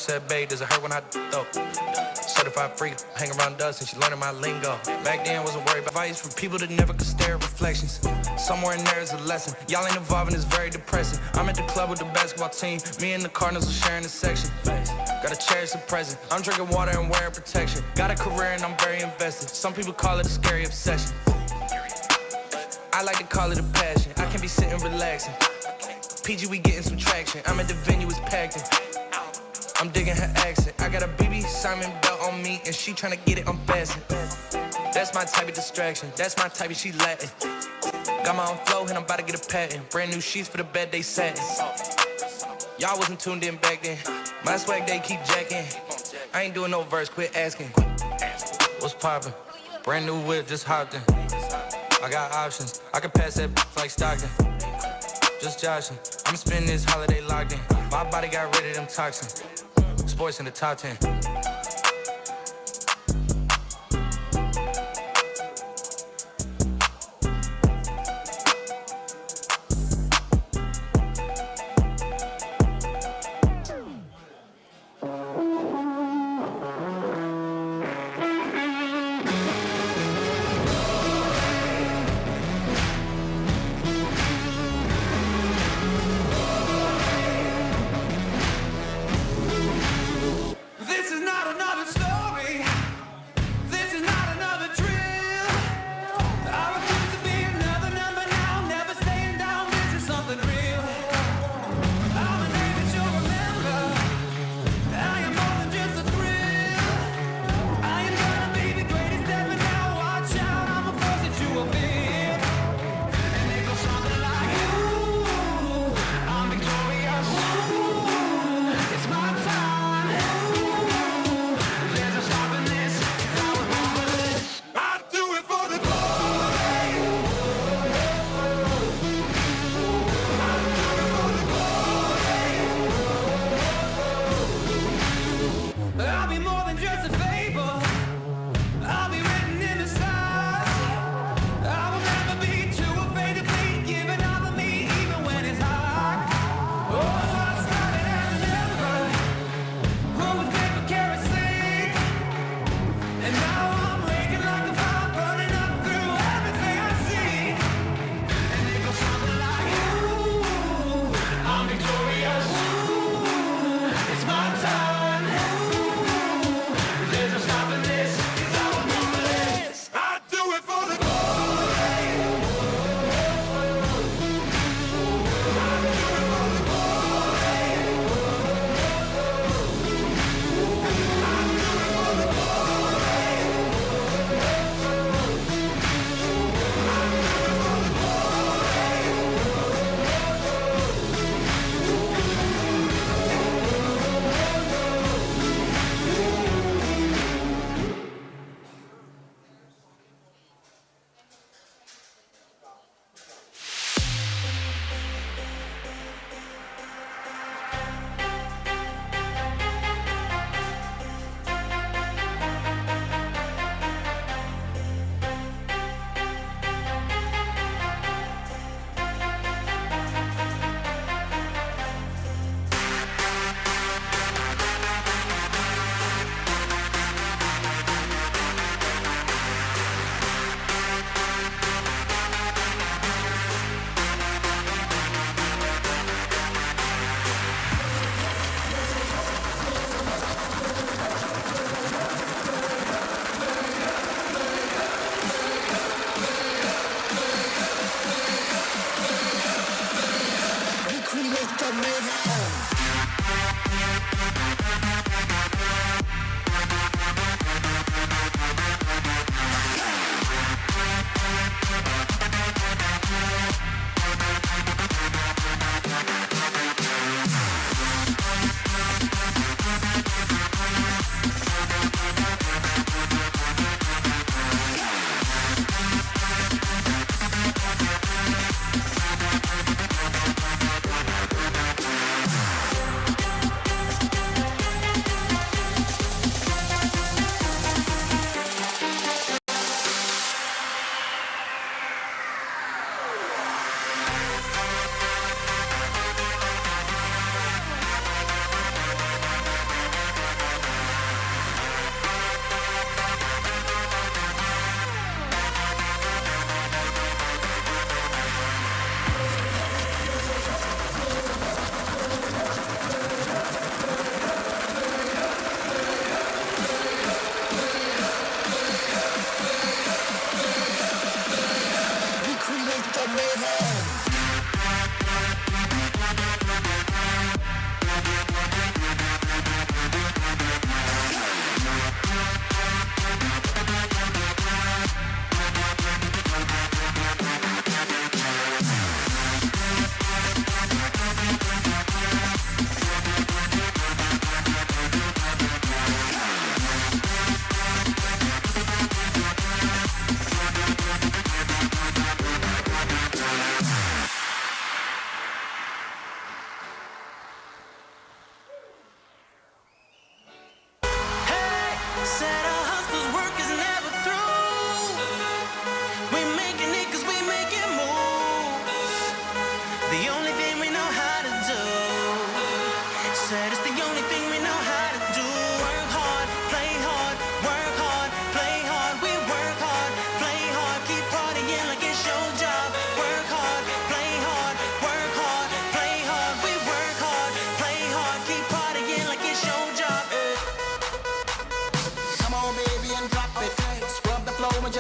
said, babe, does it hurt when I though? Certified freak, hang around dust and she learning my lingo. Back then, wasn't worried about advice from people that never could stare at reflections. Somewhere in there is a lesson. Y'all ain't involving, it's very depressing. I'm at the club with the basketball team. Me and the Cardinals are sharing a section. Gotta cherish the present. I'm drinking water and wearing protection. Got a career and I'm very invested. Some people call it a scary obsession. I like to call it a passion. I can be sitting relaxing. PG, we getting some traction. I'm at the venue, it's packed in. I'm digging her accent. I got a BB Simon belt on me and she tryna get it unfastened. That's my type of distraction. That's my type of she Latin. Got my own flow and I'm about to get a patent. Brand new sheets for the bed they satin. Y'all wasn't tuned in back then. My swag they keep jacking. I ain't doing no verse, quit asking. What's poppin'? Brand new whip, just hopped in. I got options. I can pass that like Stockton. Just joshing. I'm spending this holiday locked in. My body got rid of them toxins. Sports in the top 10. This is not enough.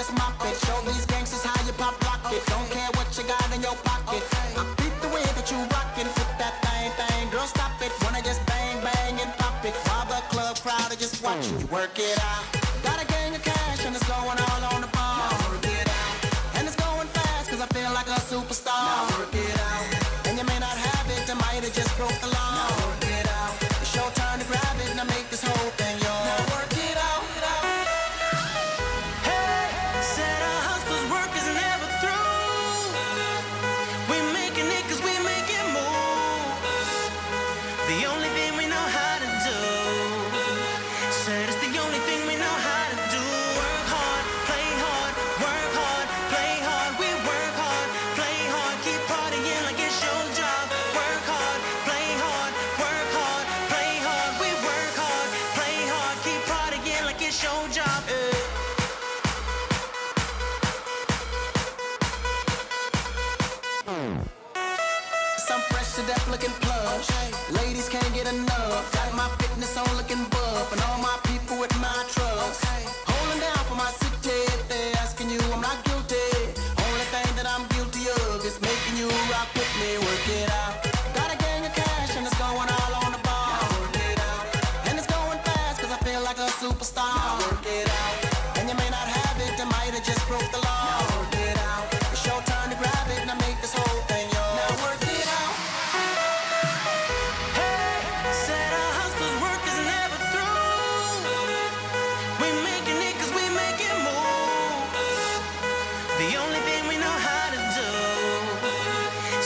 just mop it. Show these gangsters how you pop lock it. Don't care what you got in your pocket. I beat the way that you rockin'. Flip that thing, girl, stop it. Wanna just bang, bang and pop it. While the club crowd are just watching you work it out. Got a gang of cash and it's going all on the ball. Now work it out. And it's going fast cause I feel like a superstar. Now work it out. And you may not have it, I might have just broke the law. Now work it out. It's your turn to grab it and I make this whole thing yours. Now work it out. Hey, said our hustlers' work is never through. We making it cause we making moves. The only thing we know how to do. Said it's the only thing we know how to do. Work hard, play hard, work hard, play hard. We work hard, play hard, keep partying like it's your job. Work hard, play hard, work hard, play hard. We work hard, play hard, keep partying like it's your job. Some fresh to death looking plush. Ladies can't get enough. Got my fitness on looking buff. And all my people with my trust. Holding down for my city. If they're asking you, I'm not guilty. Only thing that I'm guilty of is making you rock with me. Work it out. Got a gang of cash and it's going all on the ball. Work it out. And it's going fast cause I feel like a superstar. Work it out. And you may not have it, I might have just broke the law. Work it out. It's your turn to grab it and I make this whole thing yours. Now work it out. Said our hustlers' work is never through. We making it cause we making moves. The only thing we know how to do.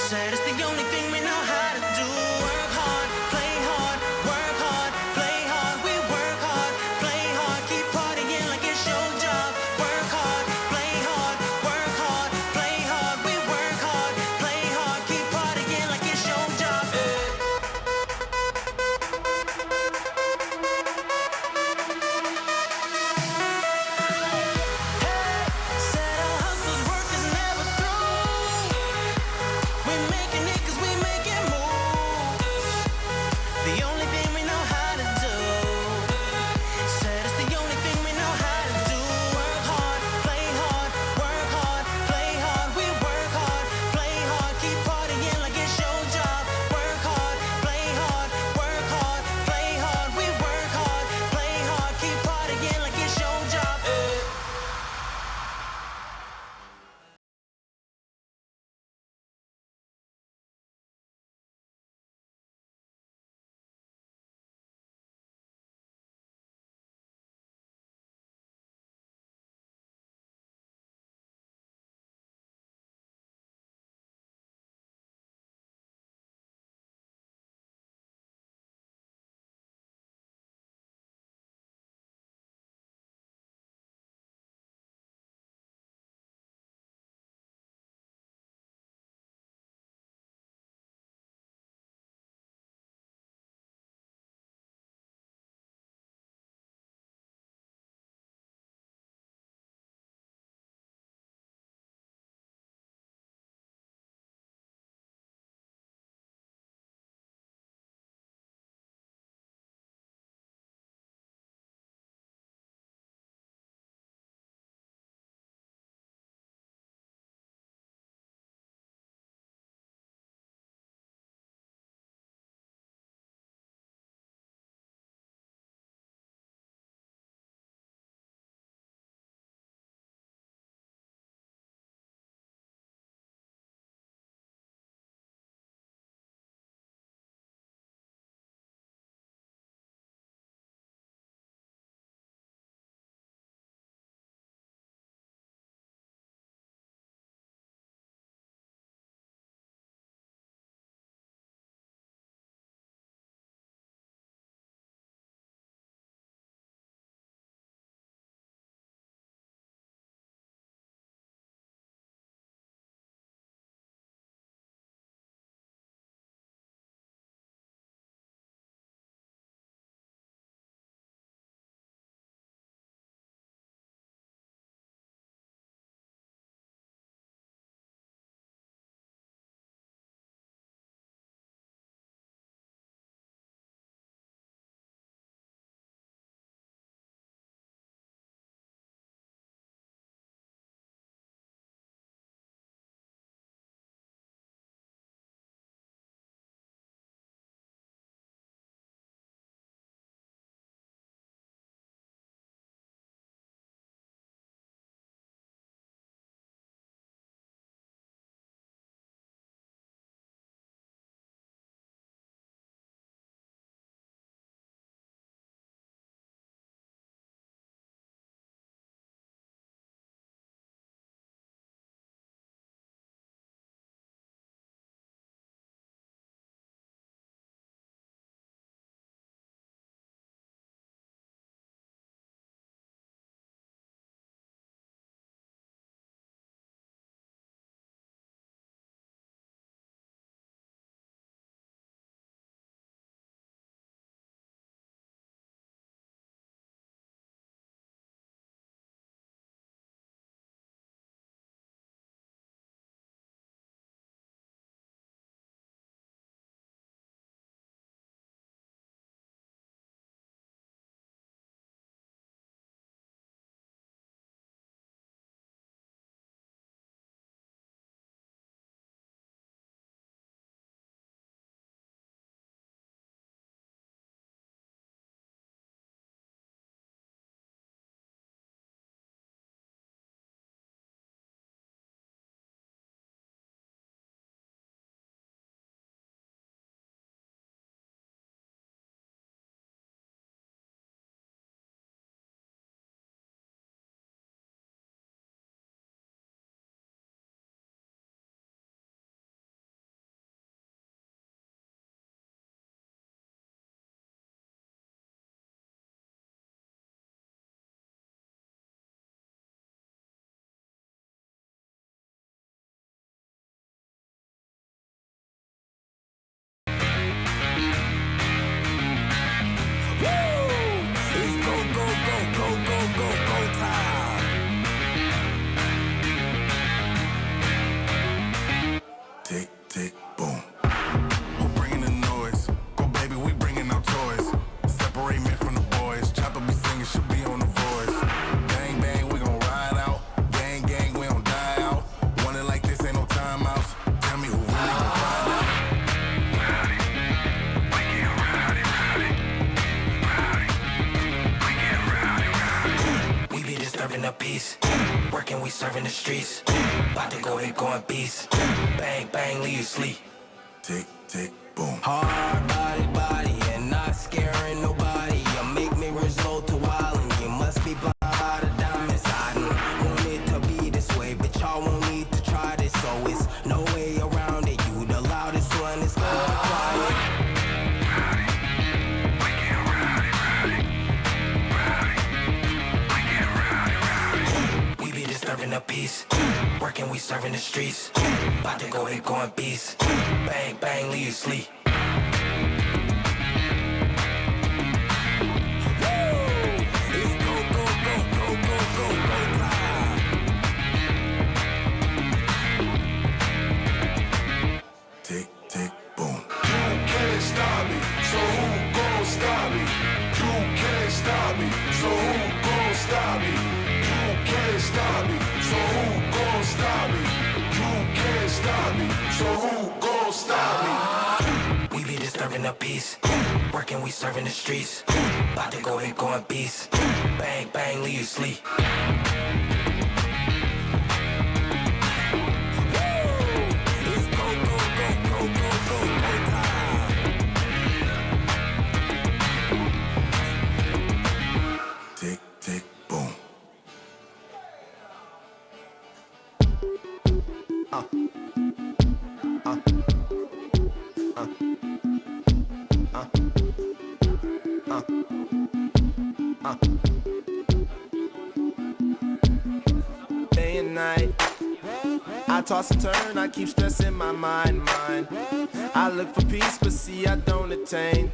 Said it's the only thing we know how to do. Work hard, play hard, work hard, play hard. We work hard, play hard, keep partying a piece. Working, we serving the streets. About to go hit, going beast. Bang, bang, leave you sleep. Tick, tick, boom. Hard body, and not scaring nobody. You make me resort to wildin'. You must be blind by the diamonds. I don't want it to be this way, but y'all won't need to try this. So it's no way around it. You the loudest one, it's gonna try it. Serving a piece, working, we serving the streets. About to go hit, going beast. Bang, bang, leave you sleep. Tick, tick, boom. You can't stop me, so who gon' stop me? You can't stop me, so who gon' stop me? You can't stop me, so who gon' stop me? You can't stop me, so who gon' stop me? We be disturbing the peace, working, we serving the streets. About to go hit, going beast. Bang, bang, leave you sleep. Tick, tick, boom. Day and night, I toss and turn, I keep stressing my mind. I look for peace, but see I don't attain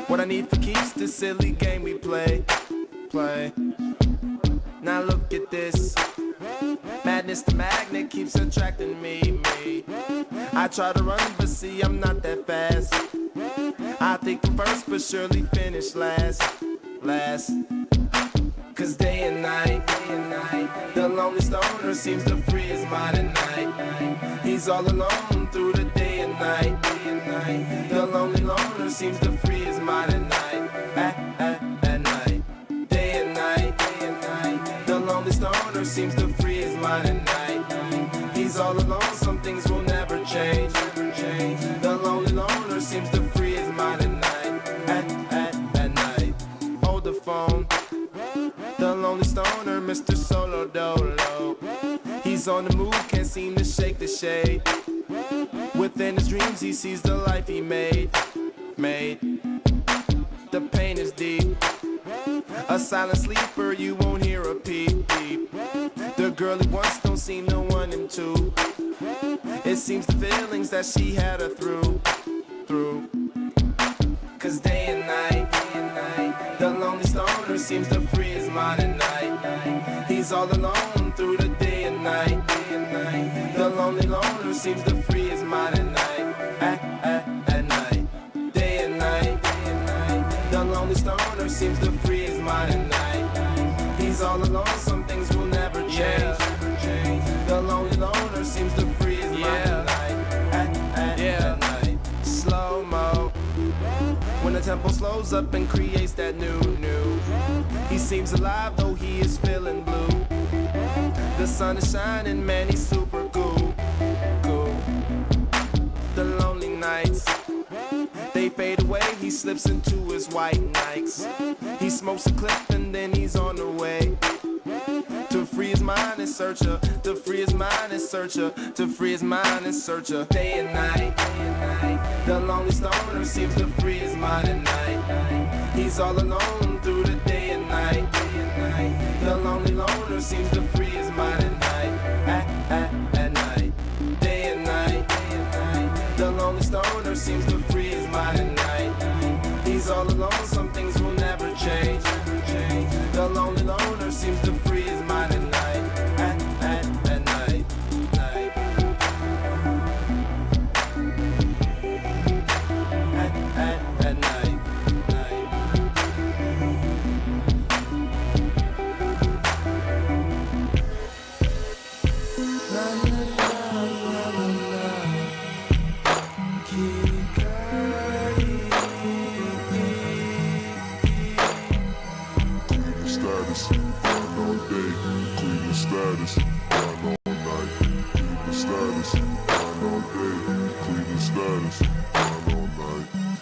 what I need for keeps this silly game we play. Now look at this, madness, the magnet keeps attracting me. I try to run, but see I'm not that fast. I think I'm first, but surely finish last. Cause day and night, the lonely stoner seems to free his mind at night. He's all alone through the day and night. The lonely loner seems to free his mind at night. At night. Day and night, the lonely stoner seems to free his mind at night. He's all alone, some things will never change. The lonely loner seems to free his mind at night. At night. Hold the phone. The lonely stoner, Mr. Solo Dolo. He's on the move, can't seem to shake the shade. Within his dreams, he sees the life he made. The pain is deep. A silent sleeper, you won't hear a peep. The girl he wants don't seem to want him to. It seems the feelings that she had her through. Cause day and night, the lonely stoner seems to free his mind at night. He's all alone through the day and night. The lonely loner seems to free his mind at night. At night. Day and night, the lonely stoner seems to free his mind at night. He's all alone, some things will never change. The lonely loner seems to free his mind at night. At night. Slow-mo, when the tempo slows up and creates that new. He seems alive though he is feeling blue. The sun is shining, man, he's super cool. The lonely nights, they fade away, he slips into his white Nikes. He smokes a clip and then he's on the way. To free his mind and search her, to free his mind and search her, to free his mind and search her. Day and night, the lonely stoner seems to free his mind at night. He's all alone through the day and night. The lonely loner seems to free his mind at night. At night. Day and night, the lonely stoner seems to free his mind at night. He's all alone, some things will never change. The lonely loner seems to free his mind at night. At night. At night. Status, I know day. status, grind all night. Keep the status, grind all day. Keep the status, grind all night.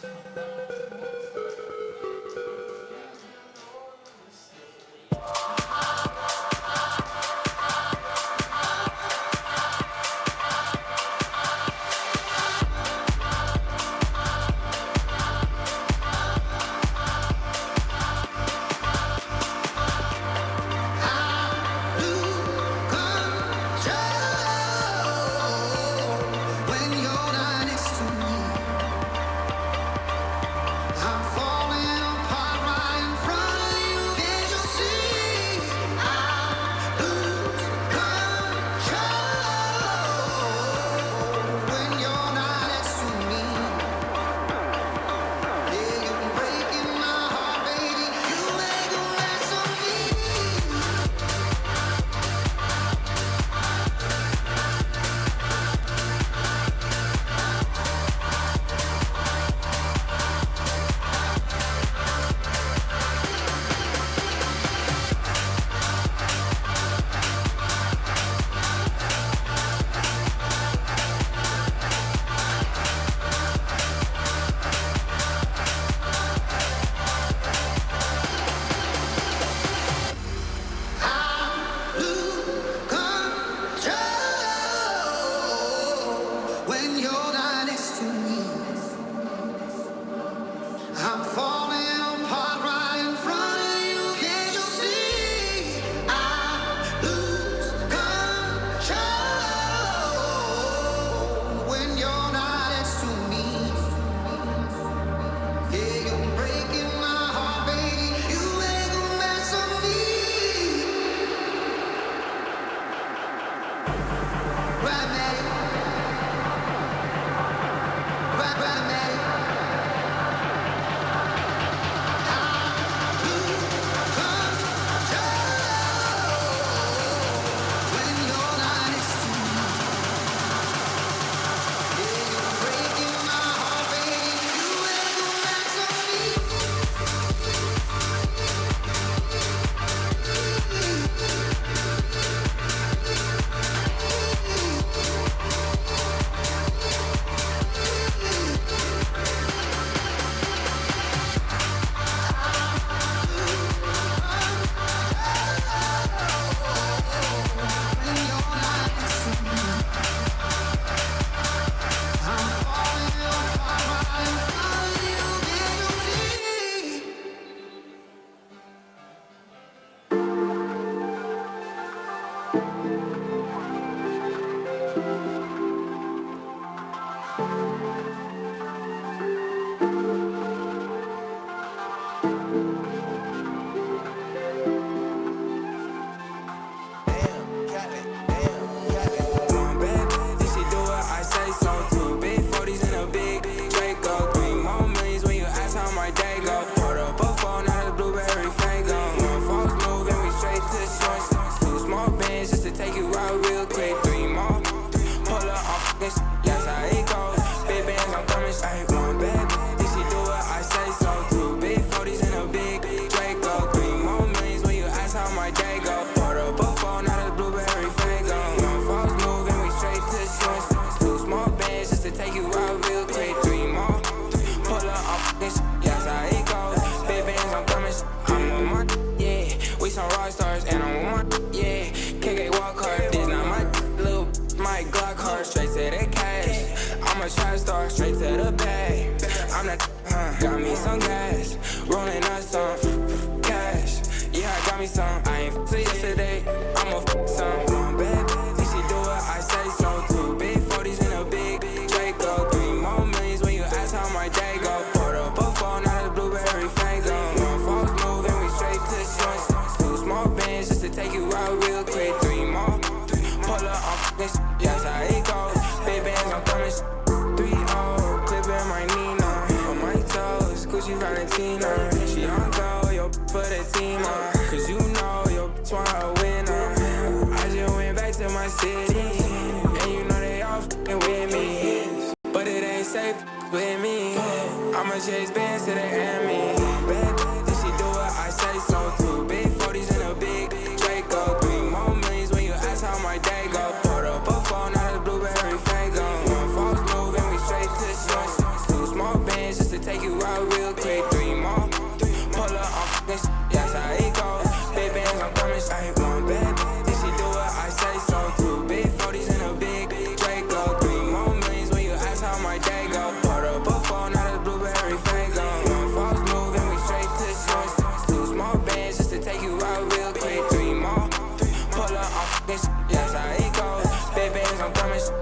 She do what I say so too. Big 40s in a big Draco. 3 more millions when you ask this, yes, how it goes. Big bands, I'm coming straight, one bad bitch. If she do it, I say so too. Big 40s and a big Draco. 3 more millions when you ask how my day go. Put up a phone, not a blueberry Fago. One false move and we straight to the source. 2 small bands just to take you out real quick. 3 more, pull up off this, yes, how it goes. Big bands, I'm coming straight.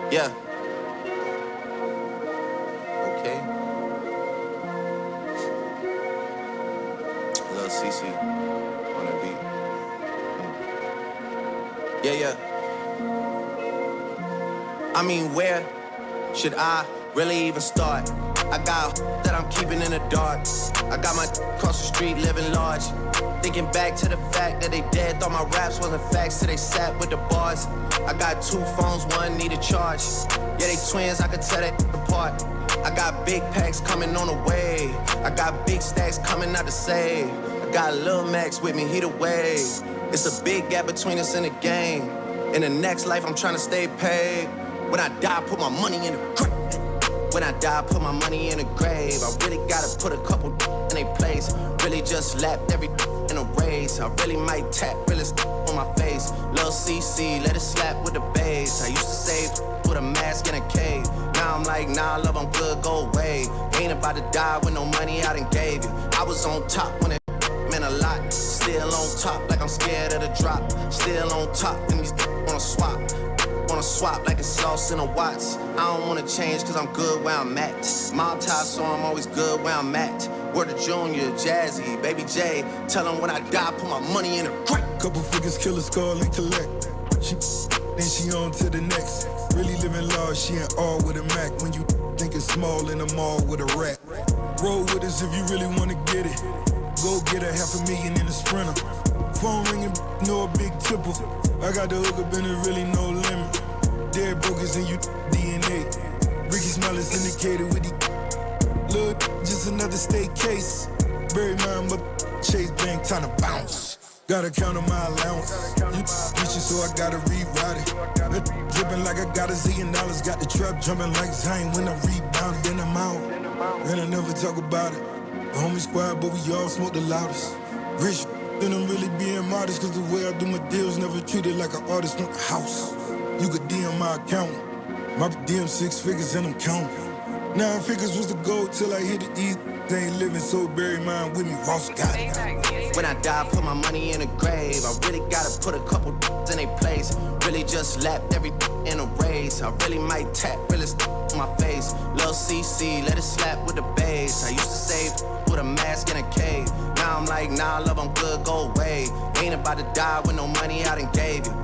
Yeah. Okay. Lil CC on the beat. Yeah. I mean, where should I really even start? I got that I'm keeping in the dark. I got my across the street living large. Thinking back to the fact that they dead, thought my raps wasn't facts till they sat with the bars. I got 2 phones, one need a charge. Yeah, they twins, I could tell that apart. I got big packs coming on the way. I got big stacks coming out to save. I got Lil Max with me, he the wave. It's a big gap between us in the game. In the next life, I'm trying to stay paid. When I die, put my money in the grave. When I die, put my money in the grave. I really gotta put a couple in their place. Really just lapped every in a race. I really might tap realest on my face. Lil CC, let it slap with the bass. I used to save with a mask in a cave. Now I'm like, nah, love, I'm good, go away. Ain't about to die with no money I done gave you. I was on top when it meant a lot. Still on top like I'm scared of the drop. Still on top and these wanna swap. Wanna swap like it's sauce in a Watts. I don't wanna change cause I'm good where I'm at. Mob tie so I'm always good where I'm at. Word of Junior, Jazzy, Baby J. Tell them when I die, put my money in a crate. Couple figures, kill a skull and collect. She then she on to the next. Really living large, she in awe with a Mac. When you thinking small in the mall with a rat. Roll with us if you really wanna get it. Go get a $500,000 in a Sprinter. Phone ringing, know a big tipple. I got the hook up and there really no limit. Dead brokers in you DNA. Ricky Smile is indicated with the look, just another state case. Bury mine, but Chase Bank time to bounce. Gotta count on my allowance. You preaching, so I gotta rewrite it. Dripping like I got $1 zillion. Got the trap jumping like Zane. When I rebound, then I'm out. And I never talk about it. The homie squad, but we all smoke the loudest. Rich, then I'm really being modest. Cause the way I do my deals, never treated like an artist. Want the house. You could DM my account. My DM 6 figures and I'm counting. 9 figures was the goal till I hit the east. They ain't living, so bury mine with me. Ross got it. When I die, put my money in a grave. I really gotta put a couple in a place. Really just lapped every in a race. I really might tap, really on my face. Lil CC, let it slap with the bass. I used to save with a mask in a cave. Now I'm like, nah, love, I'm good, go away. Ain't about to die with no money I done gave you.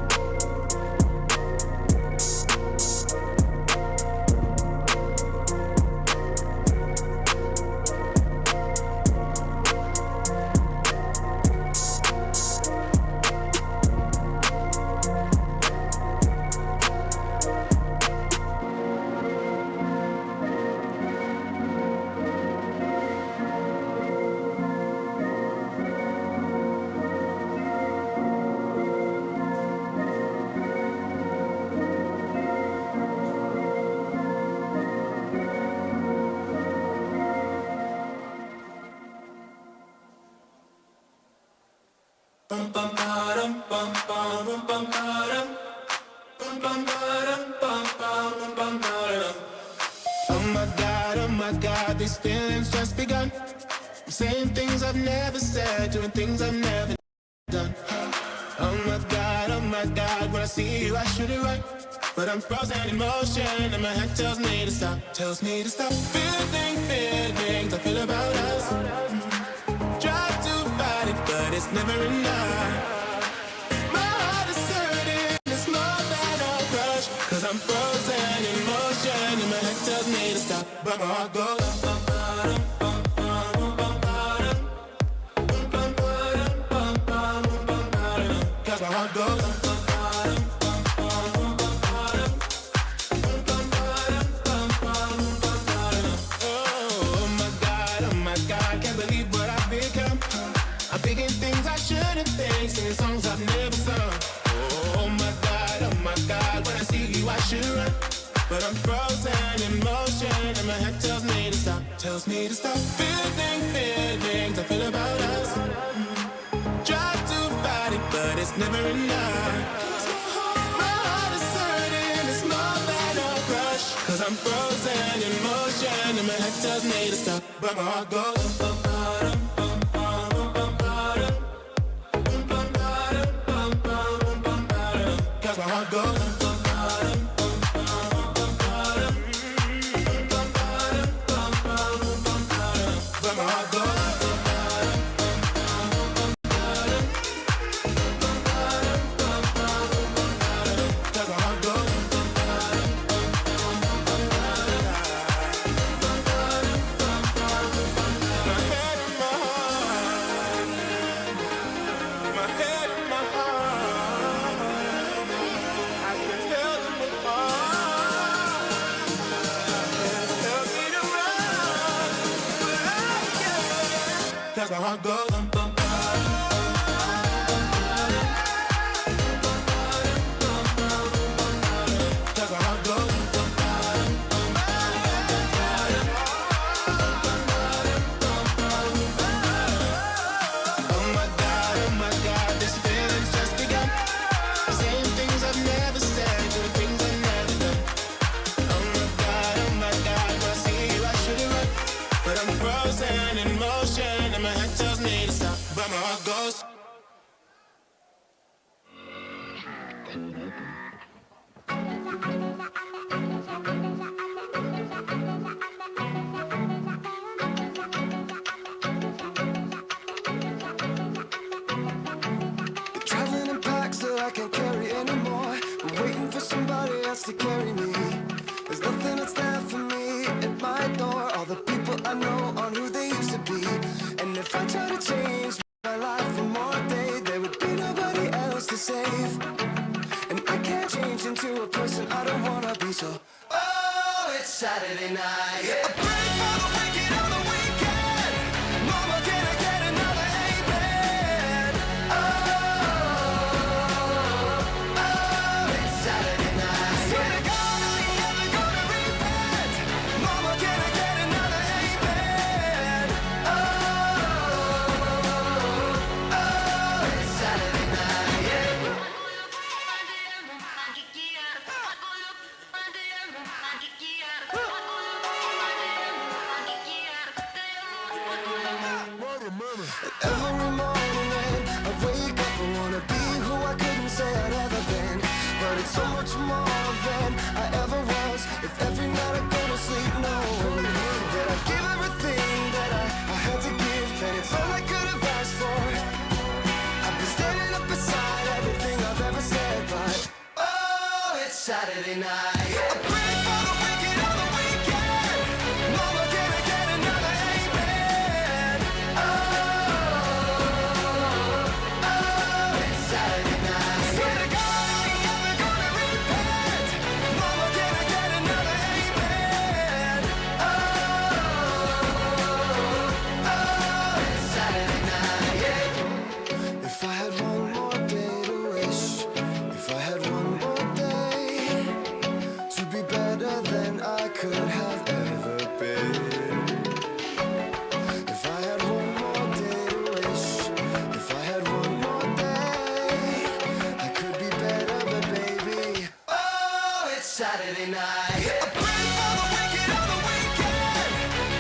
Oh my God, these feelings just begun. I'm saying things I've never said, doing things I've never done. Oh my God, when I see you I shoot it right. But I'm frozen in motion and my head tells me to stop. Tells me to stop. Feelings I feel about us. Try to fight it, but it's never enough. My heart is hurting, it's more than a crush. Cause I'm frozen in motion and my head tells me to stop. But my heart goes cause my heart goes. Singing songs I've never sung. Oh my God, when I see you I should run. But I'm frozen in motion and my head tells me to stop. Tells me to stop. Feelings I feel about us. Try to fight it, but it's never enough. My heart is hurting, it's more than a crush. Cause I'm frozen in motion and my head tells me to stop. But my heart goes cause my heart goes. But my heart goes. Cause my heart goes. My head and my heart. My head and my heart. I can tell them apart. Tell me to run, but I can't. Cause my heart goes. Cause my heart goes. Oh my God, these feelings just begun. Saying things I've never said, doing things I've never done. Oh my God, when I see you I should have run. But I'm frozen in motion and my head tells me to stop. But my heart goes. Traveling in packs so I can't carry anymore. waiting for somebody else to carry me. There's nothing that's there for me at my door. All the people I know aren't who they used to be. And if I try to change my life one more day, there would be nobody else to save. And I can't change into a person I don't wanna be. So, oh, it's Saturday night. Yeah. A break for the wicked on the weekend. Mama, can I get another amen? Oh, it's Saturday night. Swear to God, I ain't never gonna repent. Mama, can I get another amen? Oh, it's Saturday night. Yeah. Every morning when I wake up, I wanna be who I couldn't say I'd ever been. But it's so much more than I ever was. If every night I go to sleep knowing that I give everything that I had to give, then it's all I could have asked for. I've been standing up beside everything I've ever said, but oh, it's Saturday night. I pray for the wicked on the weekend. Mama, can I get another amen? Saturday night. Swear to God, I ain't never gonna repent. Mama, can I get another amen? It's Saturday night, yeah. If I had one more day to wish, if I had one more day to be better than I could have ever been. If I had one more day to wish, if I had one more day, I could be better, but baby, oh, it's Saturday night. I pray for the wicked on the weekend.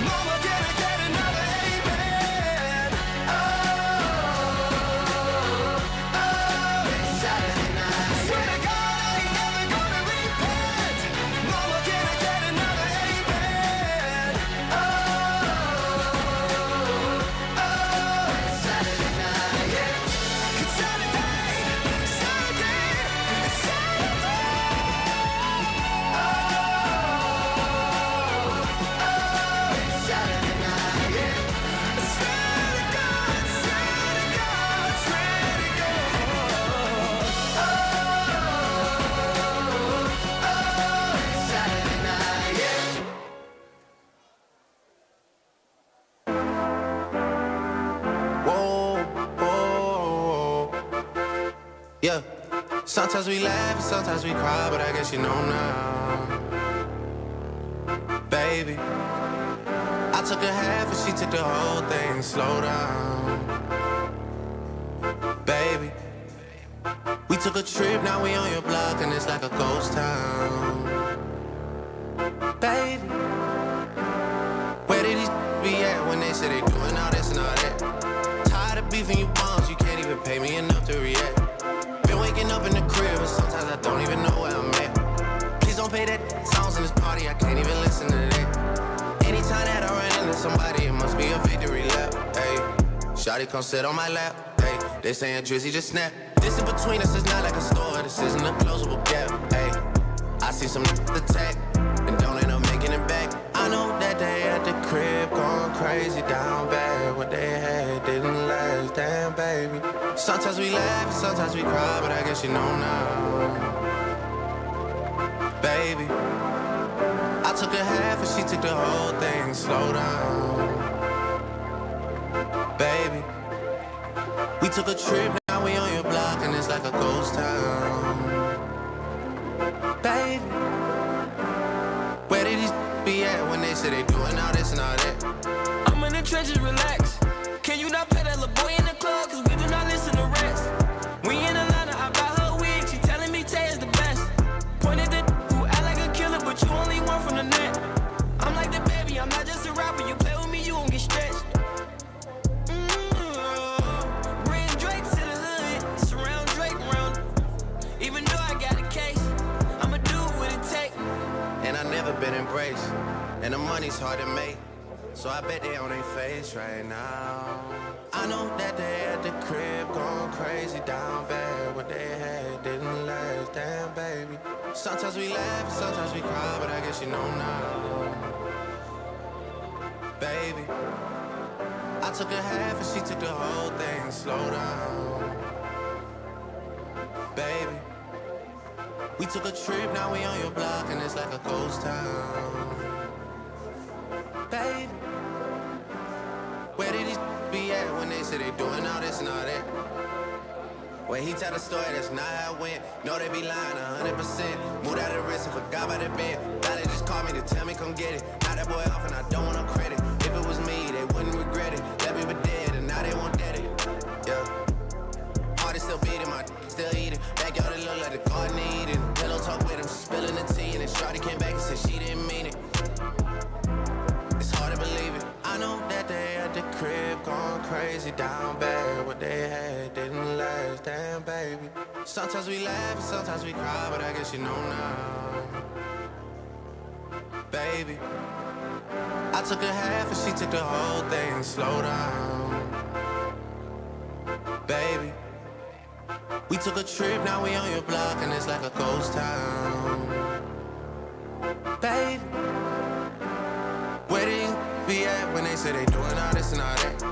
Mama, can I get another amen? Oh, it's Saturday night. Swear to God, I ain't never gonna repent. Mama, can I get another amen? It's Saturday night, yeah. It's Saturday, Saturday, it's Saturday. It's Saturday night, yeah. It's ready to go, it's ready to go, it's ready to go. It's Saturday night, yeah. Whoa, whoa, yeah. Sometimes we laugh and sometimes we cry, but I guess you know now, baby. I took a half and she took the whole thing. Slow down, baby. We took a trip, now we on your block and it's like a ghost town, baby. Where did these be at when they say they doing all this and all that? Tired of beefing you bums, you can't even pay me enough to react. Been waking up in the crib and sometimes I don't even know where I'm at. Please don't pay that songs in this party, I can't even listen to that. Anytime that I run into somebody, it must be a victory lap. Hey, shawty come sit on my lap. Hey, they saying Drizzy just snap. This in between us is not like a store, this isn't a closable gap. Hey, I see some attack and don't end up making it back. I know that they at the crib going crazy down bad. What they had didn't last, damn baby. Sometimes we laugh and sometimes we cry, but I guess you know now, baby. I took a half and she took the whole thing. Slow down, baby. We took a trip, now we on your block and it's like a ghost town, baby. Where did these be at when they say they doing all this and all that? I'm in the trenches, relax. Can you not pay that little boy in the club? Cause we do not listen to rest. We in Atlanta, I buy her wig. She telling me Tay is the best. Pointed the who act like a killer, but you only one from the net. I'm like the baby, I'm not just a rapper. You play with me, you gon' get stretched. Bring Drake to the hood, surround Drake round. Even though I got a case, I'ma do what it take. And I never been embraced, and the money's hard to make. So I bet they on their face right now. I know that they at the crib going crazy down bad. What they had didn't last, damn baby. Sometimes we laugh and sometimes we cry, but I guess you know now. Baby, I took a half and she took the whole thing. Slow down, baby. We took a trip, now we on your block and it's like a ghost town. Baby, where did these be at when they say they doing all this and all that? When he tell the story, that's not how it went. No, they be lying 100%. Moved out of the wrist and forgot about the bed. Now they just called me to tell me come get it. Now that boy off and I don't want no credit. If it was me, they wouldn't regret it. Left me for dead and now they won't dead it. Yeah. Heart is still beating, my still eating. Backyard it look like the garden eating. Pillow talk with him, she spilling the tea. And then Shawty came back and said she didn't mean it. It's hard to believe it. I know that they at the crib going crazy down bad. What they had didn't last, damn baby. Sometimes we laugh and sometimes we cry, but I guess you know now. Baby, I took a half and she took the whole thing. Slow down, baby. We took a trip, now we on your block and it's like a ghost town. Baby, where did these be at when they say they doing all this and all that?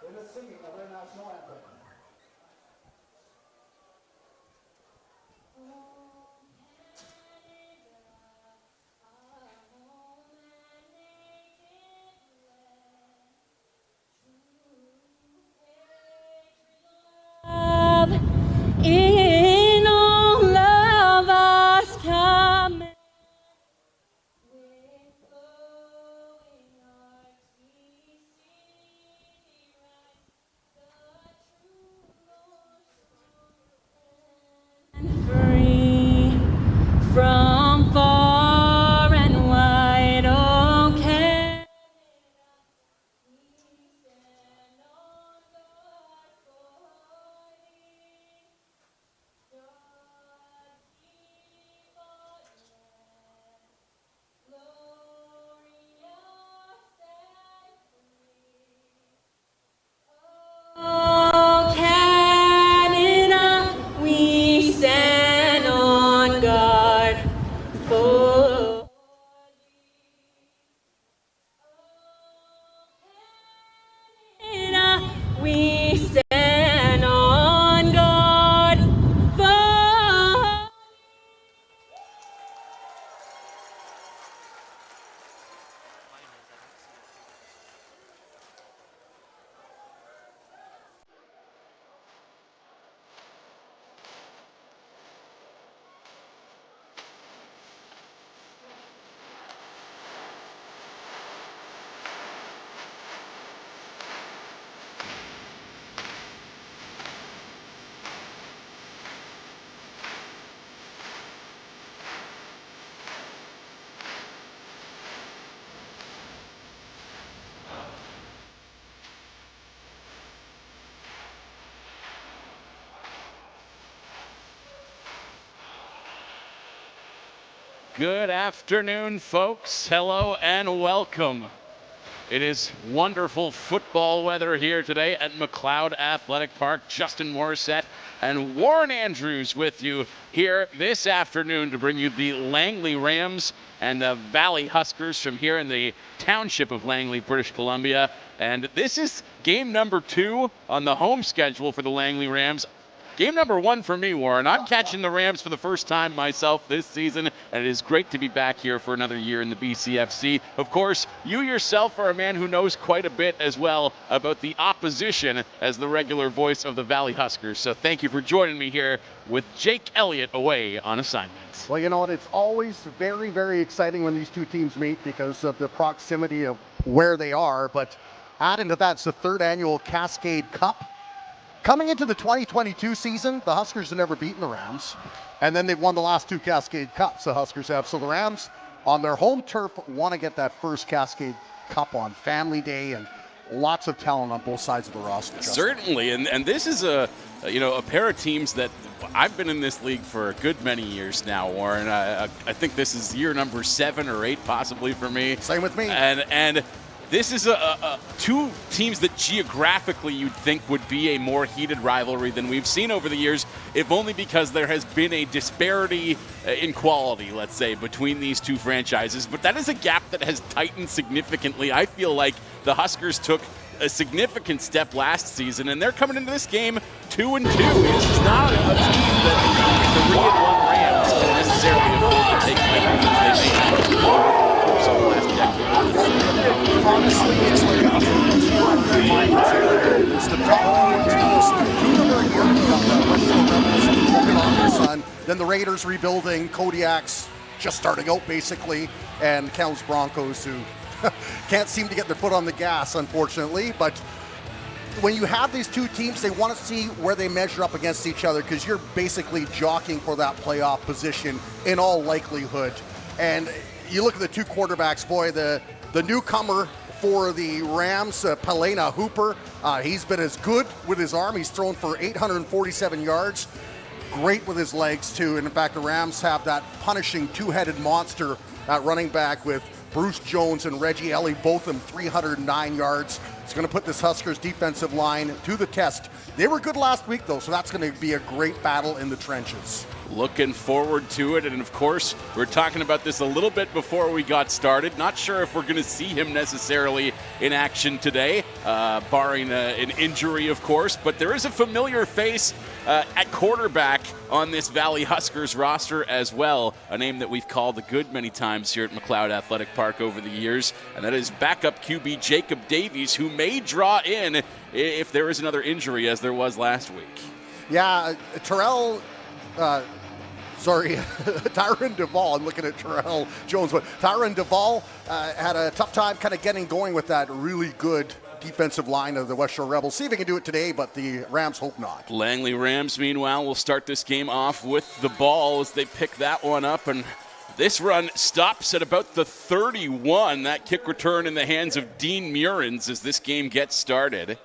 It is singing of our national anthem. In all of us come with flowing hearts we see right the true north and free from far and wide. Oh, Canada, we stand on guard for thee. God keep our land glorious and free. Oh, Canada, we stand on guard for Canada, we stand on guard for. Good afternoon, folks. Hello and welcome. It is wonderful football weather here today at McLeod Athletic Park. Justin Morissette and Warren Andrews with you here this afternoon to bring you the Langley Rams and the Valley Huskers from here in the township of Langley, British Columbia. And this is game number 2 on the home schedule for the Langley Rams. Game number 1 for me, Warren. I'm catching the Rams for the first time myself this season, and it is great to be back here for another year in the BCFC. Of course, you yourself are a man who knows quite a bit as well about the opposition as the regular voice of the Valley Huskers. So thank you for joining me here with Jake Elliott away on assignment. Well, you know what? It's always very, very exciting when these two teams meet because of the proximity of where they are. But adding to that, it's the 3rd annual Cascade Cup. Coming into the 2022 season, the Huskers have never beaten the Rams, and then they've won the last 2 Cascade Cups, the Huskers have. So the Rams, on their home turf, want to get that first Cascade Cup on Family Day, and lots of talent on both sides of the roster. Certainly, and this is a pair of teams that I've been in this league for a good many years now, Warren. I think this is year number 7 or 8 possibly for me. Same with me. And this is two teams that geographically you'd think would be a more heated rivalry than we've seen over the years, if only because there has been a disparity in quality, let's say, between these two franchises. But that is a gap that has tightened significantly. I feel like the Huskers took a significant step last season, and they're coming into this game 2-2. This is not a team that 3-1 Rams can necessarily afford to take like they may have over the course of the last decade. Honestly, it's like it's the top 4 teams. 2 of them are here. You got the Western Rebels working on their son. Then the Raiders rebuilding. Kodiak's just starting out, basically. And Counts Broncos, who can't seem to get their foot on the gas, unfortunately. But when you have these 2 teams, they want to see where they measure up against each other because you're basically jockeying for that playoff position in all likelihood. And you look at the 2 quarterbacks, boy, the newcomer for the Rams, Palena Hooper, he's been as good with his arm. He's thrown for 847 yards. Great with his legs, too. And in fact, the Rams have that punishing 2-headed monster at running back with Bruce Jones and Reggie Ellie, both of them 309 yards. It's going to put this Huskers defensive line to the test. They were good last week, though, so that's going to be a great battle in the trenches. Looking forward to it, and of course, we're talking about this a little bit before we got started. Not sure if we're going to see him necessarily in action today, barring an injury, of course. But there is a familiar face at quarterback on this Valley Huskers roster as well, a name that we've called a good many times here at McLeod Athletic Park over the years, and that is backup QB Jacob Davies, who may draw in if there is another injury, as there was last week. Yeah, Tyron Duvall. I'm looking at Terrell Jones, but Tyron Duvall had a tough time kind of getting going with that really good defensive line of the West Shore Rebels. See if he can do it today, but the Rams hope not. Langley Rams, meanwhile, will start this game off with the ball as they pick that one up, and this run stops at about the 31. That kick return in the hands of Dean Murins as this game gets started.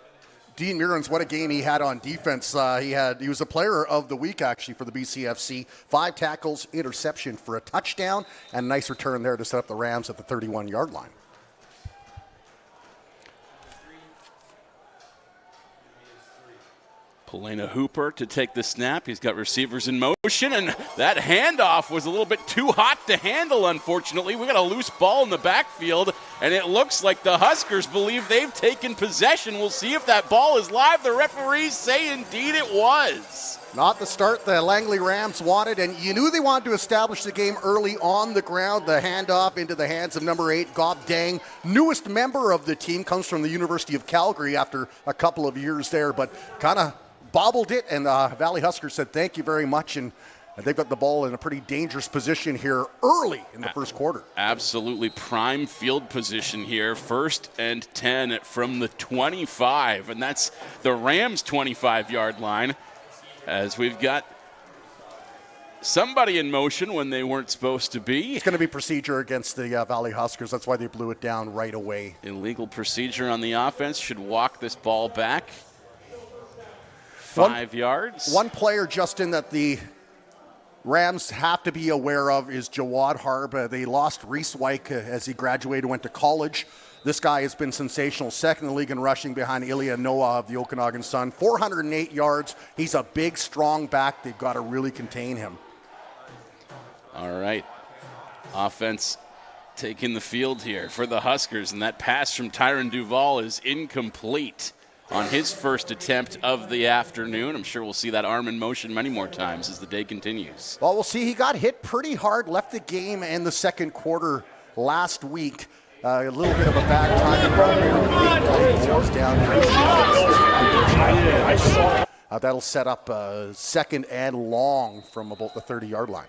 Dean Murins, what a game he had on defense. He was a player of the week, actually, for the BCFC. 5 tackles, interception for a touchdown, and a nice return there to set up the Rams at the 31-yard line. Polena Hooper to take the snap. He's got receivers in motion, and that handoff was a little bit too hot to handle, unfortunately. We got a loose ball in the backfield, and it looks like the Huskers believe they've taken possession. We'll see if that ball is live. The referees say indeed it was. Not the start the Langley Rams wanted, and you knew they wanted to establish the game early on the ground. The handoff into the hands of number 8, Gob Dang, newest member of the team, comes from the University of Calgary after a couple of years there, but kind of bobbled it, and Valley Huskers said thank you very much, and they've got the ball in a pretty dangerous position here early in the first quarter. Absolutely prime field position here. 1st and 10 from the 25, and that's the Rams' 25-yard line, as we've got somebody in motion when they weren't supposed to be. It's going to be procedure against the Valley Huskers. That's why they blew it down right away. Illegal procedure on the offense. Should walk this ball back 5 yards. One player, Justin, that the Rams have to be aware of is Jawad Harb. They lost Reese Wyke as he graduated, went to college. This guy has been sensational. 2nd in the league in rushing behind Ilya Noah of the Okanagan Sun. 408 yards. He's a big, strong back. They've got to really contain him. All right. Offense taking the field here for the Huskers, and that pass from Tyron Duvall is incomplete on his first attempt of the afternoon. I'm sure we'll see that arm in motion many more times as the day continues. Well, we'll see. He got hit pretty hard, left the game and the second quarter last week. A little bit of a bad time. That'll set up a 2nd and long from about the 30-yard line.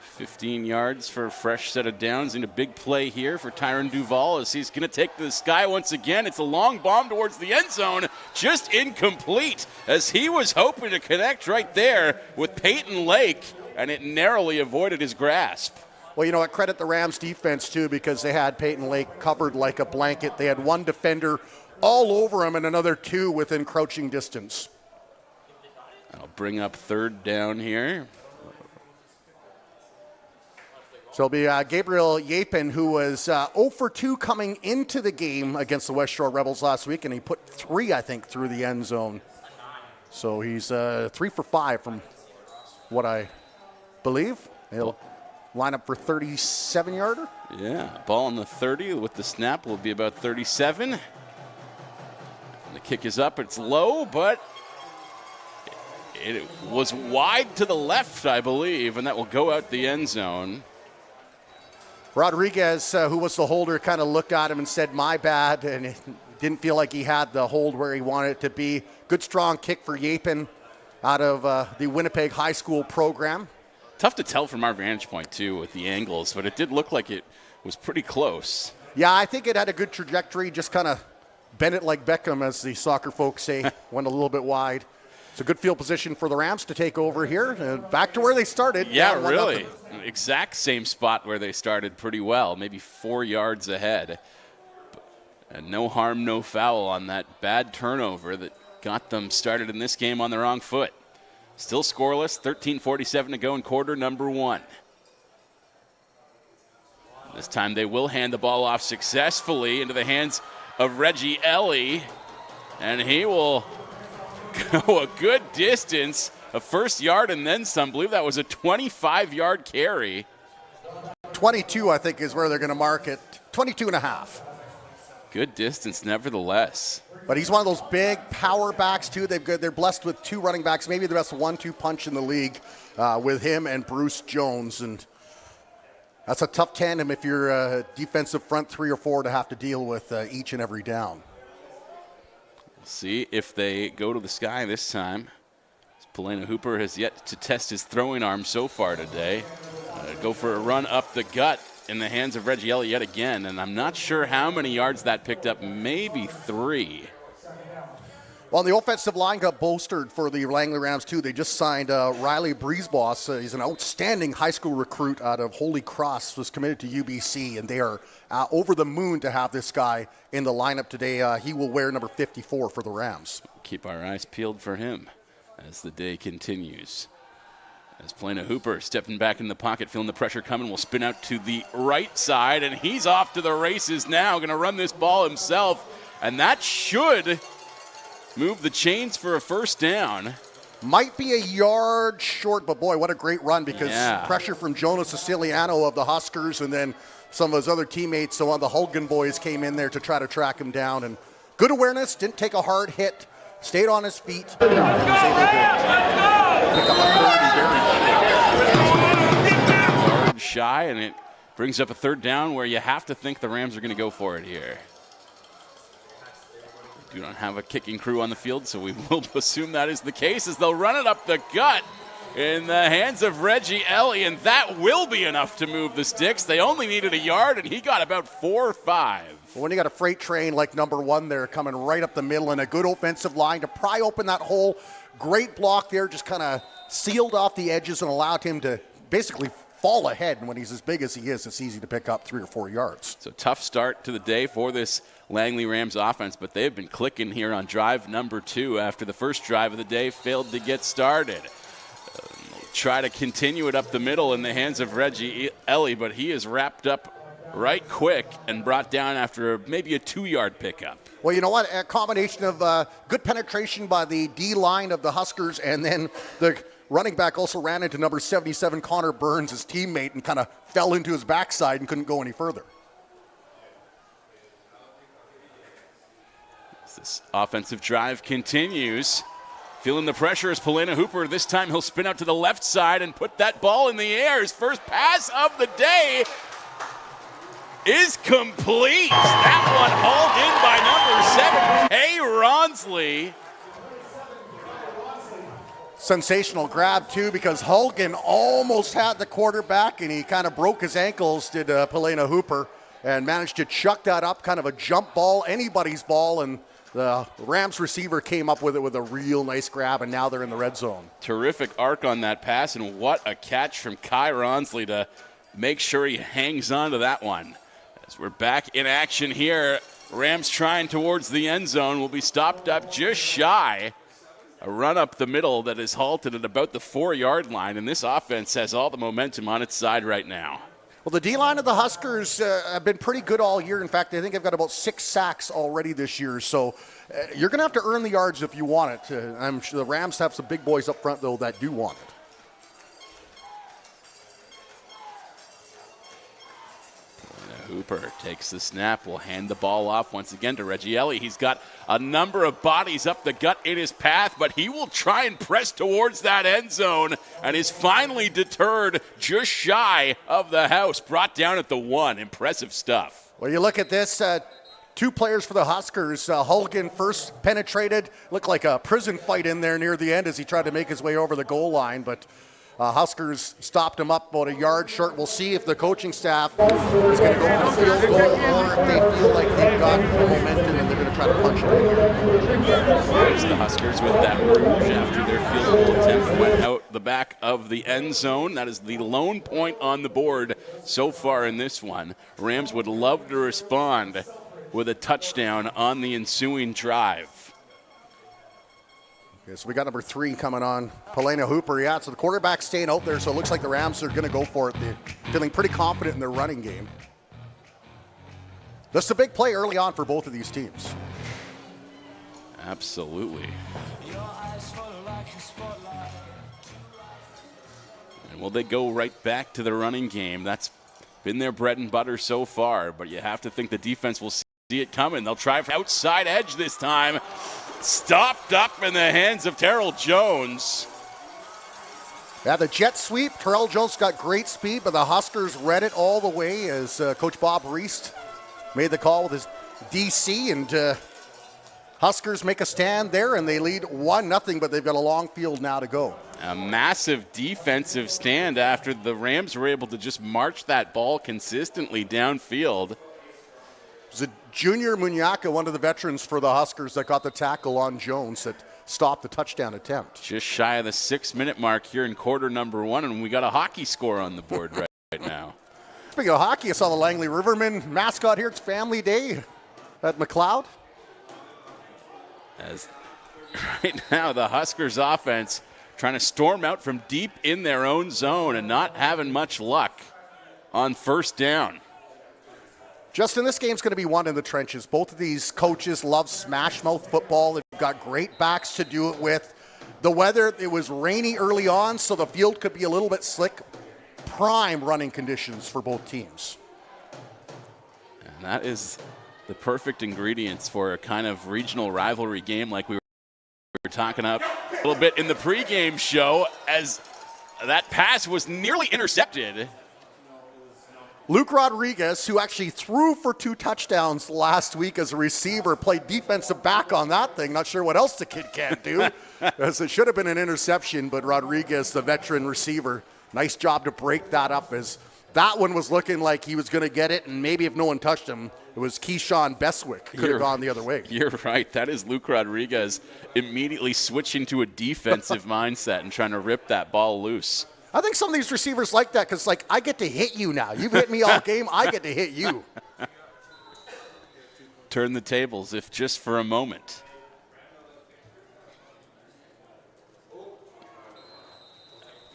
15 yards for a fresh set of downs, and a big play here for Tyron Duvall as he's going to take the sky once again. It's a long bomb towards the end zone, just incomplete as he was hoping to connect right there with Peyton Lake, and it narrowly avoided his grasp. Well, you know what? Credit the Rams defense, too, because they had Peyton Lake covered like a blanket. They had 1 defender all over him and another 2 within crouching distance. I'll bring up 3rd down here. So it'll be Gabriel Yapin, who was 0 for 2 coming into the game against the West Shore Rebels last week, and he put 3, I think, through the end zone. So he's 3 for 5 from what I believe. He'll line up for 37-yarder. Yeah, ball on the 30 with the snap will be about 37. And the kick is up. It's low, but it was wide to the left, I believe, and that will go out the end zone. Rodriguez, who was the holder, kind of looked at him and said, my bad, and it didn't feel like he had the hold where he wanted it to be. Good, strong kick for Yapin out of the Winnipeg High School program. Tough to tell from our vantage point, too, with the angles, but it did look like it was pretty close. Yeah, I think it had a good trajectory, just kind of bent it like Beckham, as the soccer folks say, went a little bit wide. It's a good field position for the Rams to take over here. Back to where they started. Yeah, really. Exact same spot where they started pretty well, maybe 4 yards ahead. And no harm, no foul on that bad turnover that got them started in this game on the wrong foot. Still scoreless, 13:47 to go in quarter number 1. This time they will hand the ball off successfully into the hands of Reggie Ellie, and he will go a good distance, a first yard and then some. I believe that was a 25-yard carry. 22, I think, is where they're going to mark it. 22 and a half. good distance nevertheless. But he's one of those big power backs, too. They're blessed with two running backs, maybe the best 1-2 punch in the league with him and Bruce Jones. And that's a tough tandem if you're a defensive front 3 or 4 to have to deal with each and every down. We'll see if they go to the sky this time. Polina Hooper has yet to test his throwing arm so far today. Go for a run up the gut in the hands of Reggie Ellie yet again, and I'm not sure how many yards that picked up, maybe 3. Well, the offensive line got bolstered for the Langley Rams, too. They just signed Riley Breezeboss. He's an outstanding high school recruit out of Holy Cross, was committed to UBC, and they are over the moon to have this guy in the lineup today. He will wear number 54 for the Rams. Keep our eyes peeled for him as the day continues. As Polina Hooper stepping back in the pocket, feeling the pressure coming, will spin out to the right side, and he's off to the races now, going to run this ball himself, and that should move the chains for a first down. Might be a yard short, but boy, what a great run, because pressure from Jonas Siciliano of the Huskers and then some of his other teammates, so on the Hulgan boys came in there to try to track him down, and good awareness, didn't take a hard hit, stayed on his feet, and was able to pick up a 30 Yard shy, and it brings up a third down where you have to think the Rams are going to go for it here. We do not have a kicking crew on the field, so we will assume that is the case as they'll run it up the gut in the hands of Reggie Ellie, and that will be enough to move the sticks. They only needed a yard, and he got about 4 or 5. Well, when you got a freight train like number 1 there coming right up the middle and a good offensive line to pry open that hole, great block there, just kind of sealed off the edges and allowed him to basically fall ahead. And when he's as big as he is, it's easy to pick up 3 or 4 yards. So tough start to the day for this Langley Rams offense, but they've been clicking here on drive number 2 after the first drive of the day failed to get started. Try to continue it up the middle in the hands of Reggie Ellie, but he is wrapped up right quick and brought down after maybe a 2-yard pickup. Well, you know what? A combination of good penetration by the D-line of the Huskers, and then the running back also ran into number 77, Connor Burns, his teammate, and kind of fell into his backside and couldn't go any further. This offensive drive continues. Feeling the pressure is Polina Hooper. This time he'll spin out to the left side and put that ball in the air. His first pass of the day is complete. That one hauled in by number 7, Kay Ronsley. Sensational grab, too, because Hulgan almost had the quarterback, and he kind of broke his ankles, did Polina Hooper, and managed to chuck that up, kind of a jump ball, anybody's ball, and the Rams receiver came up with it with a real nice grab, and now they're in the red zone. Terrific arc on that pass, and what a catch from Kai Ronsley to make sure he hangs on to that one. As we're back in action here, Rams trying towards the end zone will be stopped up just shy. A run up the middle that is halted at about the 4-yard line, and this offense has all the momentum on its side right now. Well, the D-line of the Huskers have been pretty good all year. In fact, I think they've got about 6 sacks already this year. So you're going to have to earn the yards if you want it. I'm sure the Rams have some big boys up front, though, that do want it. Hooper takes the snap, will hand the ball off once again to Reggie Ellie. He's got a number of bodies up the gut in his path, but he will try and press towards that end zone and is finally deterred just shy of the house, brought down at the 1. Impressive stuff. Well, you look at this, 2 players for the Huskers. Hulgan first penetrated, looked like a prison fight in there near the end as he tried to make his way over the goal line, but Huskers stopped him up about a yard short. We'll see if the coaching staff is going to go for the field goal or if they feel like they've got the momentum and they're going to try to punch it in here. There's the Huskers with that rouge after their field goal attempt went out the back of the end zone. That is the lone point on the board so far in this one. Rams would love to respond with a touchdown on the ensuing drive. Okay, so we got number 3 coming on, Polina Hooper. Yeah, so the quarterback's staying out there, so it looks like the Rams are going to go for it. They're feeling pretty confident in their running game. That's a big play early on for both of these teams. Absolutely. And will they go right back to the running game? That's been their bread and butter so far, but you have to think the defense will see see it coming. They'll try for outside edge this time. Stopped up in the hands of Terrell Jones. Yeah, the jet sweep. Terrell Jones got great speed, but the Huskers read it all the way as Coach Bob Reist made the call with his DC, and Huskers make a stand there, and they lead 1-0, but they've got a long field now to go. A massive defensive stand after the Rams were able to just march that ball consistently downfield. It was a Junior Munyaka, one of the veterans for the Huskers, that got the tackle on Jones that stopped the touchdown attempt. Just shy of the 6-minute mark here in quarter number 1, and we got a hockey score on the board right now. Speaking of hockey, I saw the Langley Rivermen mascot here. It's family day at McLeod. As right now the Huskers offense trying to storm out from deep in their own zone and not having much luck on first down. Justin, this game's going to be won in the trenches. Both of these coaches love smash mouth football. They've got great backs to do it with. The weather, it was rainy early on, so the field could be a little bit slick. Prime running conditions for both teams. And that is the perfect ingredients for a kind of regional rivalry game like we were talking up a little bit in the pregame show, as that pass was nearly intercepted. Luke Rodriguez, who actually threw for 2 touchdowns last week as a receiver, played defensive back on that thing. Not sure what else the kid can't do, as it should have been an interception, but Rodriguez, the veteran receiver, nice job to break that up, as that one was looking like he was going to get it, and maybe if no one touched him, it was Keyshawn Beswick. Could have gone the other way. You're right. That is Luke Rodriguez immediately switching to a defensive mindset and trying to rip that ball loose. I think some of these receivers like that because, like, I get to hit you now. You've hit me all game. I get to hit you. Turn the tables, if just for a moment.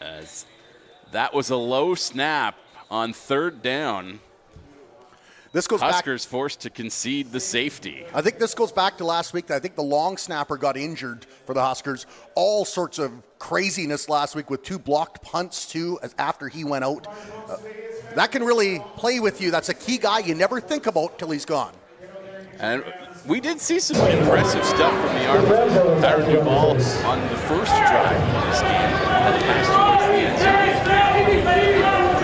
As that was a low snap on third down. This goes Huskers forced to concede the safety. I think this goes back to last week. I think the long snapper got injured for the Huskers. All sorts of craziness last week with 2 blocked punts, too, after he went out. That can really play with you. That's a key guy you never think about till he's gone. And we did see some impressive stuff from the arm of Tyron Duvall on the first drive of this game. That pass towards the end zone.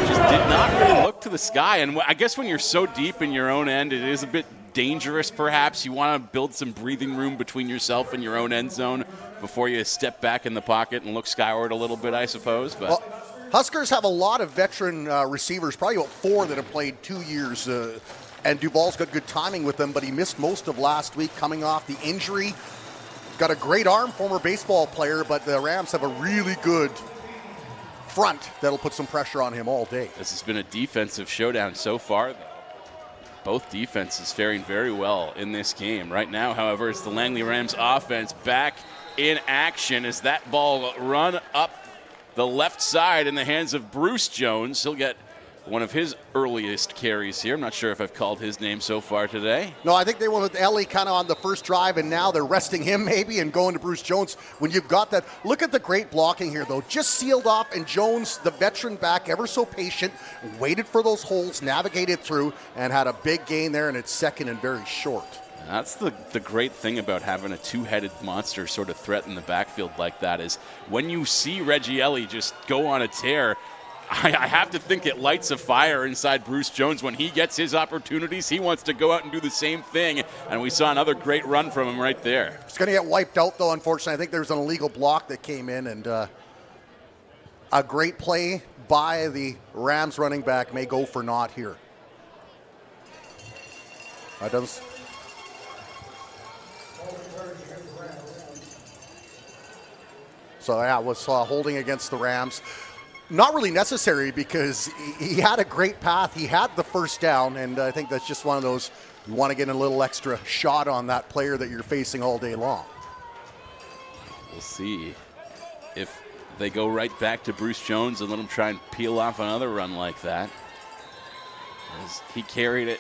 Just did not really look to the sky. And I guess when you're so deep in your own end, it is a bit dangerous, perhaps. You want to build some breathing room between yourself and your own end zone before you step back in the pocket and look skyward a little bit, I suppose. But well, Huskers have a lot of veteran receivers, probably about 4 that have played 2 years. And Duvall's got good timing with them, but he missed most of last week coming off the injury. Got a great arm, former baseball player, but the Rams have a really good front that'll put some pressure on him all day. This has been a defensive showdown so far, though. Both defenses faring very well in this game. Right now, however, it's the Langley Rams offense back in action as that ball run up the left side in the hands of Bruce Jones. He'll get one of his earliest carries here. I'm not sure if I've called his name so far today. No, I think they went with Ellie kind of on the first drive, and now they're resting him maybe and going to Bruce Jones. When you've got that, look at the great blocking here, though. Just sealed off, and Jones, the veteran back, ever so patient, waited for those holes, navigated through, and had a big gain there, and it's second and very short. That's the great thing about having a 2-headed monster sort of threat in the backfield like that is when you see Reggie Ellie just go on a tear, I have to think it lights a fire inside Bruce Jones. When he gets his opportunities, he wants to go out and do the same thing, and we saw another great run from him right there. It's going to get wiped out, though, unfortunately. I think there's an illegal block that came in, and a great play by the Rams running back may go for naught here. So, yeah, it was holding against the Rams. Not really necessary because he had a great path. He had the first down, and I think that's just one of those, you want to get a little extra shot on that player that you're facing all day long. We'll see if they go right back to Bruce Jones and let him try and peel off another run like that. As he carried it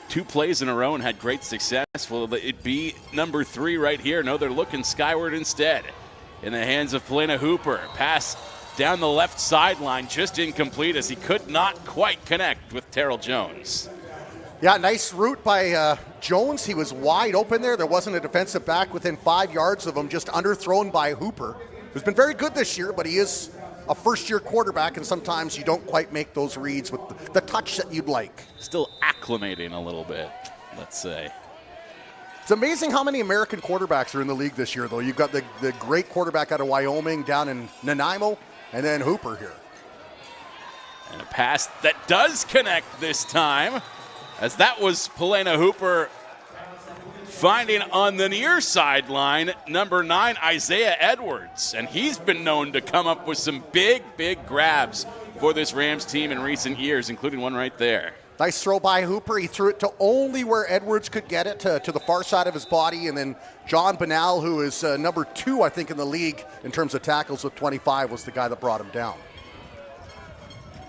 2 plays in a row and had great success. Will it be number 3 right here? No, they're looking skyward instead. In the hands of Polina Hooper. Pass down the left sideline, just incomplete as he could not quite connect with Terrell Jones. Yeah, nice route by Jones, he was wide open there. There wasn't a defensive back within 5 yards of him, just underthrown by Hooper, who's been very good this year, but he is a first-year quarterback, and sometimes you don't quite make those reads with the touch that you'd like. Still acclimating a little bit, let's say. It's amazing how many American quarterbacks are in the league this year, though. You've got the great quarterback out of Wyoming down in Nanaimo, and then Hooper here. And a pass that does connect this time, as that was Helena Hooper finding on the near sideline number 9, Isaiah Edwards. And he's been known to come up with some big, big grabs for this Rams team in recent years, including one right there. Nice throw by Hooper. He threw it to only where Edwards could get it, to the far side of his body. And then John Banal, who is number 2, I think, in the league in terms of tackles with 25, was the guy that brought him down.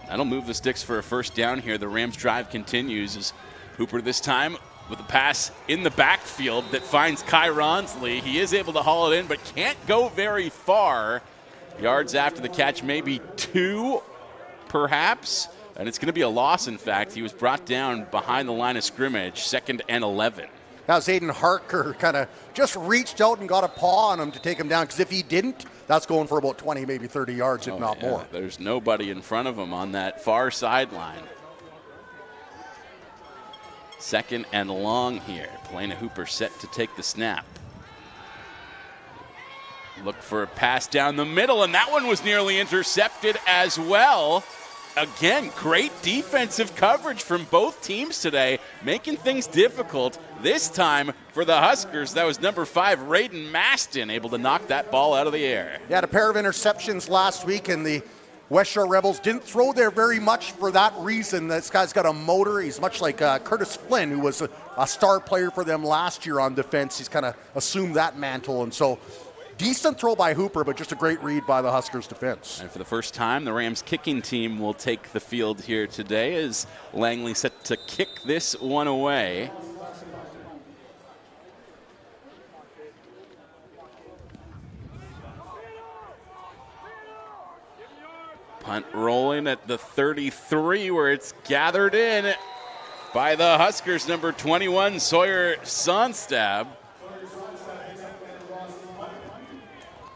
That'll move the sticks for a first down here. The Rams drive continues as Hooper this time with a pass in the backfield that finds Kai Ronsley. He is able to haul it in, but can't go very far. Yards after the catch, maybe 2, perhaps. And it's going to be a loss, in fact. He was brought down behind the line of scrimmage, 2nd and 11. Now Zayden Harker kind of just reached out and got a paw on him to take him down, because if he didn't, that's going for about 20, maybe 30 yards, if not more. There's nobody in front of him on that far sideline. 2nd and long here. Helena Hooper set to take the snap. Look for a pass down the middle, and that one was nearly intercepted as well. Again, great defensive coverage from both teams today, making things difficult. This time for the Huskers, that was number 5, Raiden Maston, able to knock that ball out of the air. He had a pair of interceptions last week, and the West Shore Rebels didn't throw there very much for that reason. This guy's got a motor. He's much like Curtis Flynn, who was a star player for them last year on defense. He's kind of assumed that mantle, and so decent throw by Hooper, but just a great read by the Huskers defense. And for the first time, the Rams kicking team will take the field here today as Langley set to kick this one away. Punt rolling at the 33, where it's gathered in by the Huskers, number 21, Sawyer Sonstab.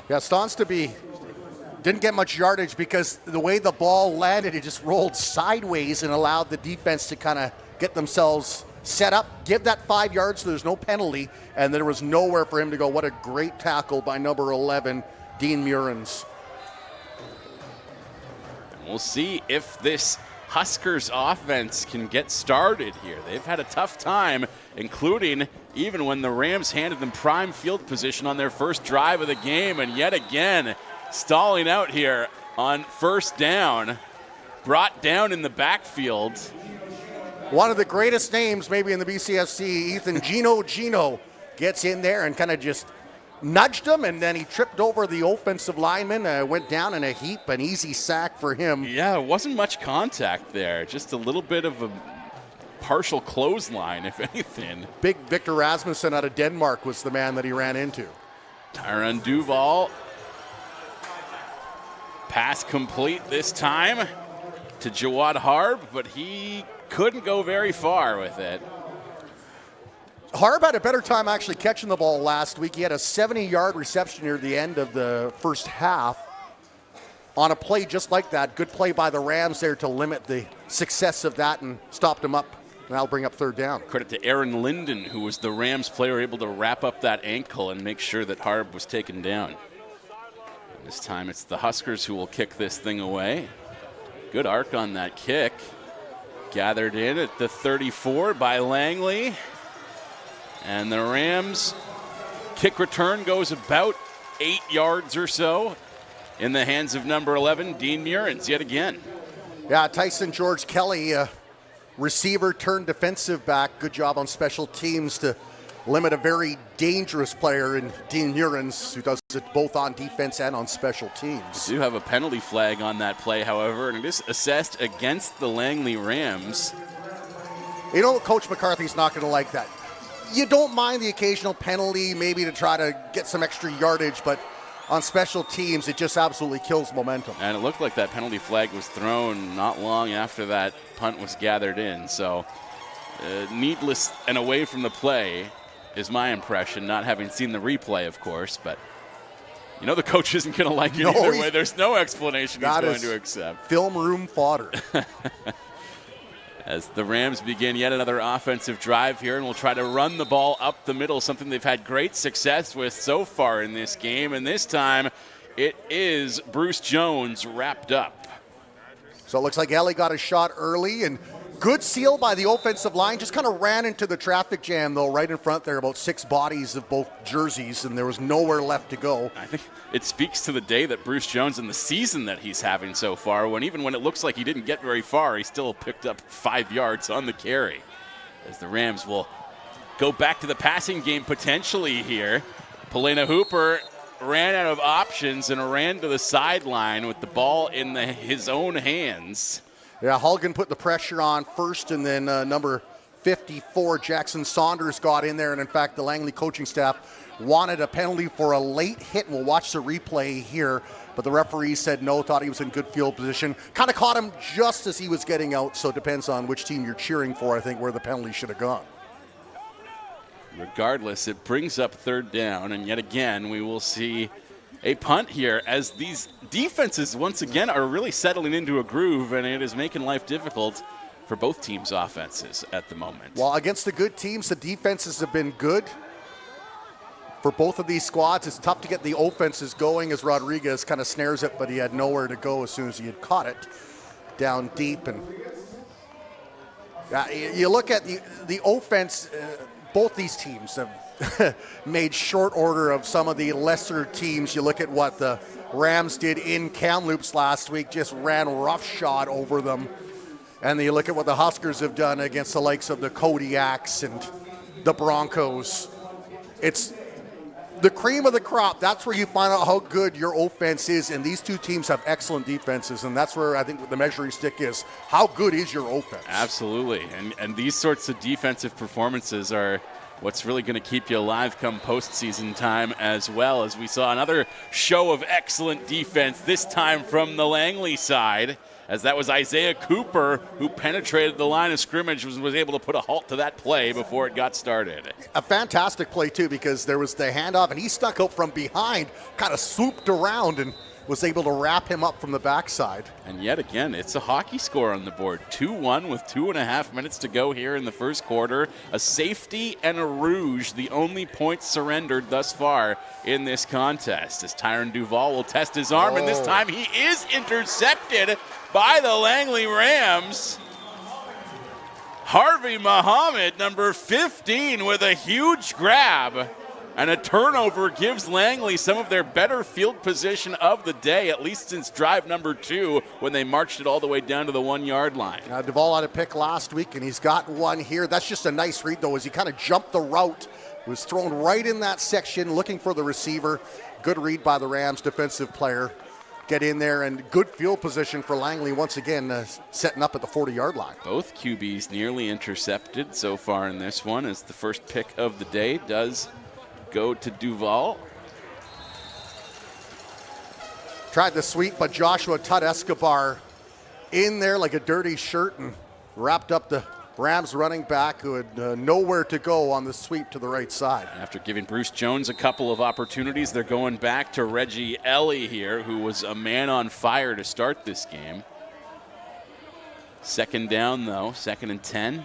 Yeah, Sonstab didn't get much yardage because the way the ball landed, it just rolled sideways and allowed the defense to kind of get themselves set up, give that 5 yards so there's no penalty, and there was nowhere for him to go. What a great tackle by number 11, Dean Murins. We'll see if this Huskers offense can get started here. They've had a tough time, including even when the Rams handed them prime field position on their first drive of the game, and yet again stalling out here on first down, brought down in the backfield. One of the greatest names maybe in the BCFC, Ethan Gino gets in there and kind of just nudged him, and then he tripped over the offensive lineman, went down in a heap, an easy sack for him. Yeah, it wasn't much contact there, just a little bit of a partial clothesline, if anything. Big Victor Rasmussen out of Denmark was the man that he ran into. Tyron Duval. Pass complete this time to Jawad Harb, but he couldn't go very far with it. Harb had a better time actually catching the ball last week. He had a 70-yard reception near the end of the first half on a play just like that. Good play by the Rams there to limit the success of that and stopped him up. And that'll bring up third down. Credit to Aaron Linden, who was the Rams player able to wrap up that ankle and make sure that Harb was taken down. This time it's the Huskers who will kick this thing away. Good arc on that kick. Gathered in at the 34 by Langley. And the Rams kick return goes about 8 yards or so in the hands of number 11, Dean Murins, yet again. Yeah, Tyson George Kelly, receiver turned defensive back. Good job on special teams to limit a very dangerous player in Dean Murins, who does it both on defense and on special teams. We do have a penalty flag on that play, however, and it is assessed against the Langley Rams. You know, Coach McCarthy's not going to like that. You don't mind the occasional penalty, maybe to try to get some extra yardage, but on special teams, it just absolutely kills momentum. And it looked like that penalty flag was thrown not long after that punt was gathered in. So needless and away from the play is my impression, not having seen the replay, of course, but you know the coach isn't going to like it either way. There's no explanation he's going to accept. Film room fodder. As the Rams begin yet another offensive drive here, and will try to run the ball up the middle, something they've had great success with so far in this game, and this time it is Bruce Jones wrapped up. So it looks like Ellie got a shot early, and good seal by the offensive line. Just kind of ran into the traffic jam, though, right in front there, about 6 bodies of both jerseys, and there was nowhere left to go. I think it speaks to the day that Bruce Jones and the season that he's having so far, when even when it looks like he didn't get very far, he still picked up 5 yards on the carry. As the Rams will go back to the passing game potentially here. Polina Hooper ran out of options and ran to the sideline with the ball in his own hands. Yeah, Hulgan put the pressure on first, and then number 54, Jackson Saunders, got in there. And in fact, the Langley coaching staff wanted a penalty for a late hit. We'll watch the replay here, but the referee said no, thought he was in good field position. Kind of caught him just as he was getting out, so it depends on which team you're cheering for, I think, where the penalty should have gone. Regardless, it brings up 3rd down, and yet again, we will see a punt here as these defenses once again are really settling into a groove, and it is making life difficult for both teams' offenses at the moment. Well, against the good teams, the defenses have been good. For both of these squads, it's tough to get the offenses going as Rodriguez kind of snares it, but he had nowhere to go as soon as he had caught it down deep. And you look at the offense, both these teams have made short order of some of the lesser teams. You look at what the Rams did in Kamloops last week, just ran roughshod over them. And then you look at what the Huskers have done against the likes of the Kodiaks and the Broncos. It's the cream of the crop. That's where you find out how good your offense is, and these two teams have excellent defenses, and that's where I think the measuring stick is. How good is your offense? Absolutely, and these sorts of defensive performances are what's really going to keep you alive come postseason time, as well as we saw another show of excellent defense, this time from the Langley side, as that was Isaiah Cooper who penetrated the line of scrimmage, was able to put a halt to that play before it got started. A fantastic play, too, because there was the handoff, and he stuck out from behind, kind of swooped around and was able to wrap him up from the backside. And yet again, it's a hockey score on the board. 2-1 with 2.5 minutes to go here in the first quarter. A safety and a rouge, the only points surrendered thus far in this contest. As Tyron Duvall will test his arm, and this time he is intercepted by the Langley Rams. Harvey Muhammad, number 15, with a huge grab. And a turnover gives Langley some of their better field position of the day, at least since drive number 2, when they marched it all the way down to the 1-yard line. Duvall had a pick last week, and he's got one here. That's just a nice read, though, as he kind of jumped the route. Was thrown right in that section, looking for the receiver. Good read by the Rams defensive player. Get in there, and good field position for Langley once again, setting up at the 40-yard line. Both QBs nearly intercepted so far in this one, as the first pick of the day does go to Duvall. Tried the sweep, but Joshua Tut Escobar in there like a dirty shirt and wrapped up the Rams running back, who had nowhere to go on the sweep to the right side. After giving Bruce Jones a couple of opportunities, they're going back to Reggie Ellie here, who was a man on fire to start this game. Second down, though, 2nd and 10.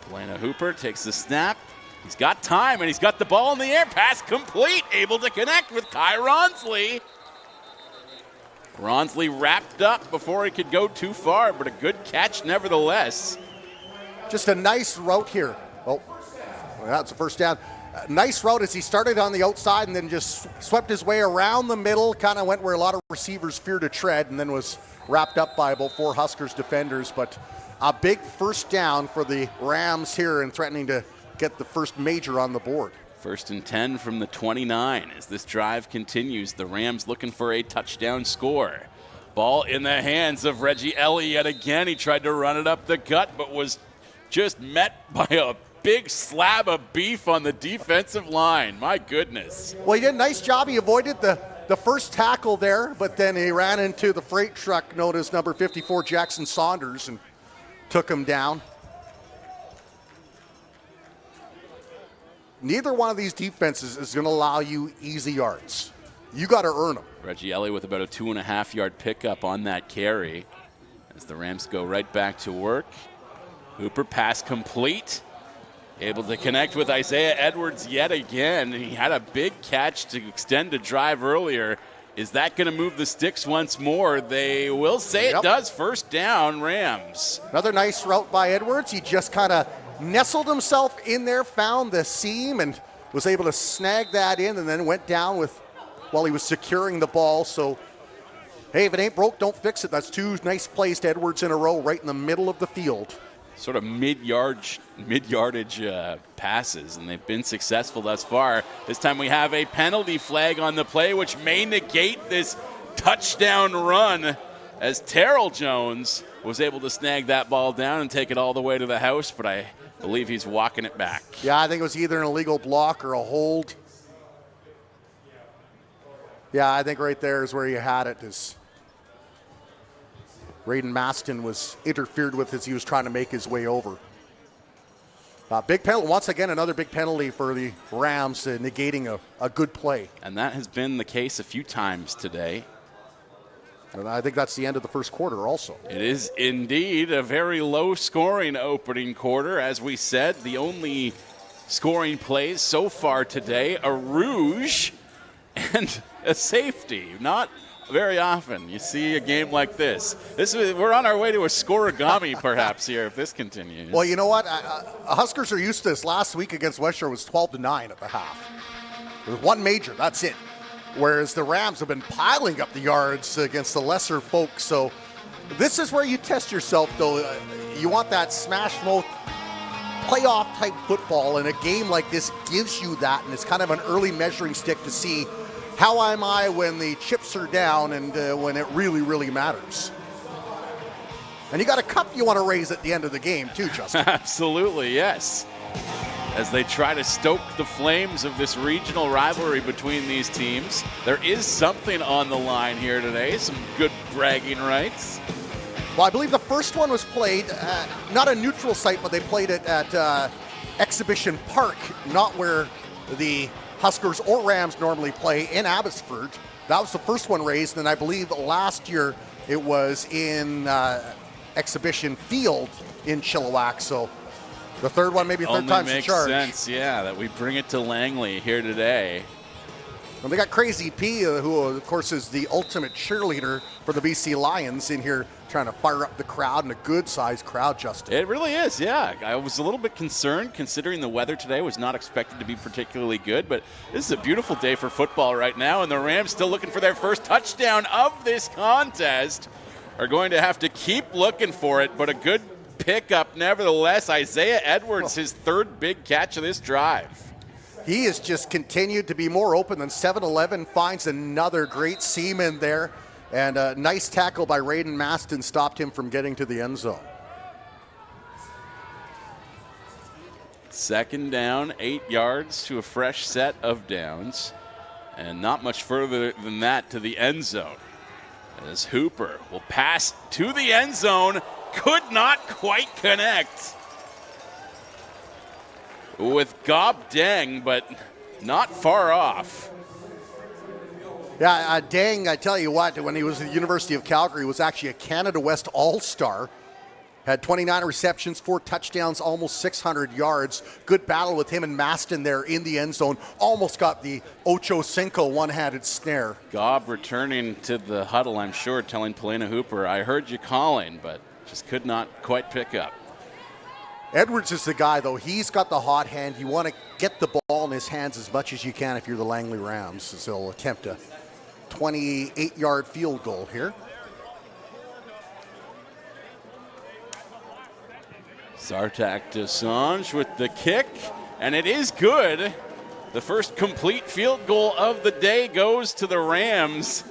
Polina Hooper takes the snap. He's got time, and he's got the ball in the air. Pass complete, able to connect with Kai Ronsley. Ronsley wrapped up before he could go too far, but a good catch nevertheless. Just a nice route here. Oh, well, that's a first down. Nice route as he started on the outside and then just swept his way around the middle, kind of went where a lot of receivers fear to tread, and then was wrapped up by about 4 Huskers defenders. But a big first down for the Rams here, and threatening to get the first major on the board. 1st and 10 from the 29 as this drive continues. The Rams looking for a touchdown score. Ball in the hands of Reggie Ellie yet again. He tried to run it up the gut, but was just met by a big slab of beef on the defensive line. My goodness. Well, he did a nice job. He avoided the first tackle there, but then he ran into the freight truck known as number 54, Jackson Saunders, and took him down. Neither one of these defenses is going to allow you easy yards. You got to earn them. Reggie Elliott with about a 2.5-yard pickup on that carry as the Rams go right back to work. Hooper pass complete. Able to connect with Isaiah Edwards yet again. He had a big catch to extend a drive earlier. Is that going to move the sticks once more? They will say it does. First down, Rams. Another nice route by Edwards. He just kind of nestled himself in there, found the seam, and was able to snag that in, and then went down with while he was securing the ball. So, hey, if it ain't broke, don't fix it. That's two nice plays to Edwards in a row right in the middle of the field. Sort of mid-yardage passes, and they've been successful thus far. This time we have a penalty flag on the play, which may negate this touchdown run, as Terrell Jones was able to snag that ball down and take it all the way to the house, but I believe he's walking it back. Yeah, I think it was either an illegal block or a hold. Yeah, I think right there is where you had it. Raiden Maston was interfered with as he was trying to make his way over. Big penalty. Once again, another big penalty for the Rams, negating a good play. And that has been the case a few times today. And I think that's the end of the first quarter also. It is indeed a very low-scoring opening quarter. As we said, the only scoring plays so far today, a rouge and a safety. Not very often you see a game like this. We're on our way to a scoregami perhaps here if this continues. Well, you know what? Huskers are used to this. Last week against West Shore was 12-9 at the half. There was one major, that's it. Whereas the Rams have been piling up the yards against the lesser folks. So this is where you test yourself, though. You want that smash mouth playoff type football, and a game like this gives you that, and it's kind of an early measuring stick to see how am I when the chips are down and when it really, really matters. And you got a cup you want to raise at the end of the game too, Justin. Absolutely, yes. As they try to stoke the flames of this regional rivalry between these teams. There is something on the line here today, some good bragging rights. Well, I believe the first one was played, not a neutral site, but they played it at Exhibition Park, not where the Huskers or Rams normally play, in Abbotsford. That was the first one raised, and I believe last year it was in Exhibition Field in Chilliwack. So the third one, maybe third time's the charge. Only makes sense, yeah, that we bring it to Langley here today. And they got Crazy P, who of course is the ultimate cheerleader for the BC Lions, in here trying to fire up the crowd, and a good-sized crowd, Justin. It really is, yeah. I was a little bit concerned considering the weather today was not expected to be particularly good, but this is a beautiful day for football right now, and the Rams, still looking for their first touchdown of this contest, are going to have to keep looking for it, but a good pickup nevertheless. Isaiah Edwards, his third big catch of this drive. He has just continued to be more open than 7-11, finds another great seam in there, and a nice tackle by Raiden Maston stopped him from getting to the end zone. Second down, 8 yards to a fresh set of downs, and not much further than that to the end zone. As Hooper will pass to the end zone, could not quite connect with Gob Deng, but not far off. Yeah, Deng, I tell you what, when he was at the University of Calgary, he was actually a Canada West All-Star. Had 29 receptions, 4 touchdowns, almost 600 yards. Good battle with him and Maston there in the end zone. Almost got the Ocho Cinco one-handed snare. Gob returning to the huddle, I'm sure, telling Polina Hooper, I heard you calling, but just could not quite pick up. Edwards is the guy, though. He's got the hot hand. You want to get the ball in his hands as much as you can if you're the Langley Rams. So they'll attempt a 28-yard field goal here. Sartak Desange with the kick, and it is good. The first complete field goal of the day goes to the Rams,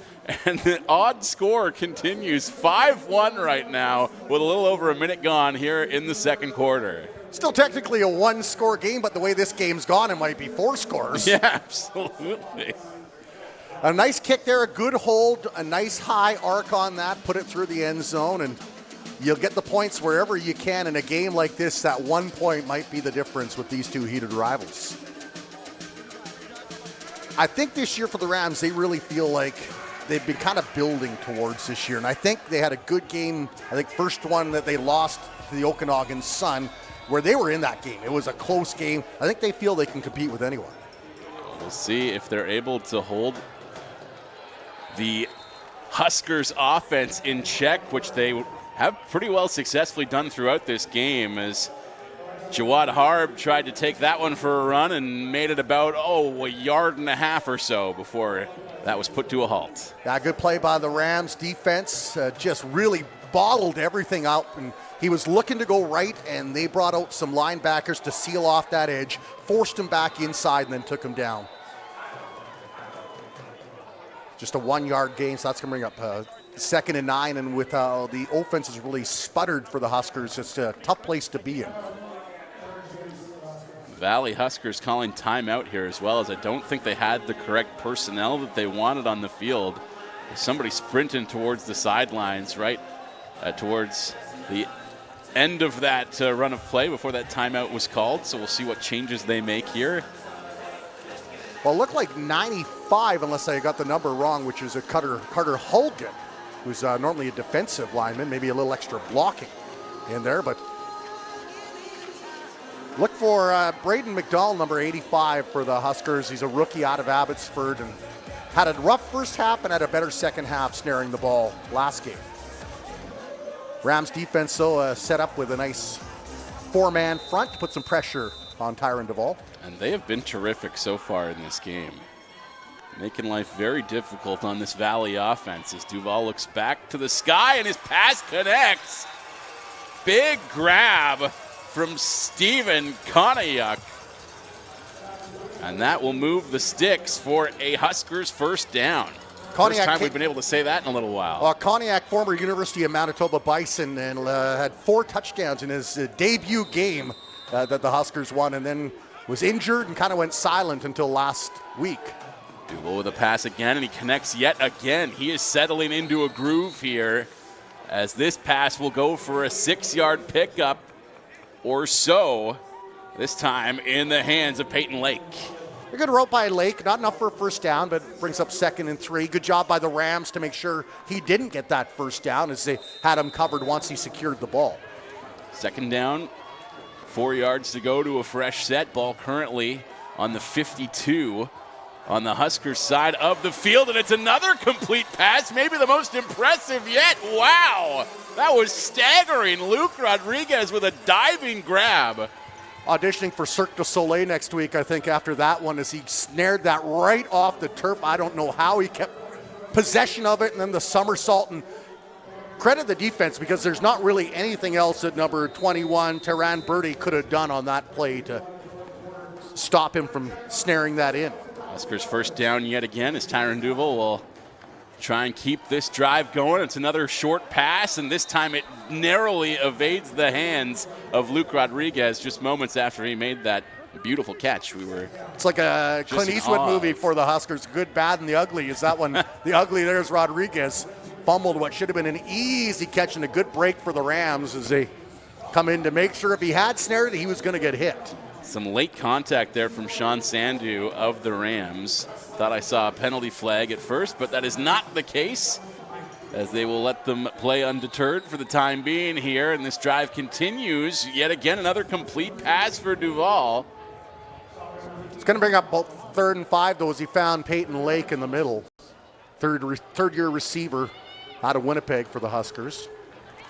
and the odd score continues. 5-1 right now with a little over a minute gone here in the second quarter. Still technically a one-score game, but the way this game's gone, it might be 4 scores. Yeah, absolutely. A nice kick there, a good hold, a nice high arc on that, put it through the end zone, and you'll get the points wherever you can. In a game like this, that 1 point might be the difference with these two heated rivals. I think this year for the Rams, they really feel like they've been kind of building towards this year. And I think they had a good game. I think first one that they lost to the Okanagan Sun, where they were in that game. It was a close game. I think they feel they can compete with anyone. We'll see if they're able to hold the Huskers offense in check, which they have pretty well successfully done throughout this game, as Jawad Harb tried to take that one for a run and made it about, a yard and a half or so before that was put to a halt. Yeah, good play by the Rams defense. Just really bottled everything out, and he was looking to go right, and they brought out some linebackers to seal off that edge, forced him back inside, and then took him down. Just a 1 yard gain, so that's going to bring up 2nd and 9, and with the offense has really sputtered for the Huskers, it's a tough place to be in. Valley Huskers calling timeout here, as well as I don't think they had the correct personnel that they wanted on the field. Somebody sprinting towards the sidelines, right towards the end of that run of play before that timeout was called. So we'll see what changes they make here. Well, it looked like 95, unless I got the number wrong, which is a Carter Hulgan, who's normally a defensive lineman, maybe a little extra blocking in there, but look for Braden McDowell, number 85 for the Huskers. He's a rookie out of Abbotsford and had a rough first half and had a better second half snaring the ball last game. Rams defense, though, set up with a nice 4-man front to put some pressure on Tyron Duvall. And they have been terrific so far in this game, making life very difficult on this Valley offense as Duvall looks back to the sky and his pass connects. Big grab from Steven Konyak. And that will move the sticks for a Huskers first down. First time we've been able to say that in a little while. Konyak, former University of Manitoba Bison, and had 4 touchdowns in his debut game that the Huskers won, and then was injured and kind of went silent until last week. Duvall with a pass again, and he connects yet again. He is settling into a groove here as this pass will go for a 6-yard pickup or so, this time in the hands of Peyton Lake. A good rope by Lake, not enough for a first down, but brings up 2nd and 3. Good job by the Rams to make sure he didn't get that first down as they had him covered once he secured the ball. 2nd down, 4 yards to go to a fresh set. Ball currently on the 52 on the Huskers side of the field, and it's another complete pass, maybe the most impressive yet. Wow, that was staggering. Luke Rodriguez with a diving grab. Auditioning for Cirque du Soleil next week, I think, after that one, as he snared that right off the turf. I don't know how he kept possession of it, and then the somersault. And credit the defense, because there's not really anything else that number 21, Teran Birdie, could have done on that play to stop him from snaring that in. Huskers first down yet again as Tyron Duvall will try and keep this drive going. It's another short pass, and this time it narrowly evades the hands of Luke Rodriguez just moments after he made that beautiful catch. It's like a Clint Eastwood movie for the Huskers. Good, bad, and the ugly is that one. The ugly, there's Rodriguez. Fumbled what should have been an easy catch and a good break for the Rams as they come in to make sure if he had snared it, he was going to get hit. Some late contact there from Sean Sandu of the Rams. Thought I saw a penalty flag at first, but that is not the case, as they will let them play undeterred for the time being here. And this drive continues. Yet again, another complete pass for Duvall. It's going to bring up about 3rd and 5, though, as he found Peyton Lake in the middle. Third-year receiver out of Winnipeg for the Huskers.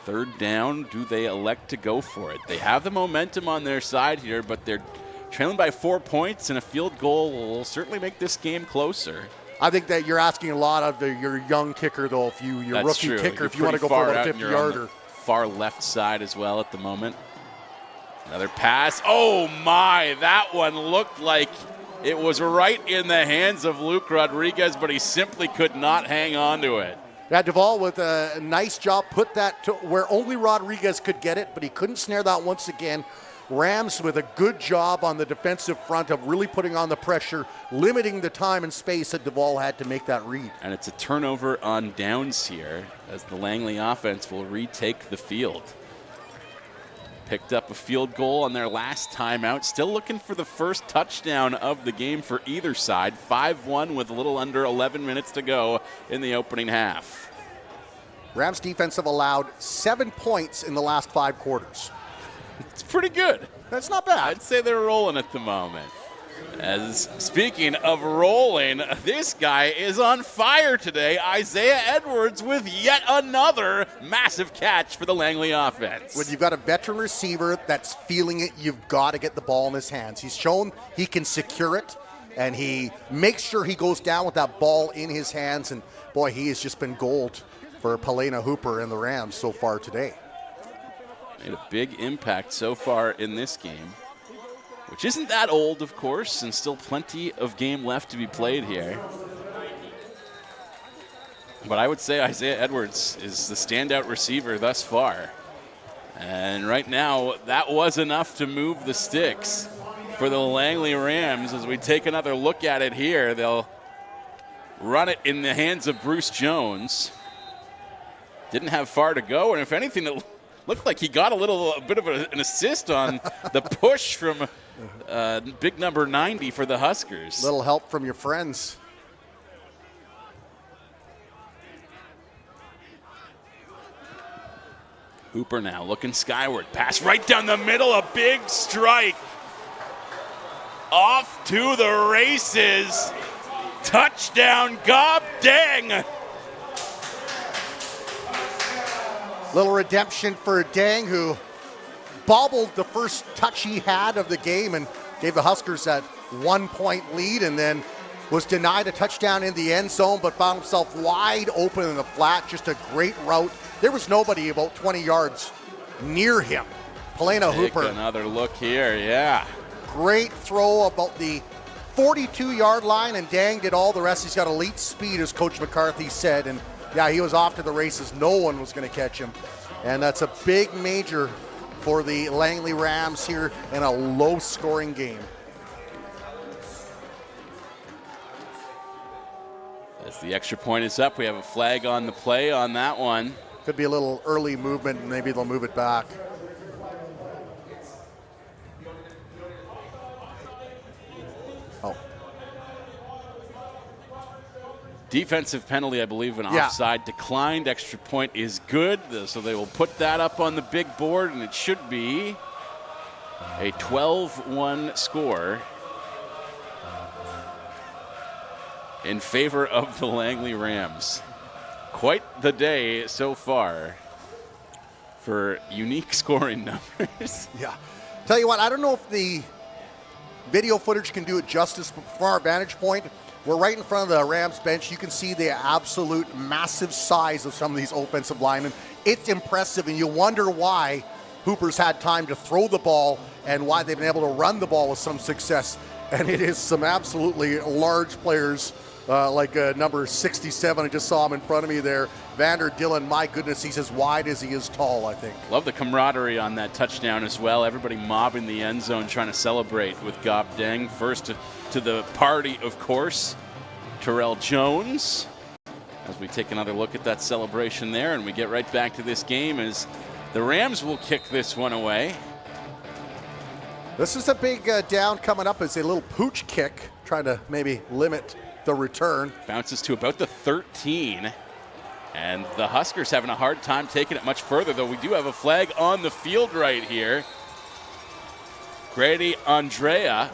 3rd down, do they elect to go for it? They have the momentum on their side here, but they're trailing by 4 points, and a field goal will certainly make this game closer. I think that you're asking a lot of your young kicker, though, if your That's rookie true. kicker, You're if you want to go for a 50-yarder. Far left side as well at the moment. Another pass. Oh, my. That one looked like it was right in the hands of Luke Rodriguez, but he simply could not hang on to it. Yeah, Duvall with a nice job, put that to where only Rodriguez could get it, but he couldn't snare that once again. Rams with a good job on the defensive front of really putting on the pressure, limiting the time and space that Duvall had to make that read. And it's a turnover on downs here as the Langley offense will retake the field. Picked up a field goal on their last timeout. Still looking for the first touchdown of the game for either side. 5-1 with a little under 11 minutes to go in the opening half. Rams defense have allowed 7 points in the last 5 quarters. It's pretty good. That's not bad. I'd say they're rolling at the moment. As speaking of rolling, this guy is on fire today. Isaiah Edwards with yet another massive catch for the Langley offense. When you've got a veteran receiver that's feeling it, you've got to get the ball in his hands. He's shown he can secure it, and he makes sure he goes down with that ball in his hands. And boy, he has just been gold for Palena Hooper and the Rams so far today. Made a big impact so far in this game, which isn't that old, of course, and still plenty of game left to be played here. But I would say Isaiah Edwards is the standout receiver thus far. And right now, that was enough to move the sticks for the Langley Rams. As we take another look at it here, they'll run it in the hands of Bruce Jones. Didn't have far to go, and if anything, it looked like he got a bit of an assist on the push from big number 90 for the Huskers. Little help from your friends. Hooper now looking skyward. Pass right down the middle. A big strike. Off to the races. Touchdown, Gob Dang. Little redemption for Dang, who bobbled the first touch he had of the game and gave the Huskers that 1-point lead, and then was denied a touchdown in the end zone, but found himself wide open in the flat. Just a great route. There was nobody about 20 yards near him. Palena Hooper. Another look here, yeah. Great throw about the 42-yard line, and Dang did all the rest. He's got elite speed, as Coach McCarthy said, and yeah, he was off to the races. No one was going to catch him. And that's a big major for the Langley Rams here in a low-scoring game. As the extra point is up, we have a flag on the play on that one. Could be a little early movement, and maybe they'll move it back. Oh. Defensive penalty, I believe, an offside declined. Extra point is good, so they will put that up on the big board, and it should be a 12-1 score in favor of the Langley Rams. Quite the day so far for unique scoring numbers. Yeah. Tell you what, I don't know if the video footage can do it justice, but from our vantage point, we're right in front of the Rams bench. You can see the absolute massive size of some of these offensive linemen. It's impressive, and you wonder why Hooper's had time to throw the ball and why they've been able to run the ball with some success. And it is some absolutely large players, like number 67. I just saw him in front of me there. Vander Dillon, my goodness, he's as wide as he is tall, I think. Love the camaraderie on that touchdown as well. Everybody mobbing the end zone trying to celebrate with Gob Dang. First to the party, of course, Terrell Jones. As we take another look at that celebration there, and we get right back to this game as the Rams will kick this one away. This is a big down coming up as a little pooch kick, trying to maybe limit the return. Bounces to about the 13. And the Huskers having a hard time taking it much further, though we do have a flag on the field right here. Grady Andrea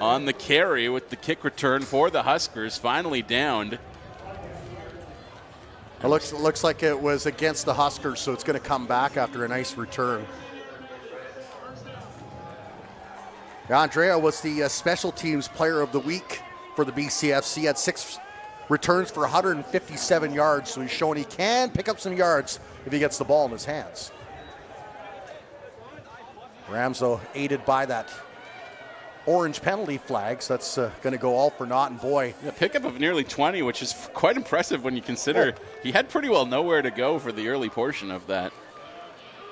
on the carry with the kick return for the Huskers, finally downed. It looks like it was against the Huskers, so it's going to come back after a nice return. Andrea was the special teams player of the week for the BCFC. He had 6 returns for 157 yards, so he's showing he can pick up some yards if he gets the ball in his hands. Rams, though, aided by that orange penalty flag, so that's going to go all for naught, and boy. A pickup of nearly 20, which is quite impressive when you consider he had pretty well nowhere to go for the early portion of that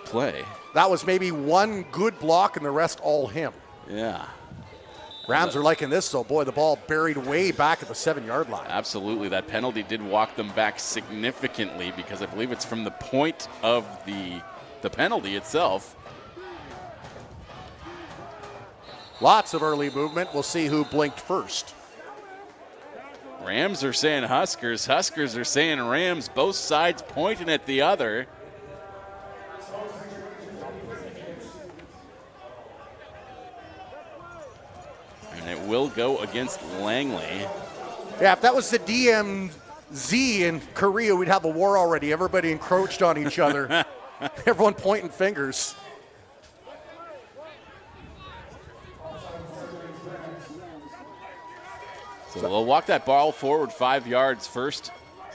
play. that was maybe one good block and the rest all him. Yeah. Rams are liking this, so boy, the ball buried way back at the 7-yard line. Absolutely. That penalty did walk them back significantly because I believe it's from the point of the penalty itself. Lots of early movement. We'll see who blinked first. Rams are saying Huskers. Huskers are saying Rams. Both sides pointing at the other. And it will go against Langley. Yeah, if that was the DMZ in Korea, we'd have a war already. Everybody encroached on each other. Everyone pointing fingers. So they'll walk that ball forward 5 yards first.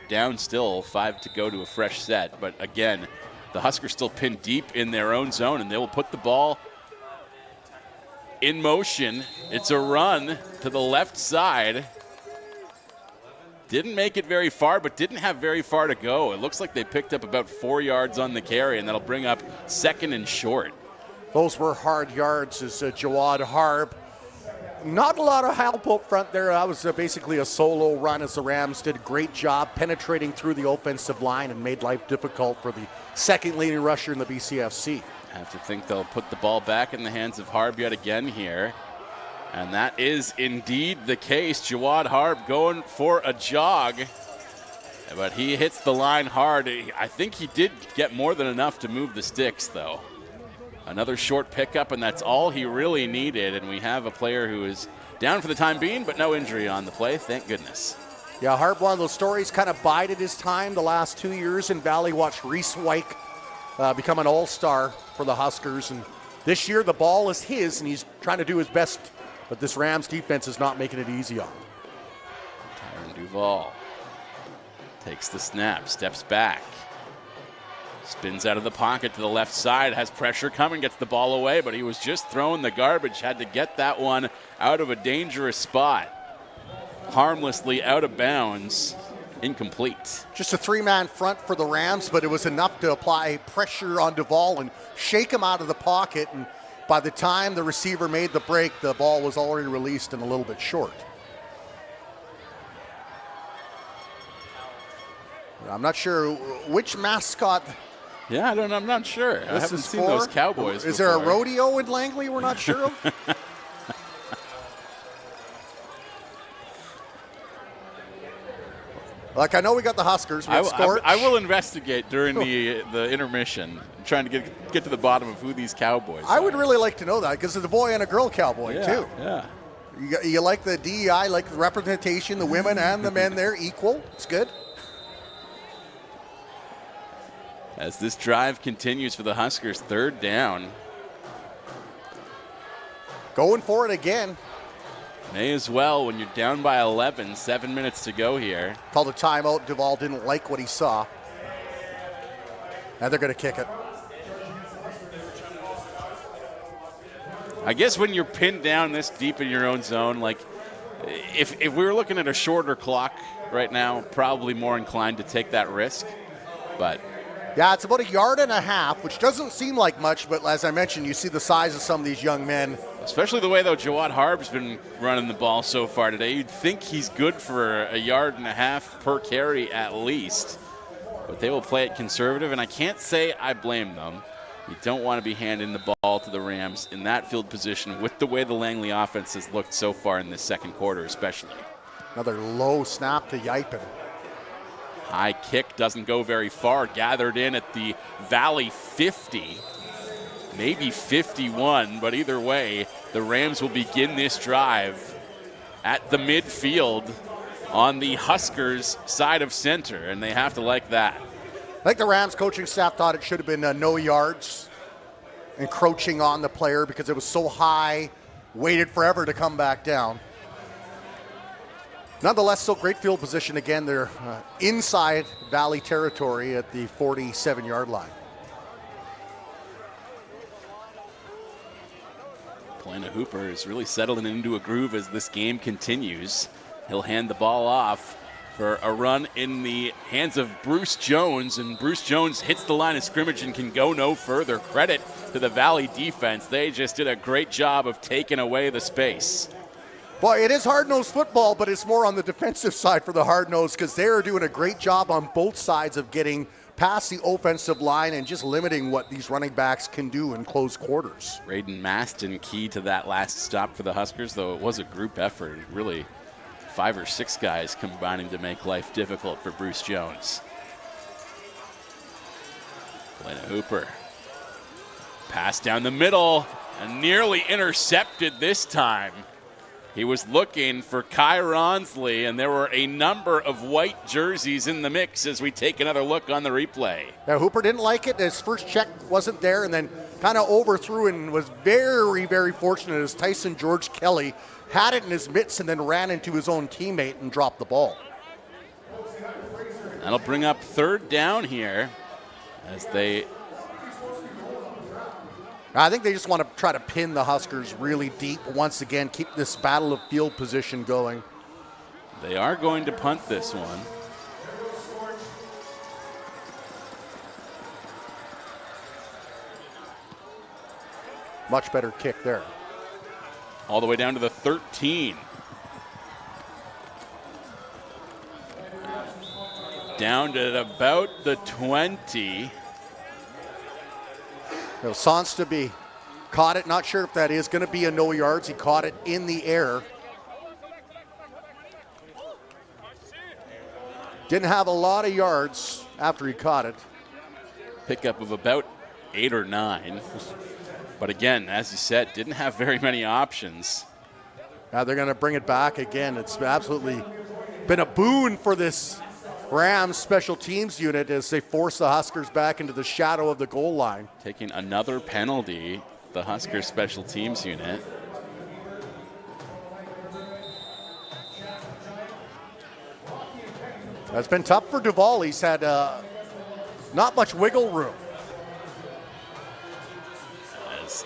Down still, 5 to go to a fresh set. But again, the Huskers still pinned deep in their own zone, and they will put the ball in motion. It's a run to the left side. Didn't make it very far, but didn't have very far to go. It looks like they picked up about 4 yards on the carry, and that'll bring up 2nd and short. Those were hard yards as Jawad Harb. Not a lot of help up front there. That was basically a solo run as the Rams did a great job penetrating through the offensive line and made life difficult for the second leading rusher in the BCFC. I have to think they'll put the ball back in the hands of Harb yet again here. And that is indeed the case. Jawad Harb going for a jog. But he hits the line hard. I think he did get more than enough to move the sticks, though. Another short pickup, and that's all he really needed. And we have a player who is down for the time being, but no injury on the play. Thank goodness. Yeah, Harb, one of those stories, kind of bided his time the last 2 years in Valley. Watched Reese Wyke become an all-star for the Huskers. And this year the ball is his, and he's trying to do his best. But this Rams defense is not making it easy on him. Tyron Duval takes the snap, steps back. Spins out of the pocket to the left side, has pressure coming, gets the ball away, but he was just throwing the garbage, had to get that one out of a dangerous spot. Harmlessly out of bounds, incomplete. Just a 3-man front for the Rams, but it was enough to apply pressure on Duval and shake him out of the pocket. And by the time the receiver made the break, the ball was already released and a little bit short. I'm not sure which mascot. Yeah, I'm not sure. I haven't seen those Cowboys Is before. there a rodeo in Langley we're not sure of? Like, I know we got the Huskers. We have Scorch. I will investigate during the intermission, trying to get to the bottom of who these Cowboys are. I would really like to know that because there's a boy and a girl cowboy, too. Yeah. You like the DEI, like the representation, the women and the men there equal. It's good. As this drive continues for the Huskers, 3rd down. Going for it again. May as well when you're down by 11, 7 minutes to go here. Called a timeout. Duval didn't like what he saw. And they're going to kick it. I guess when you're pinned down this deep in your own zone, like if we were looking at a shorter clock right now, probably more inclined to take that risk. But yeah, it's about 1.5 yards, which doesn't seem like much, but as I mentioned, you see the size of some of these young men. Especially the way, though, Jawad Harb's been running the ball so far today. You'd think he's good for 1.5 yards per carry at least. But they will play it conservative, and I can't say I blame them. You don't want to be handing the ball to the Rams in that field position with the way the Langley offense has looked so far in this second quarter especially. Another low snap to Yipin. High kick doesn't go very far. Gathered in at the Valley 50, maybe 51, but either way, the Rams will begin this drive at the midfield on the Huskers side of center, and they have to like that. I think the Rams coaching staff thought it should have been no yards, encroaching on the player because it was so high, waited forever to come back down. Nonetheless, still great field position. Again, they're inside Valley territory at the 47-yard line. Plana Hooper is really settling into a groove as this game continues. He'll hand the ball off for a run in the hands of Bruce Jones, and Bruce Jones hits the line of scrimmage and can go no further. Credit to the Valley defense. They just did a great job of taking away the space. Boy, it is hard-nosed football, but it's more on the defensive side for the hard-nosed because they are doing a great job on both sides of getting past the offensive line and just limiting what these running backs can do in close quarters. Braden Maston key to that last stop for the Huskers, though it was a group effort. Really 5 or 6 guys combining to make life difficult for Bruce Jones. Elena Hooper. Pass down the middle and nearly intercepted this time. He was looking for Kai Ronsley, and there were a number of white jerseys in the mix as we take another look on the replay. Now, Hooper didn't like it. His first check wasn't there, and then kind of overthrew and was very, very fortunate as Tyson George Kelly had it in his mitts and then ran into his own teammate and dropped the ball. That'll bring up 3rd down here as they... I think they just want to try to pin the Huskers really deep once again, keep this battle of field position going. They are going to punt this one. Much better kick there. All the way down to the 13. Down to about the 20. Sonstaby caught it. Not sure if that is going to be a no yards. He caught it in the air. Didn't have a lot of yards after he caught it. Pickup of about 8 or 9. But again, as you said, didn't have very many options. Now they're going to bring it back again. It's absolutely been a boon for this Rams special teams unit as they force the Huskers back into the shadow of the goal line. Taking another penalty, the Huskers special teams unit. It's been tough for Duvall. He's had not much wiggle room. As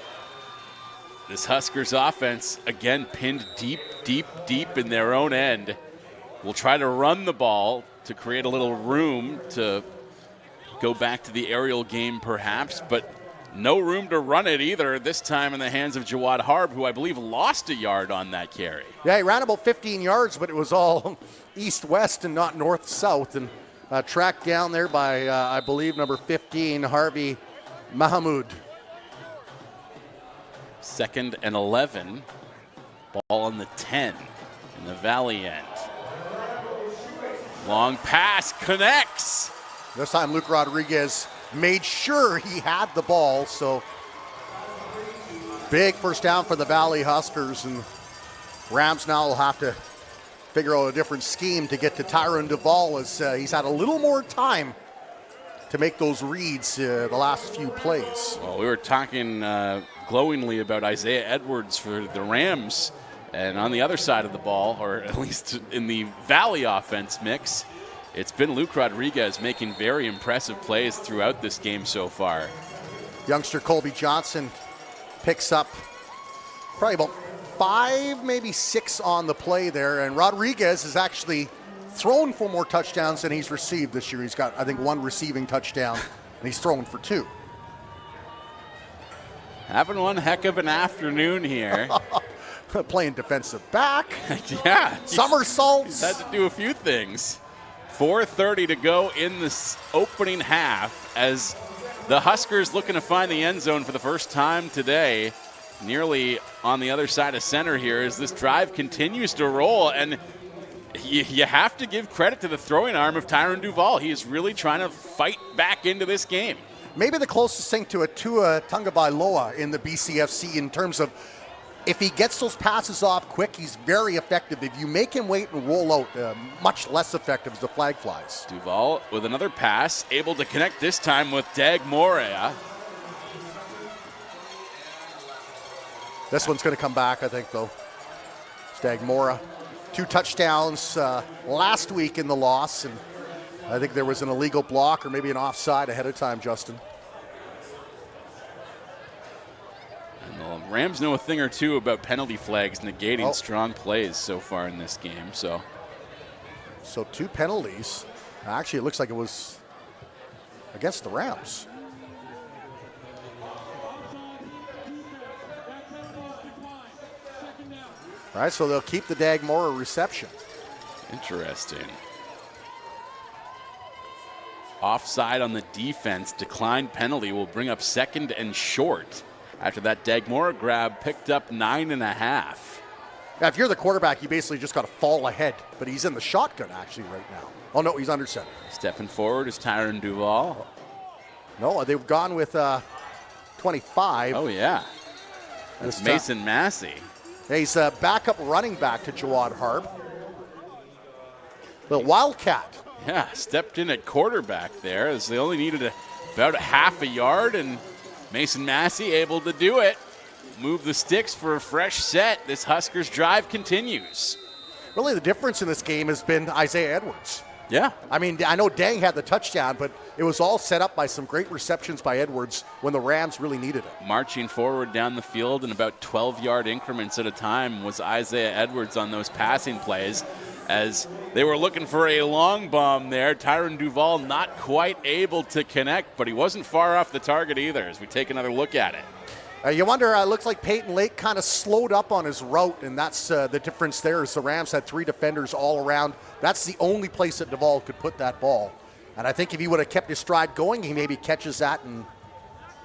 this Huskers offense, again, pinned deep, deep, deep in their own end, will try to run the ball to create a little room to go back to the aerial game perhaps, but no room to run it either, this time in the hands of Jawad Harb, who I believe lost a yard on that carry. Yeah, he ran about 15 yards, but it was all east-west and not north-south, and tracked down there by, I believe, number 15, Harvey Mahmoud. 2nd and 11. Ball on the 10 in the Valley end. Long pass connects. This time Luke Rodriguez made sure he had the ball, so big first down for the Valley Huskers, and Rams now will have to figure out a different scheme to get to Tyron Duvall as he's had a little more time to make those reads the last few plays. Well, we were talking glowingly about Isaiah Edwards for the Rams, and on the other side of the ball, or at least in the Valley offense mix, it's been Luke Rodriguez making very impressive plays throughout this game so far. Youngster Colby Johnson picks up probably about 5, maybe 6 on the play there, and Rodriguez has actually thrown for more touchdowns than he's received this year. He's got, I think, 1 receiving touchdown, and he's thrown for 2. Having one heck of an afternoon here. Playing defensive back. Yeah. Somersaults. He's had to do a few things. 4:30 to go in this opening half as the Huskers looking to find the end zone for the first time today. Nearly on the other side of center here as this drive continues to roll. And you have to give credit to the throwing arm of Tyron Duvall. He is really trying to fight back into this game. Maybe the closest thing to a Tua Tagovailoa in the BCFC in terms of if he gets those passes off quick, he's very effective. If you make him wait and roll out, much less effective as the flag flies. Duvall with another pass, able to connect this time with Dag Morea. This one's going to come back, I think, though. Dag Morea. 2 touchdowns last week in the loss, and I think there was an illegal block or maybe an offside ahead of time, Justin. And the Rams know a thing or two about penalty flags negating strong plays so far in this game. So 2 penalties. Actually, it looks like it was against the Rams. All right, so they'll keep the Dagmora reception. Interesting. Offside on the defense. Declined penalty will bring up 2nd and short. After that Dagmora grab picked up 9.5. Now, if you're the quarterback, you basically just got to fall ahead. But he's in the shotgun, actually, right now. Oh, no, he's under center. Stepping forward is Tyron Duval. No, they've gone with 25. Oh, yeah. That's Mason Massey. He's a backup running back to Jawad Harb. The Wildcat. Yeah, stepped in at quarterback there as they only needed about a half a yard, and Mason Massey able to do it. Move the sticks for a fresh set. This Huskers drive continues. Really, the difference in this game has been Isaiah Edwards. Yeah. I mean, I know Dang had the touchdown, but it was all set up by some great receptions by Edwards when the Rams really needed it. Marching forward down the field in about 12-yard increments at a time was Isaiah Edwards on those passing plays. As they were looking for a long bomb there, Tyron Duval not quite able to connect, but he wasn't far off the target either as we take another look at it. You wonder, it looks like Peyton Lake kind of slowed up on his route, and that's the difference there is the Rams had 3 defenders all around. That's the only place that Duval could put that ball. And I think if he would have kept his stride going, he maybe catches that and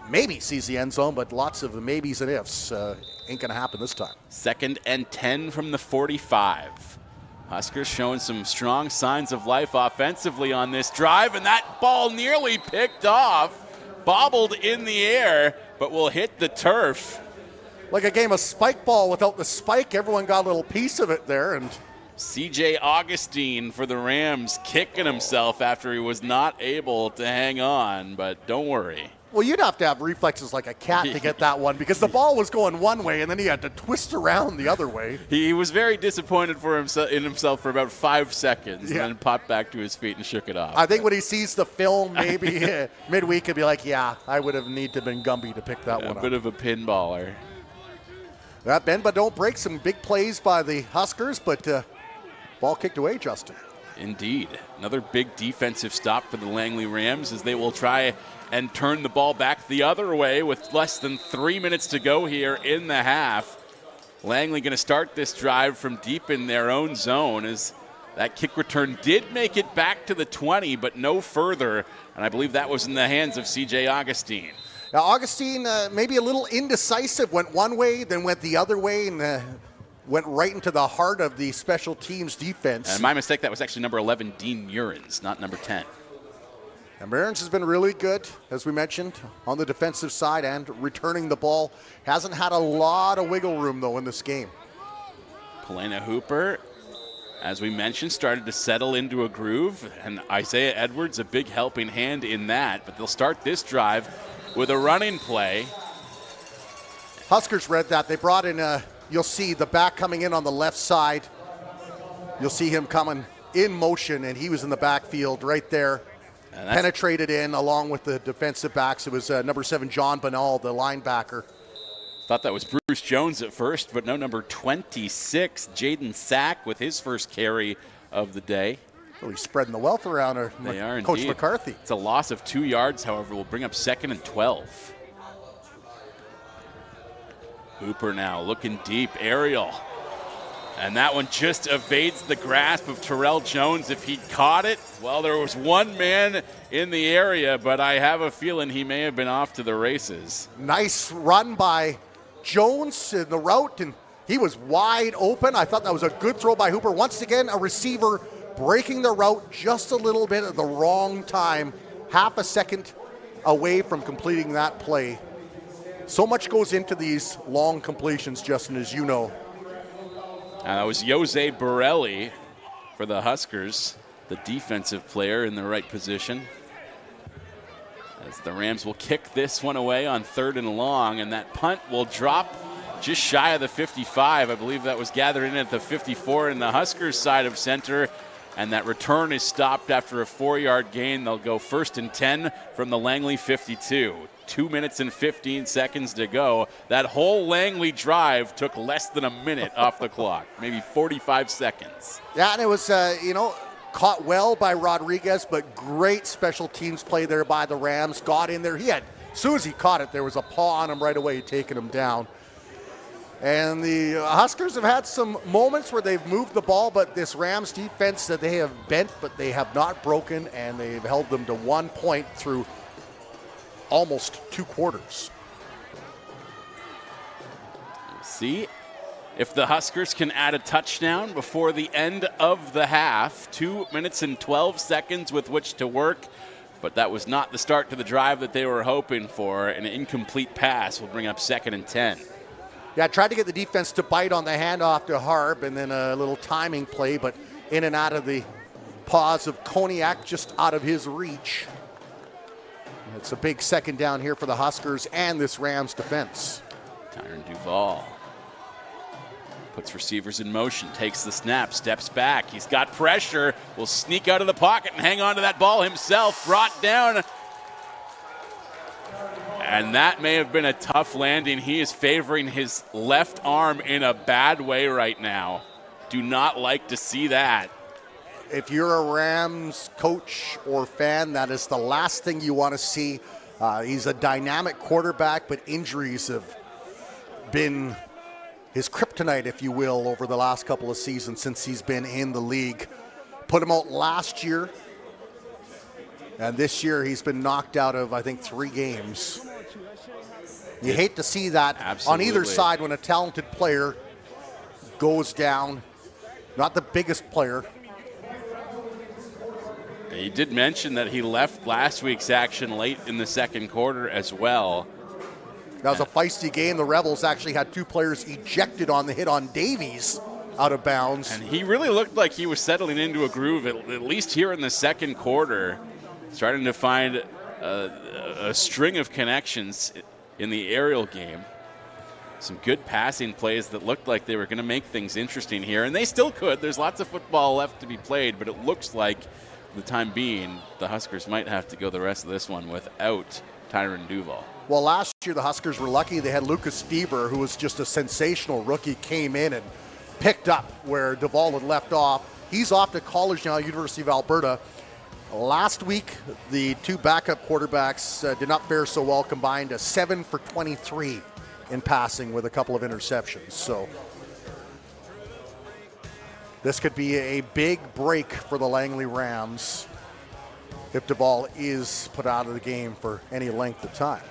maybe sees the end zone, but lots of maybes and ifs ain't going to happen this time. 2nd and 10 from the 45. Huskers showing some strong signs of life offensively on this drive, and that ball nearly picked off, bobbled in the air, but will hit the turf. Like a game of spike ball without the spike. Everyone got a little piece of it there. And C.J. Augustine for the Rams kicking himself after he was not able to hang on, but don't worry. Well, you'd have to have reflexes like a cat to get that one because the ball was going one way and then he had to twist around the other way. He was very disappointed in himself for about 5 seconds and then popped back to his feet and shook it off. I think when he sees the film maybe midweek, he'd be like, yeah, I would have needed to have been Gumby to pick that one up. A bit of a pinballer. That bend but don't break. Some big plays by the Huskers, but ball kicked away, Justin. Indeed. Another big defensive stop for the Langley Rams as they will try and turn the ball back the other way with less than 3 minutes to go here in the half. Langley going to start this drive from deep in their own zone as that kick return did make it back to the 20, but no further. And I believe that was in the hands of C.J. Augustine. Now, Augustine maybe a little indecisive, went one way, then went the other way, and went right into the heart of the special teams defense. And my mistake, that was actually number 11, Dean Murins, not number 10. And Murins has been really good, as we mentioned, on the defensive side and returning the ball. Hasn't had a lot of wiggle room, though, in this game. Helena Hooper, as we mentioned, started to settle into a groove, and Isaiah Edwards a big helping hand in that. But they'll start this drive with a running play. Huskers read that. They brought in, you'll see the back coming in on the left side. You'll see him coming in motion, and he was in the backfield right there. Penetrated in along with the defensive backs. It was number 7, John Banal, the linebacker. Thought that was Bruce Jones at first, but no, number 26, Jaden Sack with his first carry of the day. Really spreading the wealth around They are Coach indeed. McCarthy. It's a loss of 2 yards, however, will bring up 2nd and 12. Hooper now looking deep, aerial. And that one just evades the grasp of Terrell Jones. If he'd caught it, well, there was one man in the area, but I have a feeling he may have been off to the races. Nice run by Jones in the route, and he was wide open. I thought that was a good throw by Hooper. Once again, a receiver breaking the route just a little bit at the wrong time, half a second away from completing that play. So much goes into these long completions, Justin, as you know. That was Jose Borelli for the Huskers, the defensive player in the right position. As the Rams will kick this one away on 3rd and long, and that punt will drop just shy of the 55. I believe that was gathered in at the 54 in the Huskers side of center. And that return is stopped after a 4-yard gain. They'll go 1st and 10 from the Langley 52. 2 minutes and 15 seconds to go. That whole Langley drive took less than a minute off the clock, maybe 45 seconds. Yeah, and it was, caught well by Rodriguez, but great special teams play there by the Rams. Got in there. As soon as he caught it, there was a paw on him right away, taking him down. And the Huskers have had some moments where they've moved the ball, but this Rams defense that they have bent, but they have not broken, and they've held them to 1 point through almost 2 quarters. See if the Huskers can add a touchdown before the end of the half. 2 minutes and 12 seconds with which to work, but that was not the start to the drive that they were hoping for. An incomplete pass will bring up 2nd and 10. Yeah, tried to get the defense to bite on the handoff to Harp, and then a little timing play, but in and out of the paws of Koniak, just out of his reach. It's a big 2nd down here for the Huskers and this Rams defense. Tyron Duval puts receivers in motion, takes the snap, steps back. He's got pressure, will sneak out of the pocket and hang on to that ball himself. Brought down. And that may have been a tough landing. He is favoring his left arm in a bad way right now. Do not like to see that. If you're a Rams coach or fan, that is the last thing you want to see. He's a dynamic quarterback, but injuries have been his kryptonite, if you will, over the last couple of seasons since he's been in the league. Put him out last year, and this year he's been knocked out of, I think, 3 games. You hate to see that on either side when a talented player goes down. Not the biggest player. He did mention that he left last week's action late in the 2nd quarter as well. That was a feisty game. The Rebels actually had 2 players ejected on the hit on Davies out of bounds. And he really looked like he was settling into a groove, at least here in the 2nd quarter, starting to find a string of connections in the aerial game. Some good passing plays that looked like they were going to make things interesting here, and they still could. There's lots of football left to be played, but it looks like, for the time being, the Huskers might have to go the rest of this one without Tyron Duval. Well, last year the Huskers were lucky. They had Lucas Fever, who was just a sensational rookie, came in and picked up where Duval had left off. He's off to college now, University of Alberta. Last week, the 2 backup quarterbacks did not fare so well, combined a 7 for 23 in passing with a couple of interceptions. So this could be a big break for the Langley Rams if Duval is put out of the game for any length of time.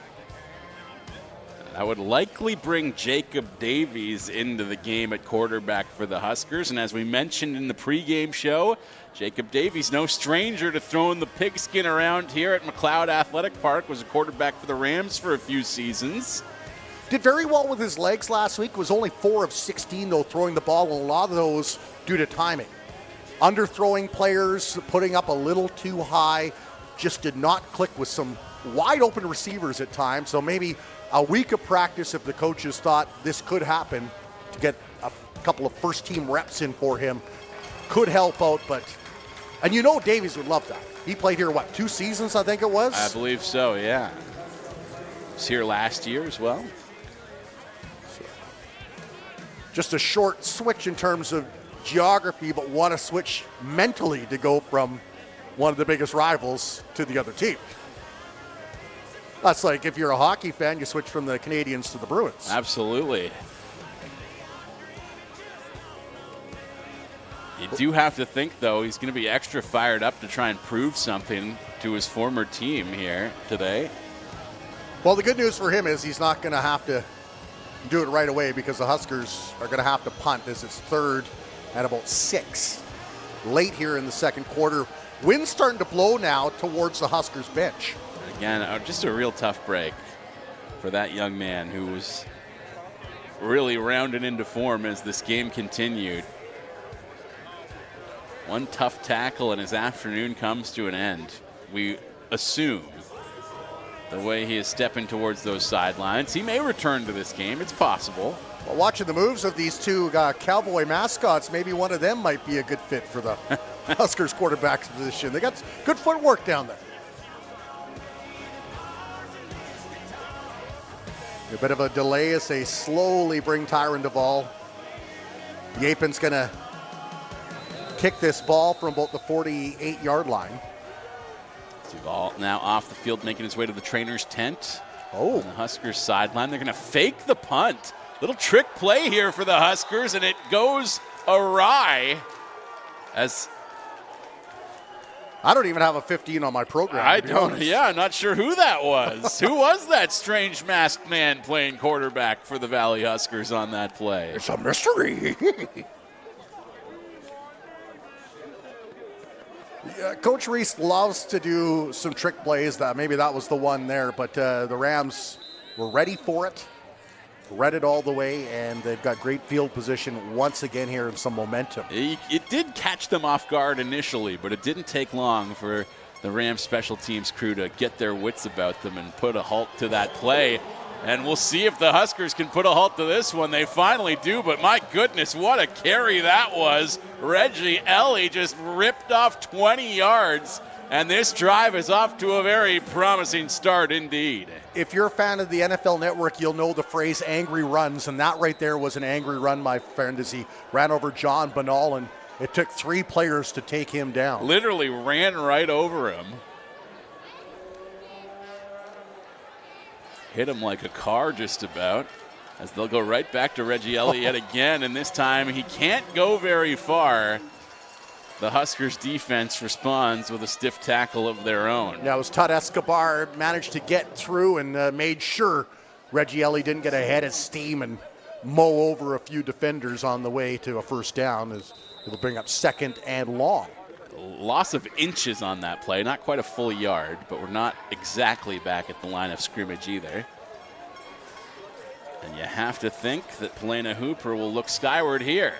I would likely bring Jacob Davies into the game at quarterback for the Huskers. And as we mentioned in the pregame show, Jacob Davies, no stranger to throwing the pigskin around here at McLeod Athletic Park, was a quarterback for the Rams for a few seasons. Did very well with his legs last week. Was only 4 of 16, though, throwing the ball, and a lot of those due to timing. Underthrowing players, putting up a little too high, just did not click with some wide open receivers at times. So maybe a week of practice, if the coaches thought this could happen, to get a couple of first-team reps in for him, could help out. But, and you know Davies would love that. He played here, 2 seasons, I think it was? I believe so, yeah. He was here last year as well. Just a short switch in terms of geography, but what a switch mentally to go from one of the biggest rivals to the other team. That's like if you're a hockey fan, you switch from the Canadiens to the Bruins. Absolutely. You do have to think, though, he's going to be extra fired up to try and prove something to his former team here today. Well, the good news for him is he's not going to have to do it right away, because the Huskers are going to have to punt as it's 3rd at about 6. Late here in the 2nd quarter. Wind's starting to blow now towards the Huskers bench. Again, just a real tough break for that young man who was really rounded into form as this game continued. One tough tackle and his afternoon comes to an end. We assume, the way he is stepping towards those sidelines. He may return to this game. It's possible. Well, watching the moves of these 2 Cowboy mascots, maybe one of them might be a good fit for the Huskers quarterback position. They got good footwork down there. A bit of a delay as they slowly bring Tyron Duval. Yapin's going to kick this ball from about the 48-yard line. Duval now off the field, making his way to the trainer's tent. Oh. On the Huskers sideline. They're going to fake the punt. Little trick play here for the Huskers, and it goes awry as I don't even have a 15 on my program. I don't. Yeah, I'm not sure who that was. Who was that strange masked man playing quarterback for the Valley Huskers on that play? It's a mystery. Yeah, Coach Reese loves to do some trick plays. Maybe that was the one there, but the Rams were ready for it, read it all the way, and they've got great field position once again here and some momentum. It did catch them off guard initially, but it didn't take long for the Rams special teams crew to get their wits about them and put a halt to that play. And we'll see if the Huskers can put a halt to this one. They finally do, but my goodness, what a carry that was. Reggie Ellie just ripped off 20 yards, and this drive is off to a very promising start indeed. If you're a fan of the NFL Network, you'll know the phrase angry runs, and that right there was an angry run, my friend, as he ran over John Banal, and it took 3 players to take him down. Literally ran right over him. Hit him like a car just about, as they'll go right back to Reggie Ellie yet again, and this time he can't go very far. The Huskers defense responds with a stiff tackle of their own. Yeah, it was Todd Escobar managed to get through and made sure Reggie Ellie didn't get ahead of steam and mow over a few defenders on the way to a first down, as it'll bring up 2nd and long. Loss of inches on that play, not quite a full yard, but we're not exactly back at the line of scrimmage either. And you have to think that Polina Hooper will look skyward here.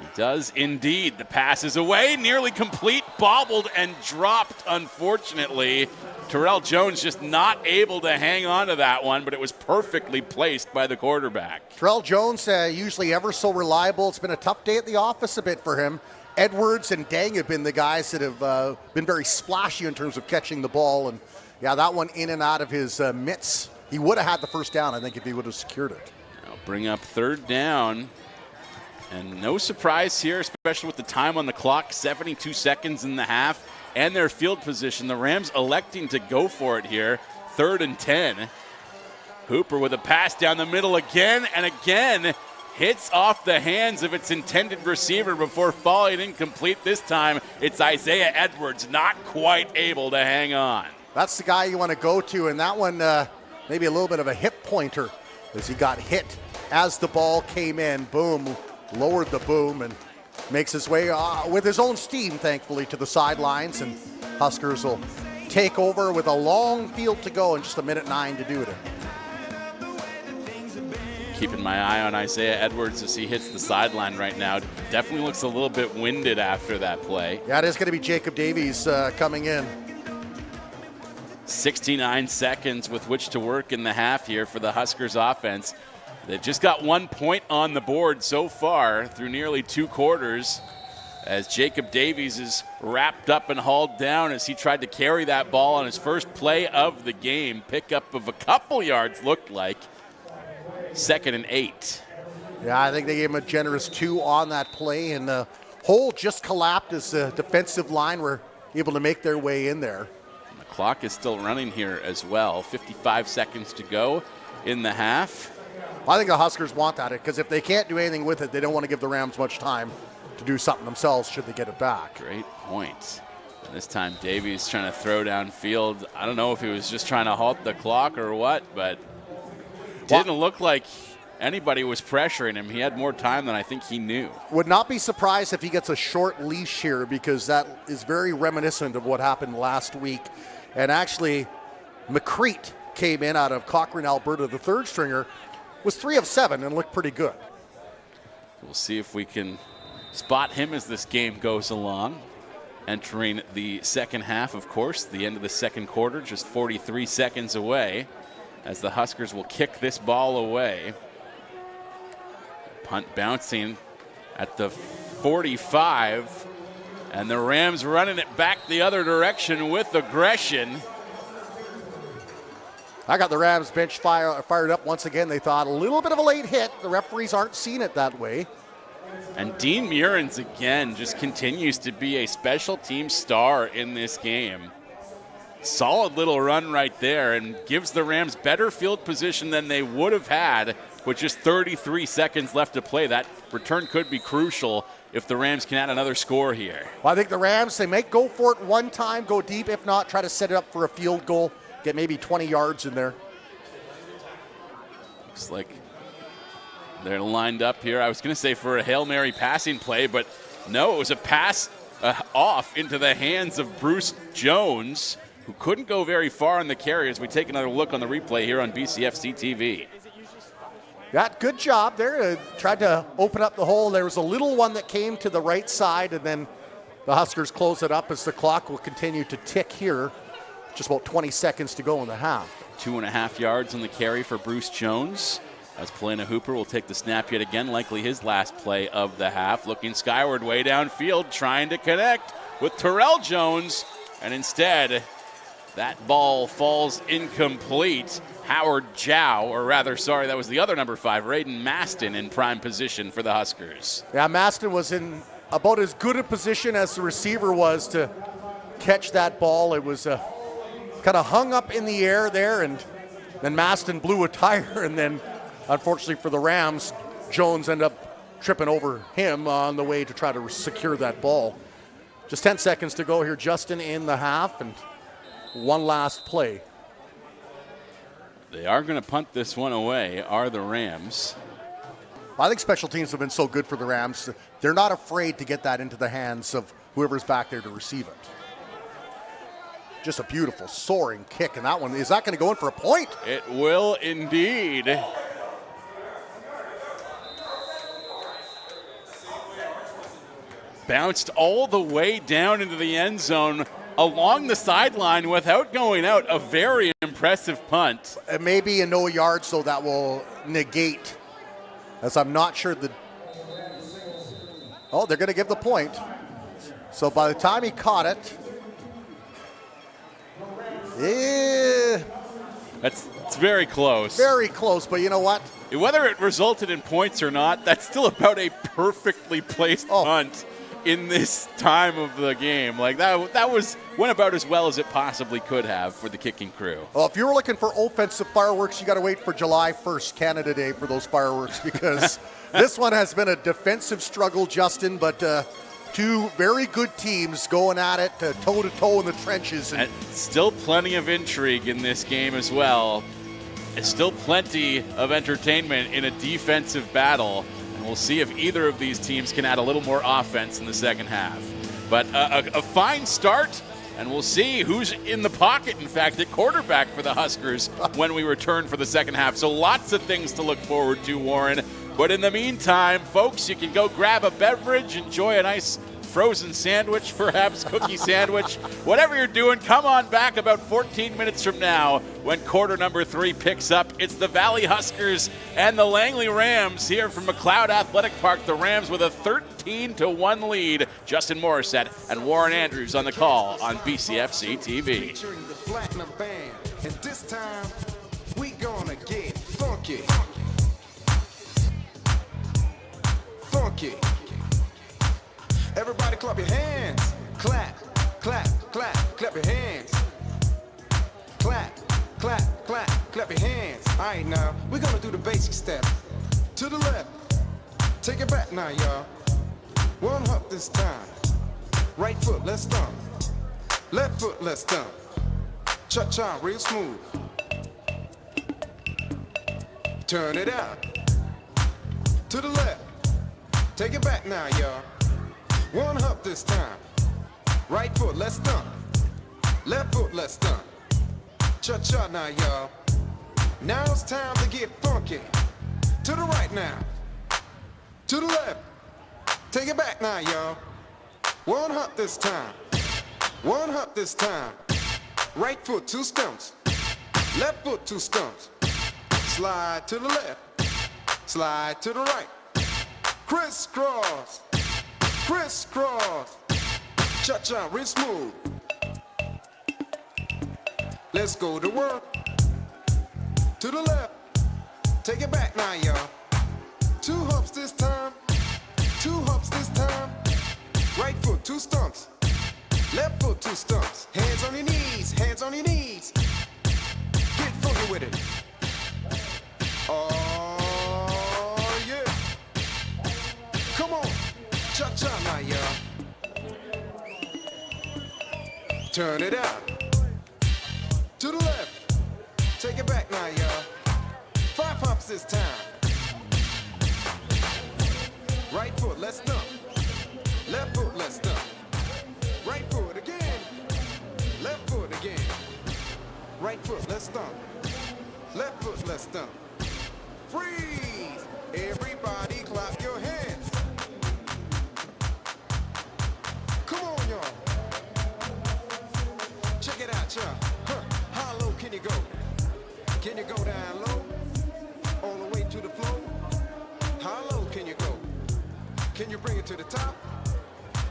He does indeed. The pass is away, nearly complete, bobbled and dropped, unfortunately. Terrell Jones just not able to hang on to that one, but it was perfectly placed by the quarterback. Terrell Jones, usually ever so reliable. It's been a tough day at the office a bit for him. Edwards and Dang have been the guys that have been very splashy in terms of catching the ball. And, yeah, that one in and out of his mitts. He would have had the first down, I think, if he would have secured it. Now bring up 3rd down. And no surprise here, especially with the time on the clock, 72 seconds in the half, and their field position. The Rams electing to go for it here, 3rd and 10. Hooper with a pass down the middle again and again. Hits off the hands of its intended receiver before falling incomplete. This time, it's Isaiah Edwards, not quite able to hang on. That's the guy you want to go to, and that one maybe a little bit of a hip pointer as he got hit as the ball came in. Boom, lowered the boom and makes his way with his own steam, thankfully, to the sidelines, and Huskers will take over with a long field to go and just 1:09 to do it in. Keeping my eye on Isaiah Edwards as he hits the sideline right now. Definitely looks a little bit winded after that play. Yeah, it is going to be Jacob Davies coming in. 69 seconds with which to work in the half here for the Huskers offense. They've just got 1 point on the board so far through nearly 2 quarters, as Jacob Davies is wrapped up and hauled down as he tried to carry that ball on his first play of the game. Pickup of a couple yards looked like. 2nd and 8. Yeah, I think they gave him a generous 2 on that play, and the hole just collapsed as the defensive line were able to make their way in there. And the clock is still running here as well. 55 seconds to go in the half. I think the Huskers want that, because if they can't do anything with it, they don't want to give the Rams much time to do something themselves should they get it back. Great point. And this time Davies trying to throw downfield. I don't know if he was just trying to halt the clock or what, but didn't look like anybody was pressuring him. He had more time than I think he knew. Would not be surprised if he gets a short leash here, because that is very reminiscent of what happened last week. And actually, McCreate came in out of Cochrane, Alberta, the 3rd stringer, was 3 of 7 and looked pretty good. We'll see if we can spot him as this game goes along. Entering the second half, of course, the end of the second quarter, just 43 seconds away, as the Huskers will kick this ball away. Punt bouncing at the 45, and the Rams running it back the other direction with aggression. I got the Rams bench fired up once again. They thought a little bit of a late hit. The referees aren't seeing it that way. And Dean Murins again just continues to be a special team star in this game. Solid little run right there, and gives the Rams better field position than they would have had with just 33 seconds left to play. That return could be crucial if the Rams can add another score here. Well, I think the Rams, they might go for it one time, go deep. If not, try to set it up for a field goal, get maybe 20 yards in there. Looks like they're lined up here. I was going to say for a Hail Mary passing play, but no, it was a pass off into the hands of Bruce Jones, who couldn't go very far on the carry as we take another look on the replay here on BCFC TV. Yeah, good job there. Tried to open up the hole. There was a little one that came to the right side, and then the Huskers close it up as the clock will continue to tick here. Just about 20 seconds to go in the half. 2.5 yards on the carry for Bruce Jones. As Polina Hooper will take the snap yet again, likely his last play of the half. Looking skyward, way downfield, trying to connect with Terrell Jones. And instead, that ball falls incomplete. Howard Jow, or rather, sorry, that was the other number 5, Raiden Maston in prime position for the Huskers. Yeah, Maston was in about as good a position as the receiver was to catch that ball. It was kind of hung up in the air there, and then Maston blew a tire, and then unfortunately for the Rams, Jones ended up tripping over him on the way to try to secure that ball. Just 10 seconds to go here, Justin, in the half, and one last play. They are going to punt this one away, are the Rams. I think special teams have been so good for the Rams. They're not afraid to get that into the hands of whoever's back there to receive it. Just a beautiful soaring kick, and that one, is that going to go in for a point? It will indeed. Bounced all the way down into the end zone along the sideline without going out. A very impressive punt. It may be a no yard, so that will negate, as I'm not sure the... Oh, they're going to give the point. So by the time he caught it, it's very close. Very close, but you know what? Whether it resulted in points or not, that's still about a perfectly placed punt in this time of the game. Like that went about as well as it possibly could have for the kicking crew. Well, if you were looking for offensive fireworks, you got to wait for July 1st, Canada Day, for those fireworks, because this one has been a defensive struggle, Justin, but two very good teams going at it toe-to-toe in the trenches. And still plenty of intrigue in this game as well. It's still plenty of entertainment in a defensive battle. And we'll see if either of these teams can add a little more offense in the second half. But a fine start, and we'll see who's in the pocket, in fact, at quarterback for the Huskers when we return for the second half. So lots of things to look forward to, Warren. But in the meantime, folks, you can go grab a beverage, enjoy a nice frozen sandwich, perhaps cookie sandwich. Whatever you're doing, come on back about 14 minutes from now when quarter number 3 picks up. It's the Valley Huskers and the Langley Rams here from McLeod Athletic Park. The Rams with a 13-1 lead. Justin Morissette and Warren Andrews on the call on BCFC TV. Featuring the Platinum Band, and this time we gonna get funky. Funky. Everybody clap your hands. Clap, clap, clap, clap your hands. Clap, clap, clap, clap your hands. All right, now, we're gonna do the basic step. To the left. Take it back now, y'all. One hop this time. Right foot, let's stomp. Left foot, let's stomp. Cha-cha, real smooth. Turn it out. To the left. Take it back now, y'all. One hop this time. Right foot, let's stomp. Left foot, let's stomp. Cha-cha now, y'all. Now it's time to get funky. To the right now. To the left. Take it back now, y'all. One hop this time. One hop this time. Right foot, 2 stumps. Left foot, 2 stumps. Slide to the left. Slide to the right. Crisscross. Crisscross. Cha-cha, real smooth. Let's go to work. To the left. Take it back now, y'all. 2 hops this time. 2 hops this time. Right foot, 2 stumps. Left foot, 2 stumps. Hands on your knees. Hands on your knees. Get funky with it. Oh. Cha-cha now, y'all. Turn it out. To the left. Take it back now, y'all. 5 pumps this time. Right foot, let's stomp. Left foot, let's stomp. Right foot again. Left foot again. Right foot, let's stomp. Left foot, let's stomp. Freeze! Everybody clap your hands. Come on, y'all. Check it out, y'all. How low can you go? Can you go down low? All the way to the floor? How low can you go? Can you bring it to the top?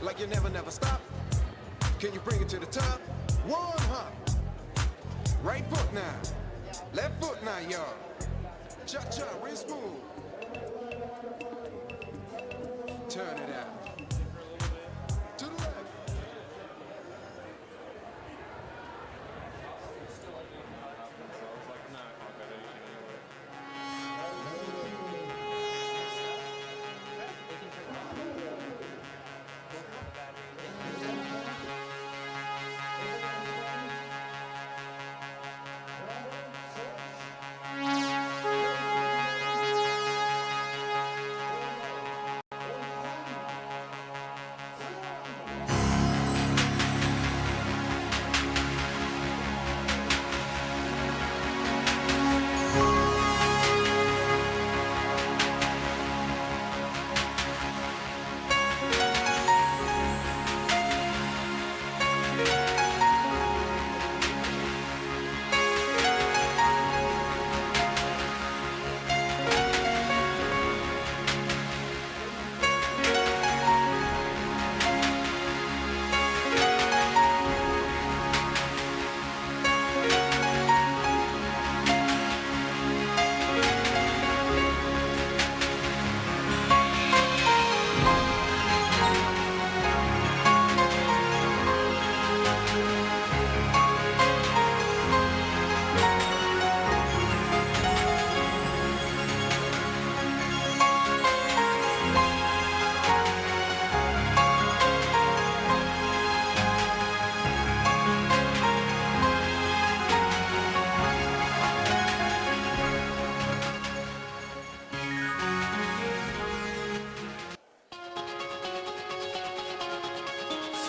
Like you never, never stop? Can you bring it to the top? One hop. Right foot now. Left foot now, y'all. Cha-cha, real smooth. Turn it out. To the left.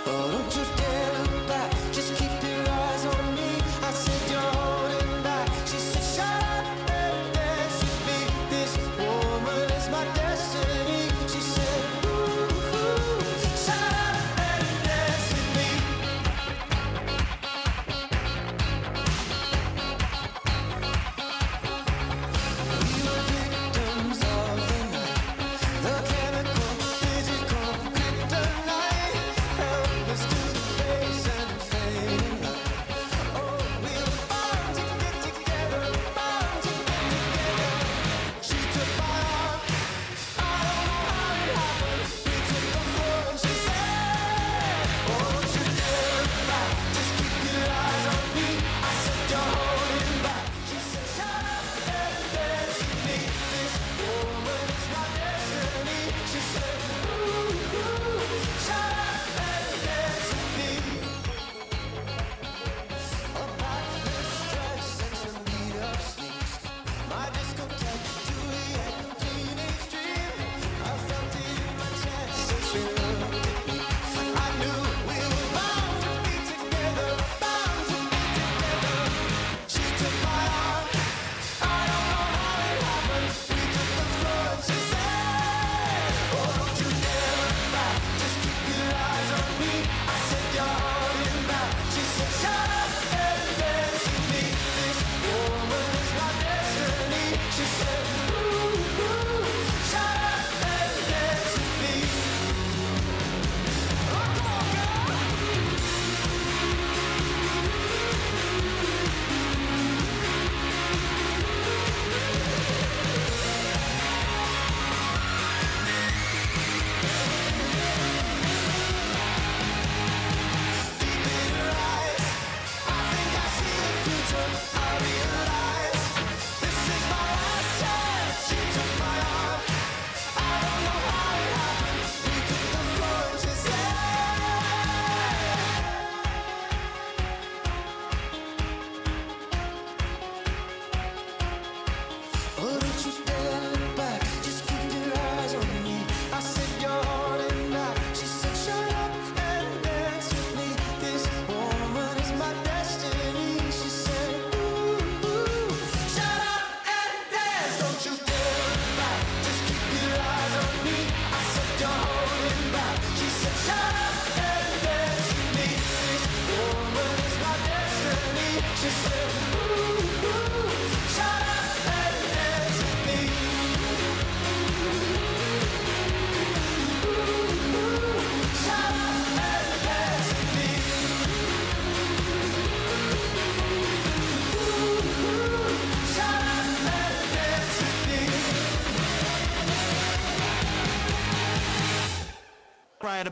Oh, don't you dare look back, just keep your eyes on me. I said you're holding back. She said shut up and dance with me. This woman is my destiny. She said ooh, shut up and dance with me. We were victims of the night, the chemical, physical kryptonite. Helpless to the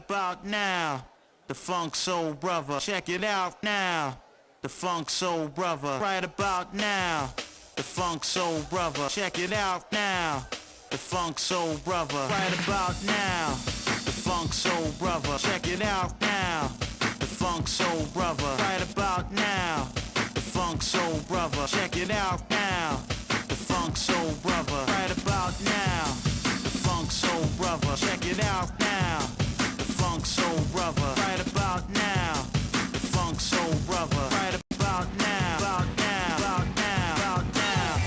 about now. The Funk Soul Brother, check it out now. The Funk Soul Brother, right about now. The Funk Soul Brother, check it out now. The Funk Soul Brother, right about now. The Funk Soul Brother, check it out now. The Funk Soul Brother, right about now. The Funk Soul Brother, check it out now. The Funk Soul Brother, right about now. The Funk Soul Brother, check it out now. The Funk Soul Brother, right about now. The Funk Soul Brother, right about now. About now, about now, about now.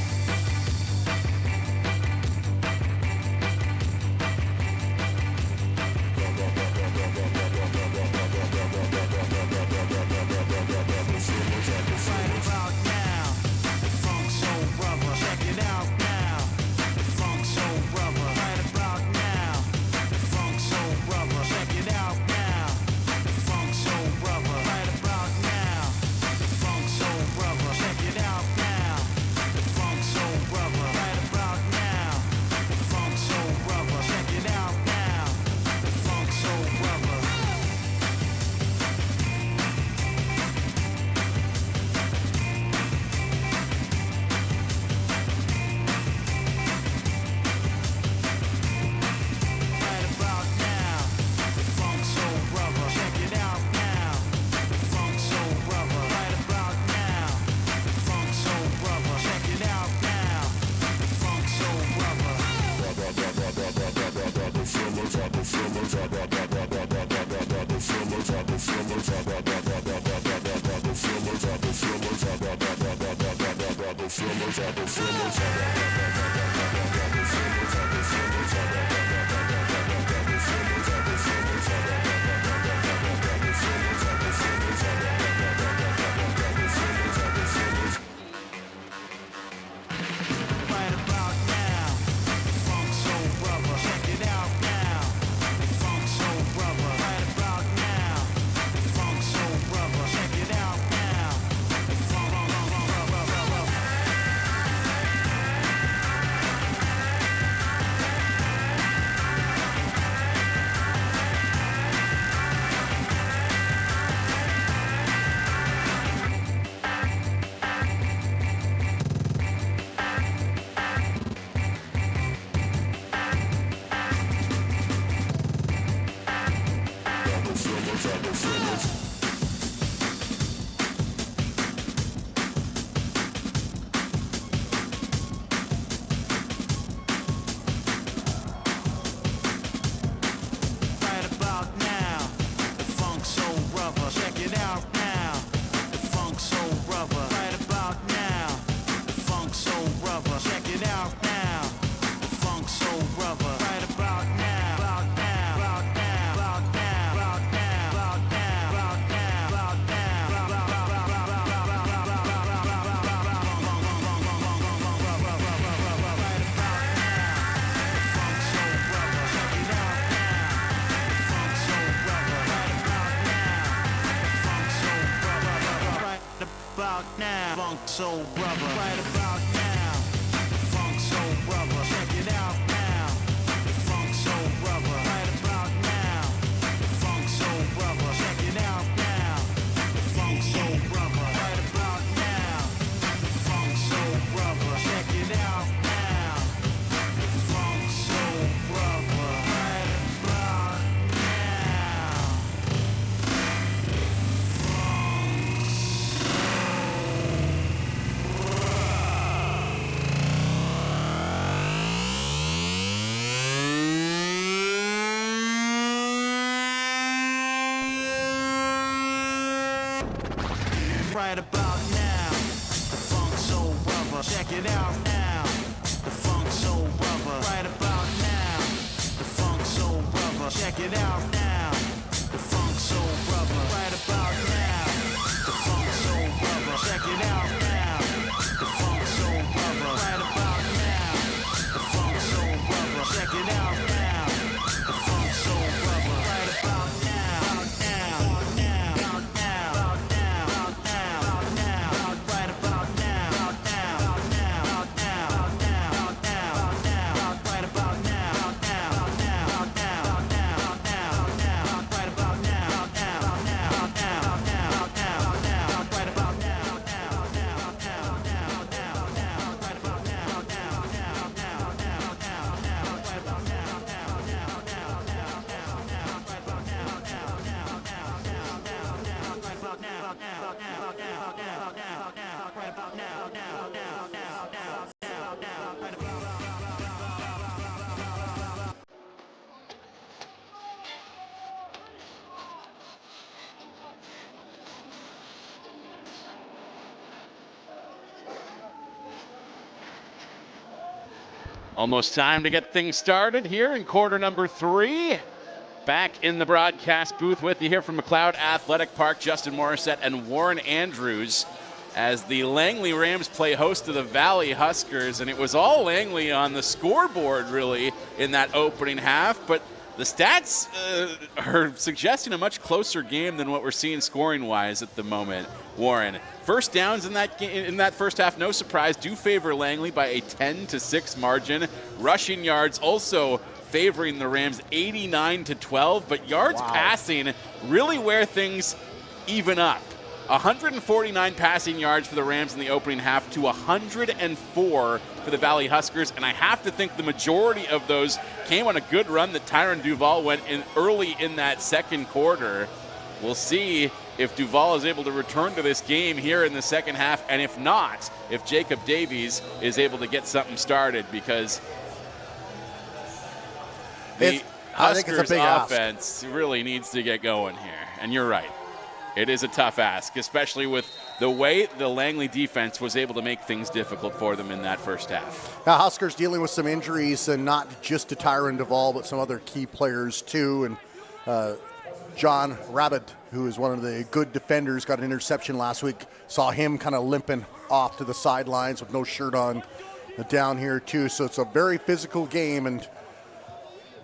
Right about now. The Funk Soul Brother, check it out now. The Funk Soul Brother, right about now. The Funk Soul Brother, check it out now. The Funk Soul Brother, right about now. The Funk Soul Brother, check it out now. The Funk Soul Brother, right about now. The Funk Soul Brother, check it out now. The Funk Soul Brother. Right about now, the Funk Soul Brother, check it out now. The Funk Soul Brother, right about now. The Funk Soul Brother, check it out now. The Funk Soul Brother. Right about now, the Funk Soul Brother, check it out now. The Funk Soul Brother, right about now. The Funk Soul Brother, check it out now. The Funk Brother. Right about now, the Funk Soul Brother, check it out now. The Funk Soul Brother, right about now. The Funk Soul Brother, check it out now. The Funk Soul Brother, right about now. About now, about now, about now, about now, about now, about now, about now. Funk Soul Brother, right about now. The Funk Soul Brother, check it out now. The Funk Soul Brother, right about now. The Funk Soul Brother, check it out now. The Funk Soul Brother, right about now. The Funk Soul Brother, check it out now. The Funk Soul Brother, right about now. Right about now, the Funk Soul Brother, check it out now. The Funk Soul Brother, right about now. The Funk Soul Brother, check it out now. The Funk Soul Brother, right about now. The Funk Soul Brother, check it out now. The Funk Soul Brother, right about now. The Funk Soul Brother, check it out now. The Funk Soul Brother, right about now. Right about now. Right about now. Almost time to get things started here in quarter number 3. Back in the broadcast booth with you here from McLeod Athletic Park, Justin Morissette and Warren Andrews, as the Langley Rams play host to the Valley Huskers. And it was all Langley on the scoreboard, really, in that opening half. But the stats are suggesting a much closer game than what we're seeing scoring-wise at the moment. Warren, first downs in that first half, no surprise, do favor Langley by a 10-6 margin. Rushing yards also favoring the Rams 89-12, but yards passing really where things even up. 149 passing yards for the Rams in the opening half to 104 for the Valley Huskers, and I have to think the majority of those came on a good run that Tyron Duval went in early in that second quarter. We'll see if Duval is able to return to this game here in the second half, and if not, if Jacob Davies is able to get something started, because the Huskers offense really needs to get going here. And you're right. It is a tough ask, especially with the way the Langley defense was able to make things difficult for them in that first half. Now, Huskers dealing with some injuries, and not just to Tyron Duval, but some other key players too. And John Rabbit, who is one of the good defenders, got an interception last week. Saw him kind of limping off to the sidelines with no shirt on down here too. So it's a very physical game, and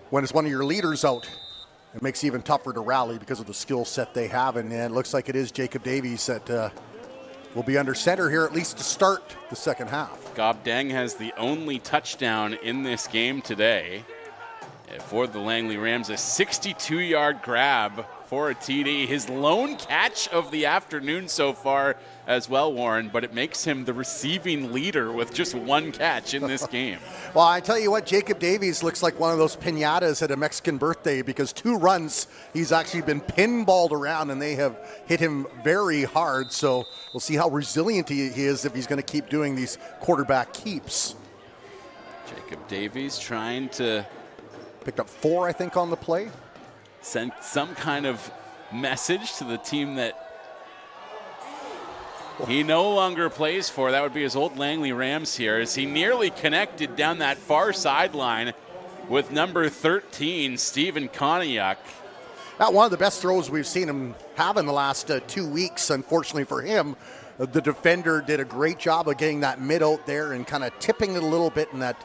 when it's one of your leaders out, it makes it even tougher to rally because of the skill set they have. And it looks like it is Jacob Davies that will be under center here, at least to start the second half. Gob Deng has the only touchdown in this game today. For the Langley Rams, a 62-yard grab for a TD. His lone catch of the afternoon so far as well, Warren, but it makes him the receiving leader with just one catch in this game. Well, I tell you what, Jacob Davies looks like one of those piñatas at a Mexican birthday, because 2 runs, he's actually been pinballed around, and they have hit him very hard. So we'll see how resilient he is if he's going to keep doing these quarterback keeps. Jacob Davies trying to... Picked up 4, I think, on the play. Sent some kind of message to the team that he no longer plays for. That would be his old Langley Rams here, as he nearly connected down that far sideline with number 13, Stephen Koniak. Not one of the best throws we've seen him have in the last 2 weeks, unfortunately for him. The defender did a great job of getting that mid out there and kind of tipping it a little bit, and that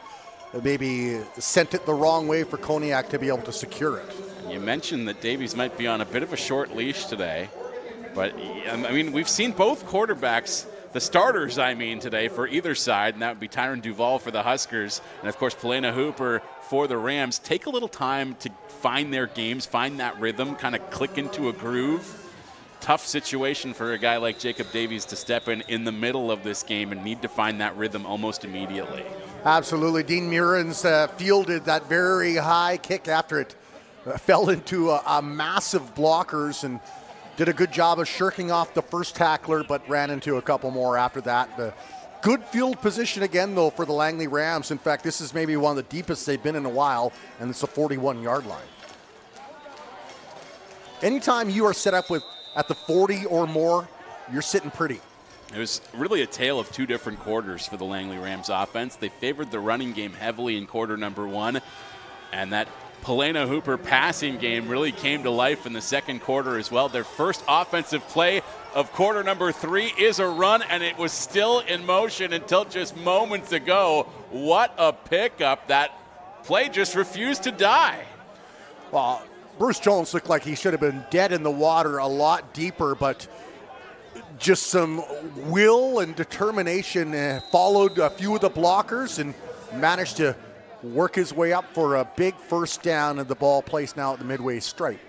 maybe sent it the wrong way for Koniak to be able to secure it. You mentioned that Davies might be on a bit of a short leash today, but I mean, we've seen both quarterbacks, the starters, today for either side, and that would be Tyron Duval for the Huskers, and of course Palena Hooper for the Rams, take a little time to find their games, find that rhythm, kind of click into a groove. Tough situation for a guy like Jacob Davies to step in the middle of this game and need to find that rhythm almost immediately. Absolutely. Dean Murins fielded that very high kick after it fell into a massive blockers, and did a good job of shirking off the first tackler, but ran into a couple more after that. Good field position again, though, for the Langley Rams. In fact, this is maybe one of the deepest they've been in a while, and it's a 41-yard line. Anytime you are set up at the 40 or more, you're sitting pretty. It was really a tale of 2 different quarters for the Langley Rams offense. They favored the running game heavily in quarter number 1, and that Palena Hooper passing game really came to life in the second quarter as well. Their first offensive play of quarter number 3 is a run, and it was still in motion until just moments ago. What a pickup. That play just refused to die. Well, Bruce Jones looked like he should have been dead in the water a lot deeper, but just some will and determination followed a few of the blockers and managed to work his way up for a big first down, and the ball placed now at the midway stripe.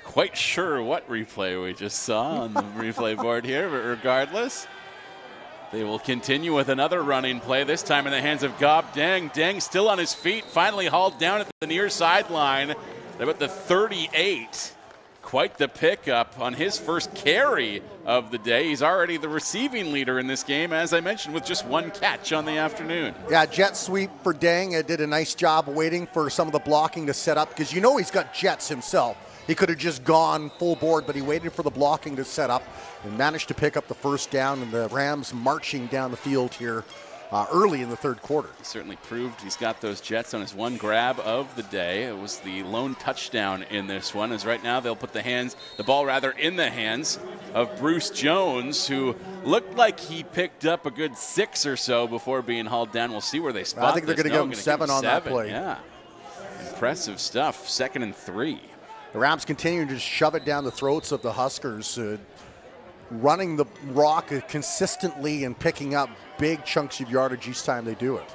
Quite sure what replay we just saw on the replay board here, but regardless, they will continue with another running play, this time in the hands of Gob Deng. Deng still on his feet, finally hauled down at the near sideline. They're at the 38. Quite the pickup on his first carry of the day. He's already the receiving leader in this game, as I mentioned, with just 1 catch on the afternoon. Yeah, jet sweep for Deng. Did a nice job waiting for some of the blocking to set up, because he's got jets himself. He could have just gone full board, but he waited for the blocking to set up and managed to pick up the first down, and the Rams marching down the field here early in the third quarter. He certainly proved he's got those Jets on his one grab of the day. It was the lone touchdown in this one, as right now they'll put the ball in the hands of Bruce Jones, who looked like he picked up a good 6 or so before being hauled down. We'll see where they spot. I think they're going to give him 7 on that play. Yeah, impressive stuff. 2nd and 3. The Rams continue to shove it down the throats of the Huskers, running the rock consistently and picking up big chunks of yardage each time they do it.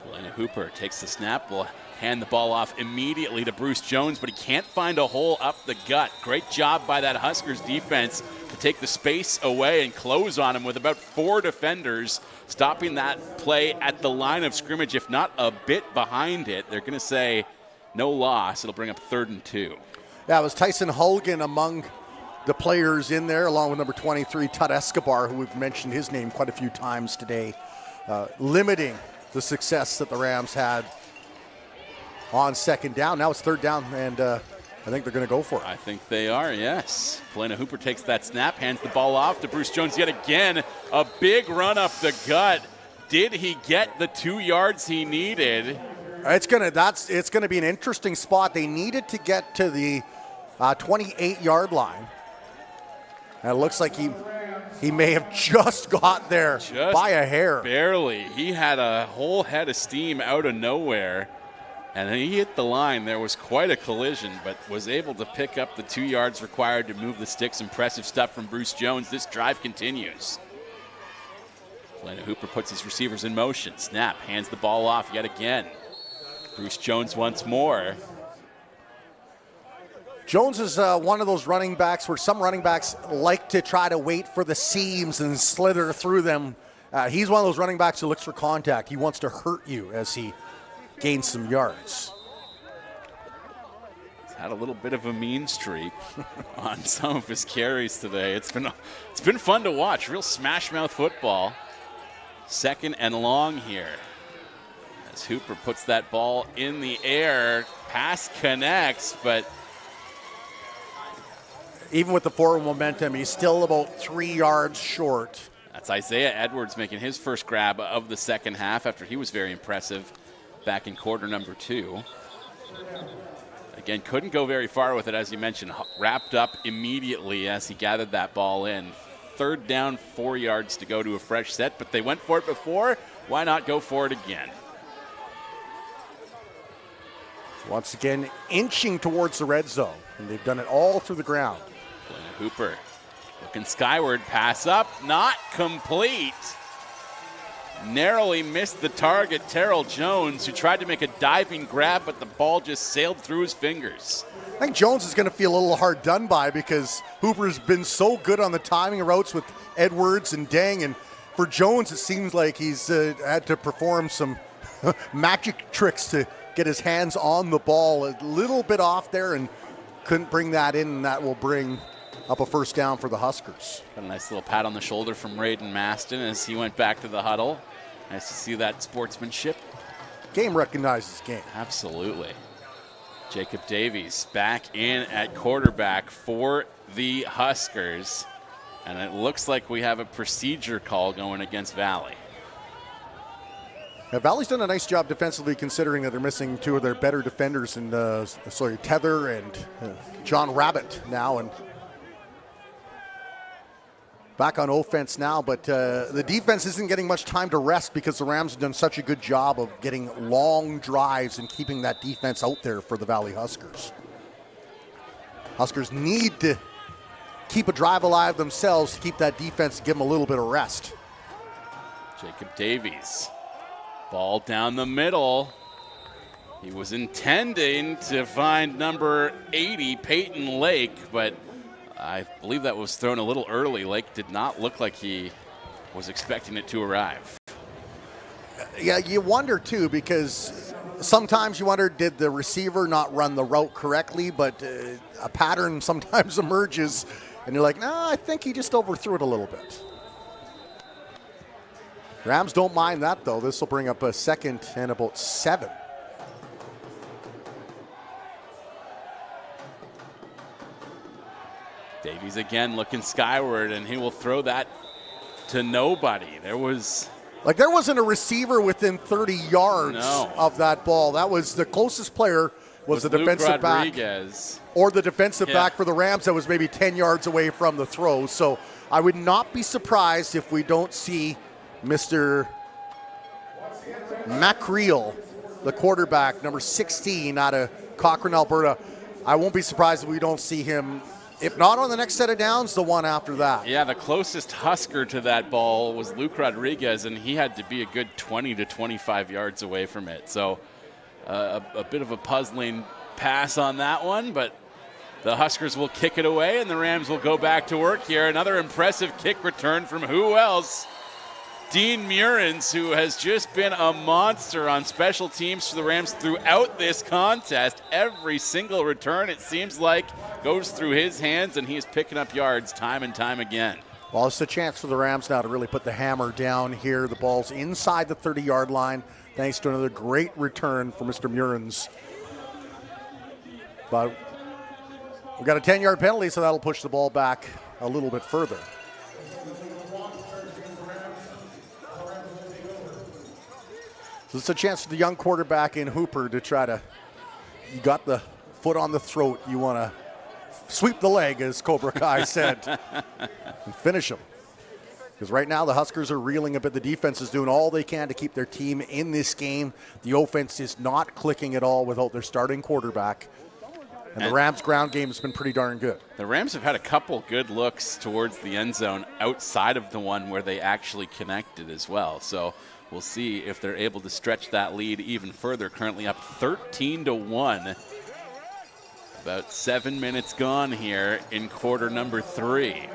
Elena Hooper takes the snap, will hand the ball off immediately to Bruce Jones, but he can't find a hole up the gut. Great job by that Huskers defense to take the space away and close on him with about 4 defenders, stopping that play at the line of scrimmage, if not a bit behind it. They're going to say no loss. It'll bring up 3rd and 2. Yeah, it was Tyson Hulgan among the players in there, along with number 23, Tud Escobar, who we've mentioned his name quite a few times today, limiting the success that the Rams had on 2nd down. Now it's 3rd down, and I think they're going to go for it. I think they are, yes. Elena Hooper takes that snap, hands the ball off to Bruce Jones yet again. A big run up the gut. Did he get the 2 yards he needed? It's gonna be an interesting spot. They needed to get to the 28-yard line. And it looks like he may have just got there by a hair. Barely. He had a whole head of steam out of nowhere, and then he hit the line. There was quite a collision, but was able to pick up the 2 yards required to move the sticks. Impressive stuff from Bruce Jones. This drive continues. Elena Hooper puts his receivers in motion. Snap, hands the ball off yet again. Bruce Jones once more. Jones is one of those running backs where some running backs like to try to wait for the seams and slither through them. He's one of those running backs who looks for contact. He wants to hurt you as he gains some yards. He's had a little bit of a mean streak on some of his carries today. It's been fun to watch. Real smash mouth football. 2nd and long here. As Hooper puts that ball in the air, pass connects, but even with the forward momentum, he's still about 3 yards short. That's Isaiah Edwards making his first grab of the second half after he was very impressive back in quarter number 2. Again, couldn't go very far with it, as you mentioned. Wrapped up immediately as he gathered that ball in. 3rd down, 4 yards to go to a fresh set, but they went for it before. Why not go for it again? Once again, inching towards the red zone, and they've done it all through the ground. Elena Hooper looking skyward, pass up, not complete. Narrowly missed the target, Terrell Jones, who tried to make a diving grab, but the ball just sailed through his fingers. I think Jones is going to feel a little hard done by because Hooper's been so good on the timing routes with Edwards and Dang, and for Jones, it seems like he's had to perform some magic tricks to get his hands on the ball. A little bit off there and couldn't bring that in, and that will bring up a 1st down for the Huskers. Got a nice little pat on the shoulder from Raiden Maston as he went back to the huddle. Nice to see that sportsmanship. Game recognizes game. Absolutely. Jacob Davies back in at quarterback for the Huskers. And it looks like we have a procedure call going against Valley. Now, Valley's done a nice job defensively, considering that they're missing 2 of their better defenders, and Tether and John Rabbit now, and back on offense now. But the defense isn't getting much time to rest because the Rams have done such a good job of getting long drives and keeping that defense out there for the Valley Huskers. Huskers need to keep a drive alive themselves to keep that defense, give them a little bit of rest. Jacob Davies. Ball down the middle. He was intending to find number 80, Peyton Lake, but I believe that was thrown a little early. Lake did not look like he was expecting it to arrive. Yeah, you wonder too, because sometimes you wonder, did the receiver not run the route correctly? But a pattern sometimes emerges, and you're like, no, I think he just overthrew it a little bit. Rams don't mind that, though. This will bring up a 2nd and about 7. Davies again looking skyward, and he will throw that to nobody. There wasn't a receiver within 30 yards of that ball. That was the closest player was the defensive back. Or the defensive back for the Rams that was maybe 10 yards away from the throw. So I would not be surprised if we don't see Mr. Macreel, the quarterback, number 16 out of Cochrane, Alberta. I won't be surprised if we don't see him, if not on the next set of downs, the one after that. Yeah, the closest Husker to that ball was Luke Rodriguez, and he had to be a good 20 to 25 yards away from it. So a bit of a puzzling pass on that one, but the Huskers will kick it away, and the Rams will go back to work here. Another impressive kick return from who else? Dean Murins, who has just been a monster on special teams for the Rams throughout this contest. Every single return, it seems like, goes through his hands, and he is picking up yards time and time again. Well, it's a chance for the Rams now to really put the hammer down here. The ball's inside the 30-yard line, thanks to another great return for Mr. Murins. But we've got a 10-yard penalty, so that'll push the ball back a little bit further. So it's a chance for the young quarterback in Hooper to try to, you got the foot on the throat, you want to sweep the leg, as Cobra Kai said, and finish him. Because right now the Huskers are reeling a bit. The defense is doing all they can to keep their team in this game. The offense is not clicking at all without their starting quarterback. And the Rams' ground game has been pretty darn good. The Rams have had a couple good looks towards the end zone outside of the one where they actually connected as well. So we'll see if they're able to stretch that lead even further. Currently up 13-1. About 7 minutes gone here in quarter number 3.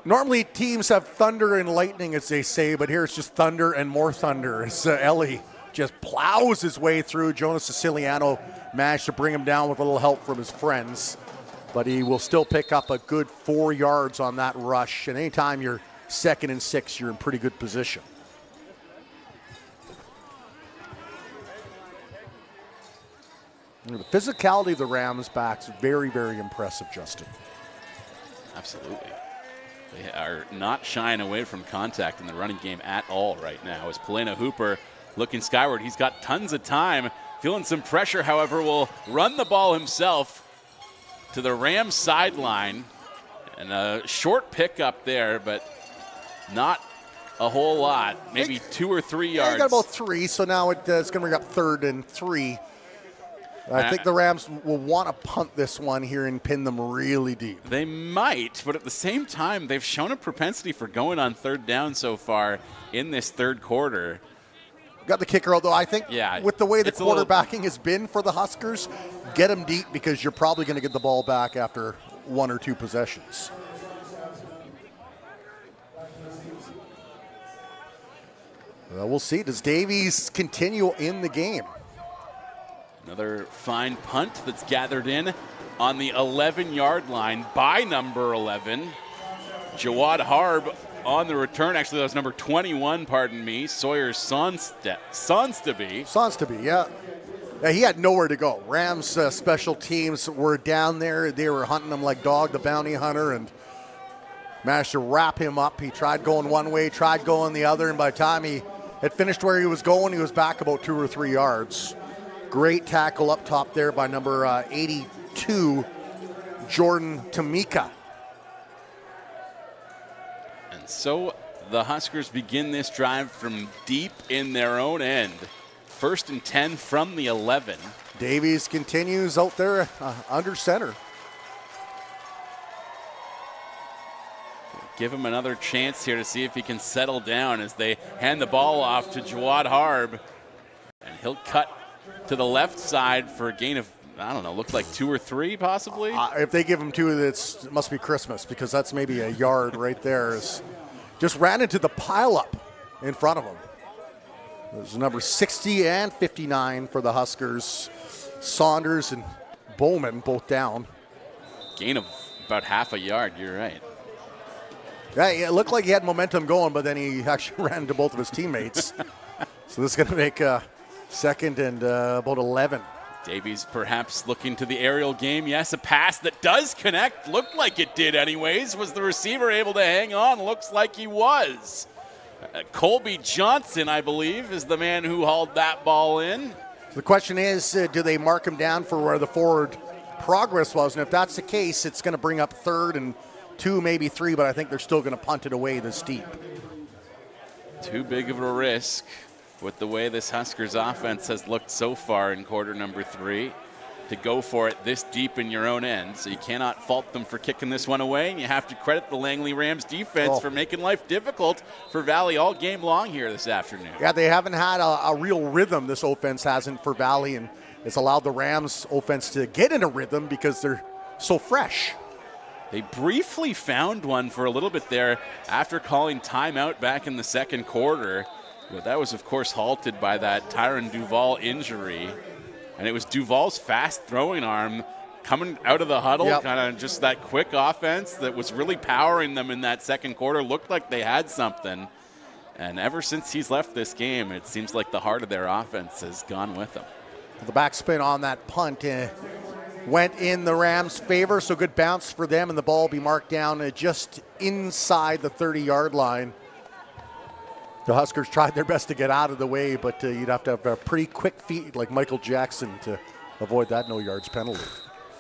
Normally teams have thunder and lightning, as they say, but here it's just thunder and more thunder. As Ellie just plows his way through. Jonas Siciliano managed to bring him down with a little help from his friends, but he will still pick up a good 4 yards on that rush. And anytime you're 2nd and 6, you're in pretty good position. The physicality of the Rams backs very, very impressive, Justin. Absolutely. They are not shying away from contact in the running game at all right now. As Polena Hooper looking skyward, he's got tons of time. Feeling some pressure, however, will run the ball himself to the Rams sideline. And a short pickup there, but not a whole lot. Maybe 2 or 3 yards. He got about 3, so now it's going to bring up 3rd and 3. I think the Rams will want to punt this one here and pin them really deep. They might, but at the same time, they've shown a propensity for going on 3rd down so far in this 3rd quarter. Got the kicker, although I think with the way the quarterbacking has been for the Huskers, get them deep because you're probably going to get the ball back after 1 or 2 possessions. Well, we'll see. Does Davies continue in the game? Another fine punt that's gathered in on the 11-yard line by number 11. Jawad Harb on the return. Actually, that was number 21, pardon me. Sawyer Sonstaby. Sonstaby, yeah. He had nowhere to go. Rams special teams were down there. They were hunting him like Dog the Bounty Hunter and managed to wrap him up. He tried going one way, tried going the other, and by the time he had finished where he was going, he was back about 2 or 3 yards. Great tackle up top there by number 82, Jordan Tamika. And so the Huskers begin this drive from deep in their own end. 1st and 10 from the 11. Davies continues out there under center. Give him another chance here to see if he can settle down as they hand the ball off to Jawad Harb. And he'll cut to the left side for a gain of, I don't know, looks like 2 or 3 possibly. If they give him 2, it must be Christmas because that's maybe a yard right there. Just ran into the pileup in front of him. There's number 60 and 59 for the Huskers. Saunders and Bowman both down. Gain of about half a yard, you're right. Yeah, it looked like he had momentum going, but then he actually ran into both of his teammates. So this is going to make 2nd and about 11 Davies perhaps looking to the aerial game. Yes, a pass that does connect. Looked like it did anyways. Was the receiver able to hang on? Looks like he was. Colby Johnson, I believe, is the man who hauled that ball in. The question is, do they mark him down for where the forward progress was? And if that's the case, it's going to bring up 3rd and 2, maybe 3, but I think they're still going to punt it away this deep. Too big of a risk with the way this Huskers offense has looked so far in quarter number 3 to go for it this deep in your own end. So you cannot fault them for kicking this one away, and you have to credit the Langley Rams defense for making life difficult for Valley all game long here this afternoon. Yeah, they haven't had a real rhythm, this offense hasn't, for Valley, and it's allowed the Rams offense to get in a rhythm because they're so fresh. They briefly found one for a little bit there after calling timeout back in the second quarter. But that was, of course, halted by that Tyron Duval injury. And it was Duval's fast throwing arm coming out of the huddle, kind of just that quick offense that was really powering them in that second quarter. Looked like they had something. And ever since he's left this game, it seems like the heart of their offense has gone with them. The backspin on that punt went in the Rams' favor, so good bounce for them, and the ball will be marked down just inside the 30-yard line. The Huskers tried their best to get out of the way, but you'd have to have a pretty quick feet like Michael Jackson to avoid that no-yards penalty.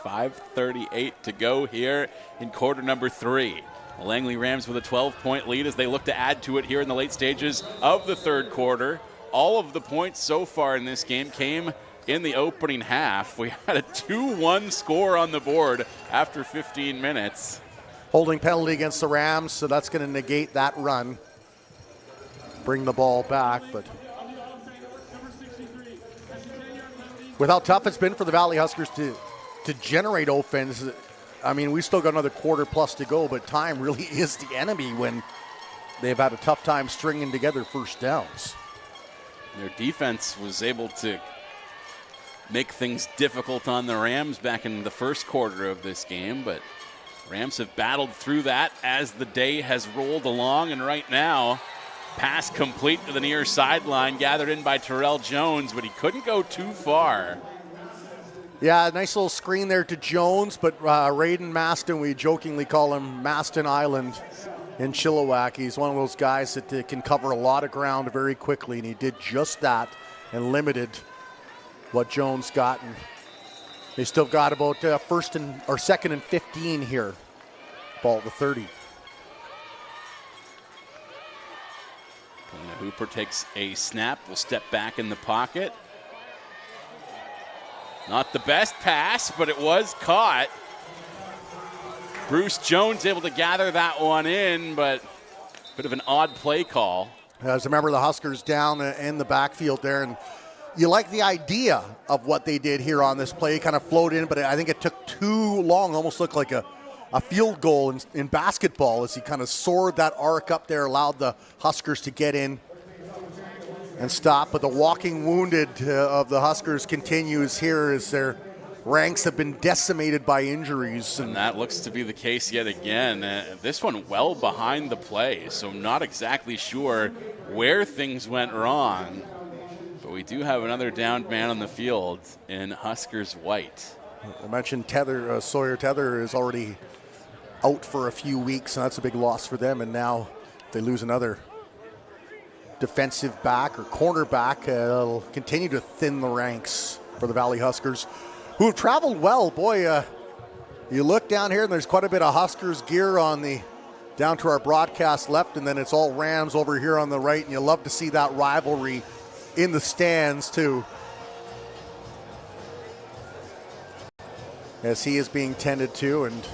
5:38 to go here in quarter number 3. The Langley Rams with a 12-point lead as they look to add to it here in the late stages of the third quarter. All of the points so far in this game came in the opening half. We had a 2-1 score on the board after 15 minutes. Holding penalty against the Rams, so that's going to negate that run. Bring the ball back, but with how tough it's been for the Valley Huskers to generate offense, I mean, we still got another quarter plus to go, but time really is the enemy when they've had a tough time stringing together first downs. Their defense was able to make things difficult on the Rams back in the first quarter of this game, but Rams have battled through that as the day has rolled along, and right now, pass complete to the near sideline, gathered in by Terrell Jones, but he couldn't go too far. Yeah, nice little screen there to Jones, but Raiden Maston, we jokingly call him Maston Island in Chilliwack. He's one of those guys that can cover a lot of ground very quickly, and he did just that and limited what Jones got. And they still got about second and 15 here. Ball at the 30. Hooper takes a snap, will step back in the pocket. Not the best pass, but it was caught. Bruce Jones able to gather that one in, but a bit of an odd play call. As a member of the Huskers down in the backfield there, and you like the idea of what they did here on this play, kind of flowed in, but I think it took too long, almost looked like a field goal in basketball as he kind of soared that arc up there, allowed the Huskers to get in and stop. But the walking wounded of the Huskers continues here as their ranks have been decimated by injuries. And that looks to be the case yet again. This one well behind the play, so not exactly sure where things went wrong. But we do have another downed man on the field in Huskers white. I mentioned Sawyer Tether is already out for a few weeks, and that's a big loss for them. And now they lose another defensive back or cornerback. It'll continue to thin the ranks for the Valley Huskers, who have traveled well. Boy, you look down here, and there's quite a bit of Huskers gear down to our broadcast left, and then it's all Rams over here on the right, and you love to see that rivalry in the stands too, as he is being tended to. And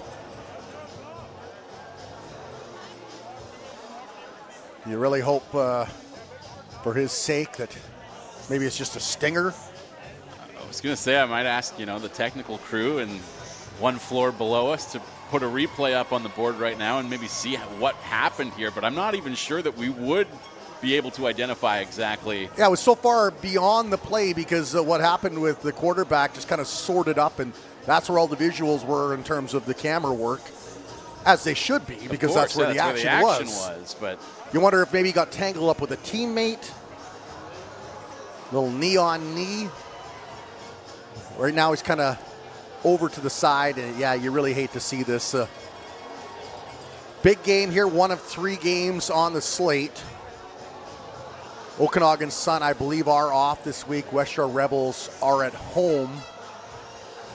you really hope for his sake that maybe it's just a stinger. I was going to say I might ask, the technical crew and one floor below us to put a replay up on the board right now and maybe see what happened here, but I'm not even sure that we would be able to identify exactly. Yeah, it was so far beyond the play because what happened with the quarterback just kind of sorted up, and that's where all the visuals were in terms of the camera work, as they should be, because that's where the action was. But you wonder if maybe he got tangled up with a teammate. Little knee on knee. Right now he's kind of over to the side, and yeah, you really hate to see this. Big game here, one of 3 games on the slate. Okanagan Sun, I believe, are off this week. West Shore Rebels are at home.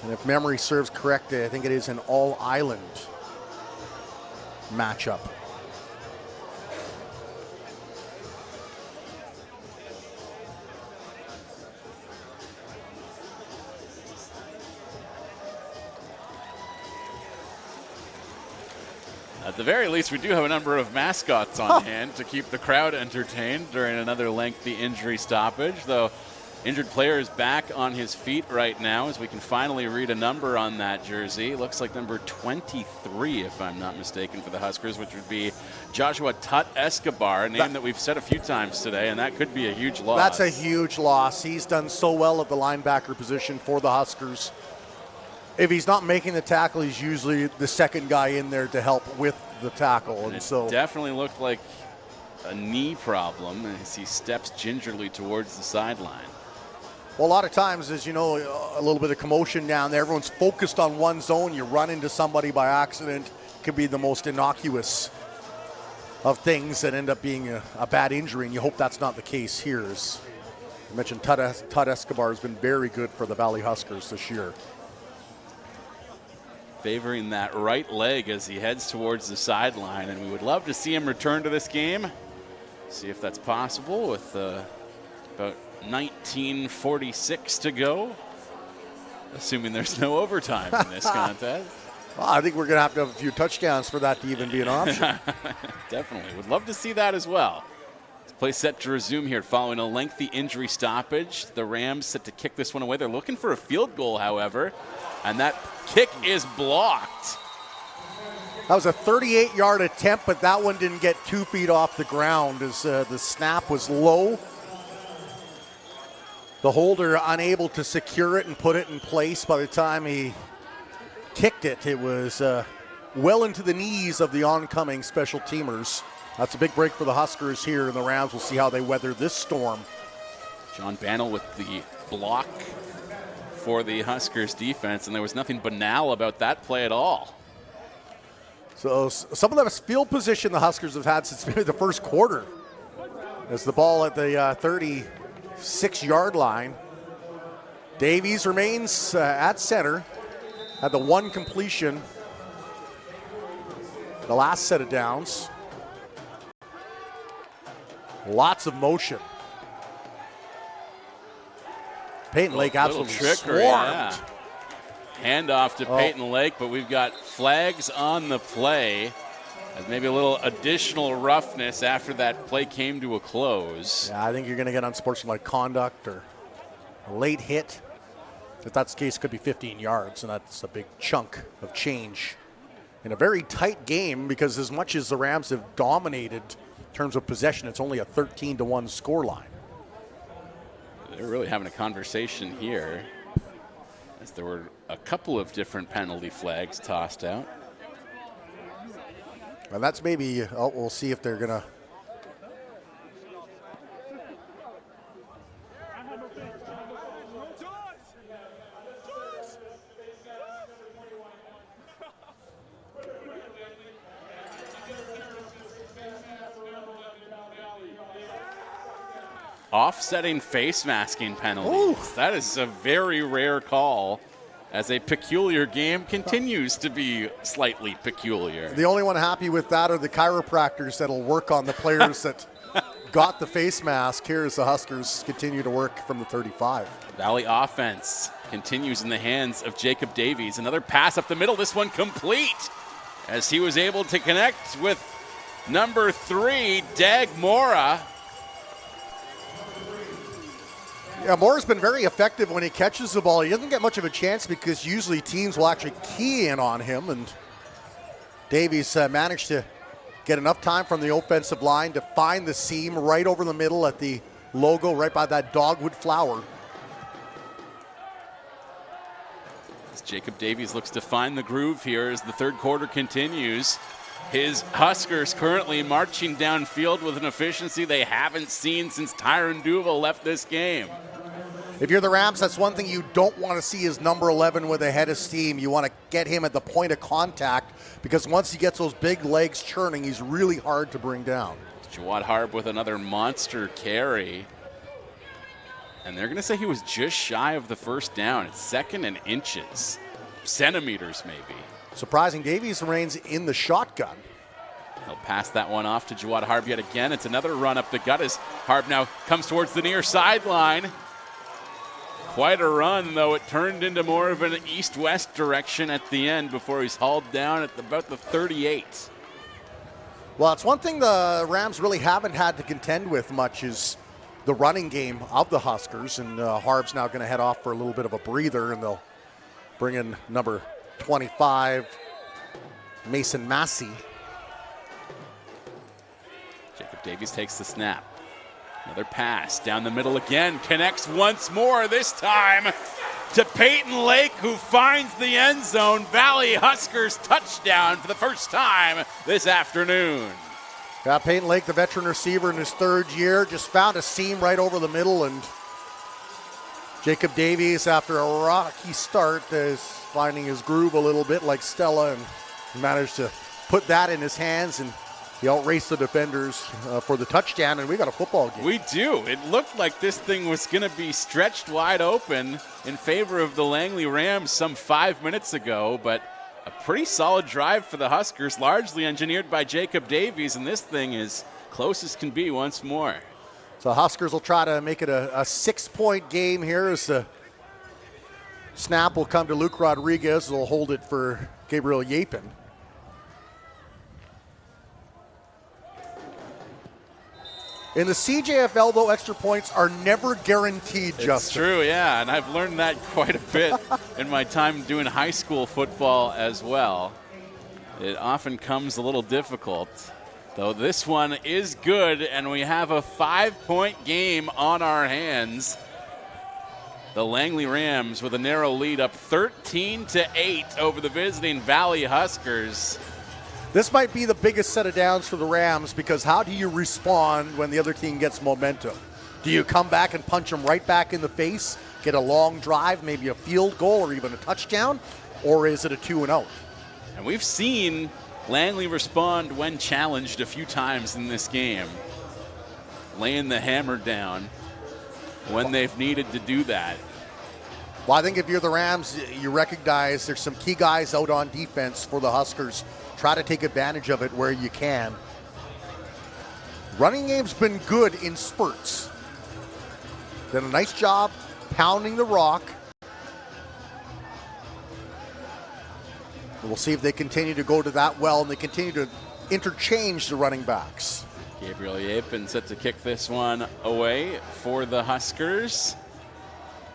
And if memory serves correctly, I think it is an all-island matchup. At the very least, we do have a number of mascots on hand to keep the crowd entertained during another lengthy injury stoppage, though injured player is back on his feet right now as we can finally read a number on that jersey. Looks like number 23, if I'm not mistaken, for the Huskers, which would be Joshua Tut Escobar, a name that we've said a few times today, and that could be a huge loss. That's a huge loss. He's done so well at the linebacker position for the Huskers. If he's not making the tackle, he's usually the second guy in there to help with the tackle. And so definitely looked like a knee problem as he steps gingerly towards the sideline. Well, a lot of times, as you know, a little bit of commotion down there. Everyone's focused on one zone. You run into somebody by accident. It could be the most innocuous of things that end up being a bad injury, and you hope that's not the case here. As I mentioned, Tut Escobar has been very good for the Valley Huskers this year. Favoring that right leg as he heads towards the sideline, and we would love to see him return to this game. See if that's possible with about 19:46 to go, assuming there's no overtime in this contest. Well, I think we're going to have a few touchdowns for that to even be an option. Definitely. Would love to see that as well. This play set to resume here following a lengthy injury stoppage. The Rams set to kick this one away. They're looking for a field goal, however, and that kick is blocked. That was a 38-yard attempt, but that one didn't get 2 feet off the ground as the snap was low. The holder unable to secure it and put it in place. By the time he kicked it, it was well into the knees of the oncoming special teamers. That's a big break for the Huskers here, and the Rams will see how they weather this storm. John Bannell with the block for the Huskers defense, and there was nothing banal about that play at all. So some of the best field position the Huskers have had since maybe the first quarter. As the ball at the 36-yard line. Davies remains at center. Had the one completion the last set of downs. Lots of motion. Peyton Lake absolutely swarmed. Yeah. Handoff to Peyton Lake, but we've got flags on the play. Maybe a little additional roughness after that play came to a close. Yeah, I think you're going to get unsportsmanlike conduct or a late hit. If that's the case, it could be 15 yards, and that's a big chunk of change in a very tight game, because as much as the Rams have dominated in terms of possession, it's only a 13-1 scoreline. They're really having a conversation here, as there were a couple of different penalty flags tossed out. And that's maybe, we'll see if they're going to. Offsetting face masking penalties. That is a very rare call, as a peculiar game continues to be slightly peculiar. The only one happy with that are the chiropractors that'll work on the players that got the face mask here as the Huskers continue to work from the 35. Valley offense continues in the hands of Jacob Davies. Another pass up the middle, this one complete, as he was able to connect with number 3, Dag Mora. Yeah, Moore's been very effective when he catches the ball. He doesn't get much of a chance because usually teams will actually key in on him, and Davies managed to get enough time from the offensive line to find the seam right over the middle at the logo, right by that dogwood flower. As Jacob Davies looks to find the groove here as the third quarter continues. His Huskers currently marching downfield with an efficiency they haven't seen since Tyron Duval left this game. If you're the Rams, that's one thing you don't want to see is number 11 with a head of steam. You want to get him at the point of contact because once he gets those big legs churning, he's really hard to bring down. Jawad Harb with another monster carry. And they're going to say he was just shy of the first down. It's second and inches. Centimeters, maybe. Surprising, Davies remains in the shotgun. He'll pass that one off to Jawad Harb yet again. It's another run up the gut as Harb now comes towards the near sideline. Quite a run, though. It turned into more of an east-west direction at the end before he's hauled down at about the 38. Well, it's one thing the Rams really haven't had to contend with much is the running game of the Huskers, and Harb's now going to head off for a little bit of a breather, and they'll bring in number 25, Mason Massey. Jacob Davies takes the snap. Another pass down the middle again, connects once more, this time to Peyton Lake, who finds the end zone. Valley Huskers touchdown for the first time this afternoon. Yeah, Peyton Lake, the veteran receiver in his third year, just found a seam right over the middle, and Jacob Davies, after a rocky start, is finding his groove a little bit like Stella, and managed to put that in his hands, and he outraced the defenders for the touchdown, and we got a football game. We do. It looked like this thing was going to be stretched wide open in favor of the Langley Rams some 5 minutes ago, but a pretty solid drive for the Huskers, largely engineered by Jacob Davies, and this thing is close as can be once more. So Huskers will try to make it a 6-point game here as the snap will come to Luke Rodriguez, who will hold it for Gabriel Yapin. In the CJFL, though, extra points are never guaranteed, Justin. It's true, yeah, and I've learned that quite a bit in my time doing high school football as well. It often comes a little difficult, though this one is good, and we have a 5-point game on our hands. The Langley Rams with a narrow lead up 13-8 over the visiting Valley Huskers. This might be the biggest set of downs for the Rams because how do you respond when the other team gets momentum? Do you come back and punch them right back in the face, get a long drive, maybe a field goal or even a touchdown, or is it a 2-0? And we've seen Langley respond when challenged a few times in this game, laying the hammer down when they've needed to do that. Well, I think if you're the Rams, you recognize there's some key guys out on defense for the Huskers. Try to take advantage of it where you can. Running game's been good in spurts. Done a nice job pounding the rock. We'll see if they continue to go to that well and they continue to interchange the running backs. Gabriel Yapin set to kick this one away for the Huskers.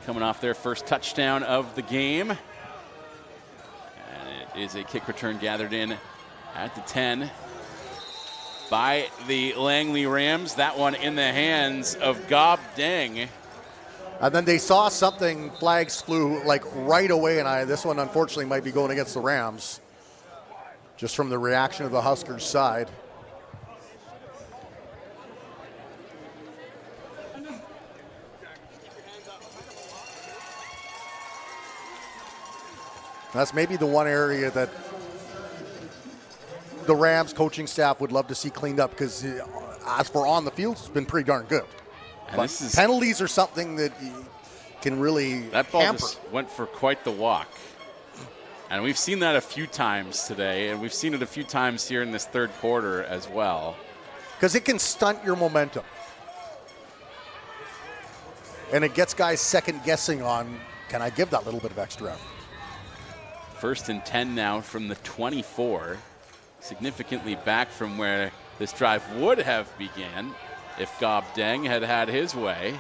Coming off their first touchdown of the game. And it is a kick return gathered in at the 10 by the Langley Rams. That one in the hands of Gob Deng. And then they saw something, flags flew like right away, and this one unfortunately might be going against the Rams, just from the reaction of the Huskers side. That's maybe the one area that the Rams coaching staff would love to see cleaned up because as for on the field, it's been pretty darn good. But penalties are something that you can really that ball hamper. Just went for quite the walk. And we've seen that a few times today, and we've seen it a few times here in this third quarter as well. Because it can stunt your momentum. And it gets guys second guessing on, can I give that little bit of extra effort? 1st and 10 now from the 24. Significantly back from where this drive would have began if Gob Deng had had his way.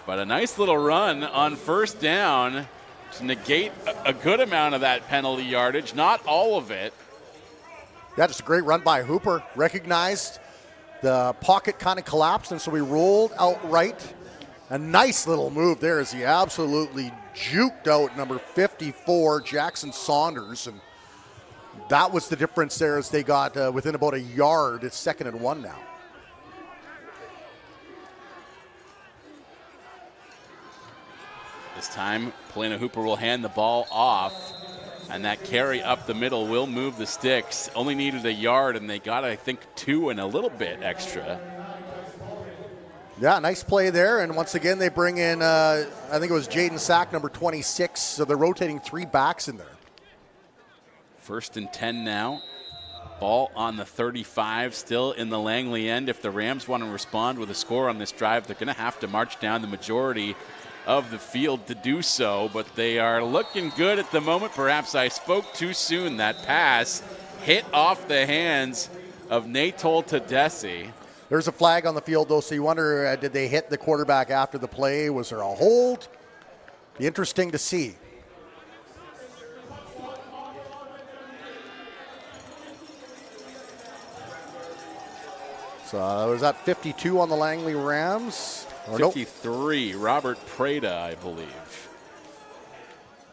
But a nice little run on first down to negate a good amount of that penalty yardage, not all of it. Yeah, just a great run by Hooper. Recognized the pocket kind of collapsed, and so he rolled out right. A nice little move there as he absolutely juked out number 54, Jackson Saunders. And that was the difference there as they got within about a yard. It's 2nd and 1 now. This time, Polina Hooper will hand the ball off, and that carry up the middle will move the sticks. Only needed a yard, and they got, I think, 2 and a little bit extra. Yeah, nice play there. And once again, they bring in, I think it was Jaden Sack, number 26. So they're rotating 3 backs in there. 1st and 10 now. Ball on the 35, still in the Langley end. If the Rams want to respond with a score on this drive, they're going to have to march down the majority of the field to do so, but they are looking good at the moment. Perhaps I spoke too soon. That pass hit off the hands of Natol Tedessi. There's a flag on the field, though, so you wonder, did they hit the quarterback after the play? Was there a hold? Be interesting to see. So was that 52 on the Langley Rams? Or 53, nope. Robert Prada, I believe.